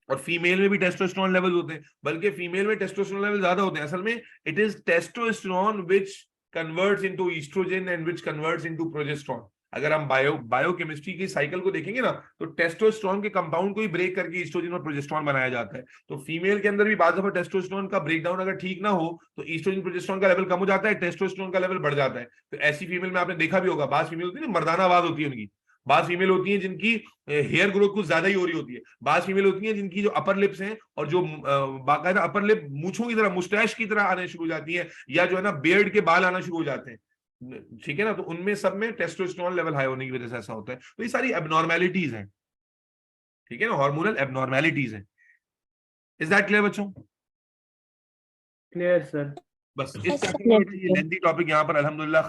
और फीमेल में भी टेस्टोस्टेरोन लेवल होते हैं, बल्कि फीमेल में टेस्टोस्टेरोन लेवल ज्यादा होते हैं। असल में it is testosterone which converts into estrogen and which converts into progesterone. अगर हम बायोकेमिस्ट्री की साइकिल को देखेंगे ना, तो टेस्टोस्टेरोन के कंपाउंड को ही ब्रेक करके ईस्ट्रोजन और प्रोजेस्टेरोन बनाया जाता है। तो फीमेल के अंदर भी बात दफा टेस्टोस्टेरोन का ब्रेकडाउन अगर ठीक ना हो तो ईस्ट्रोजन प्रोजेस्टेरोन का लेवल कम हो जाता है, टेस्टोस्टेरोन का लेवल बढ़ जाता है। तो ऐसी फीमेल में आपने देखा भी होगा, बास फीमेल होती है ना, मर्दाना आवाज होती है उनकी। बास फीमेल होती हैं जिनकी हेयर ग्रोथ कुछ ज्यादा ही हो रही होती है। बास फीमेल होती हैं जिनकी जो अपर लिप्स हैं और जो बाकायदा अपर लिप मूछों की तरह, मुस्टैश की तरह आने शुरू हो जाती है, या जो है ना बियर्ड के बाल आना शुरू हो जाते हैं, ठीक है ना। तो उनमें सब में टेस्टोस्टेरोन लेवल हाई होने की वजह से ऐसा होता है। तो ये सारी एबनॉर्मेलिटीज हैं, ठीक है ना, हार्मोनल एबनॉर्मेलिटीज हैं। इज दैट क्लियर बच्चों? Clear sir. बस इस ये लेंथी टॉपिक यहाँ पर अल्हम्दुलिल्लाह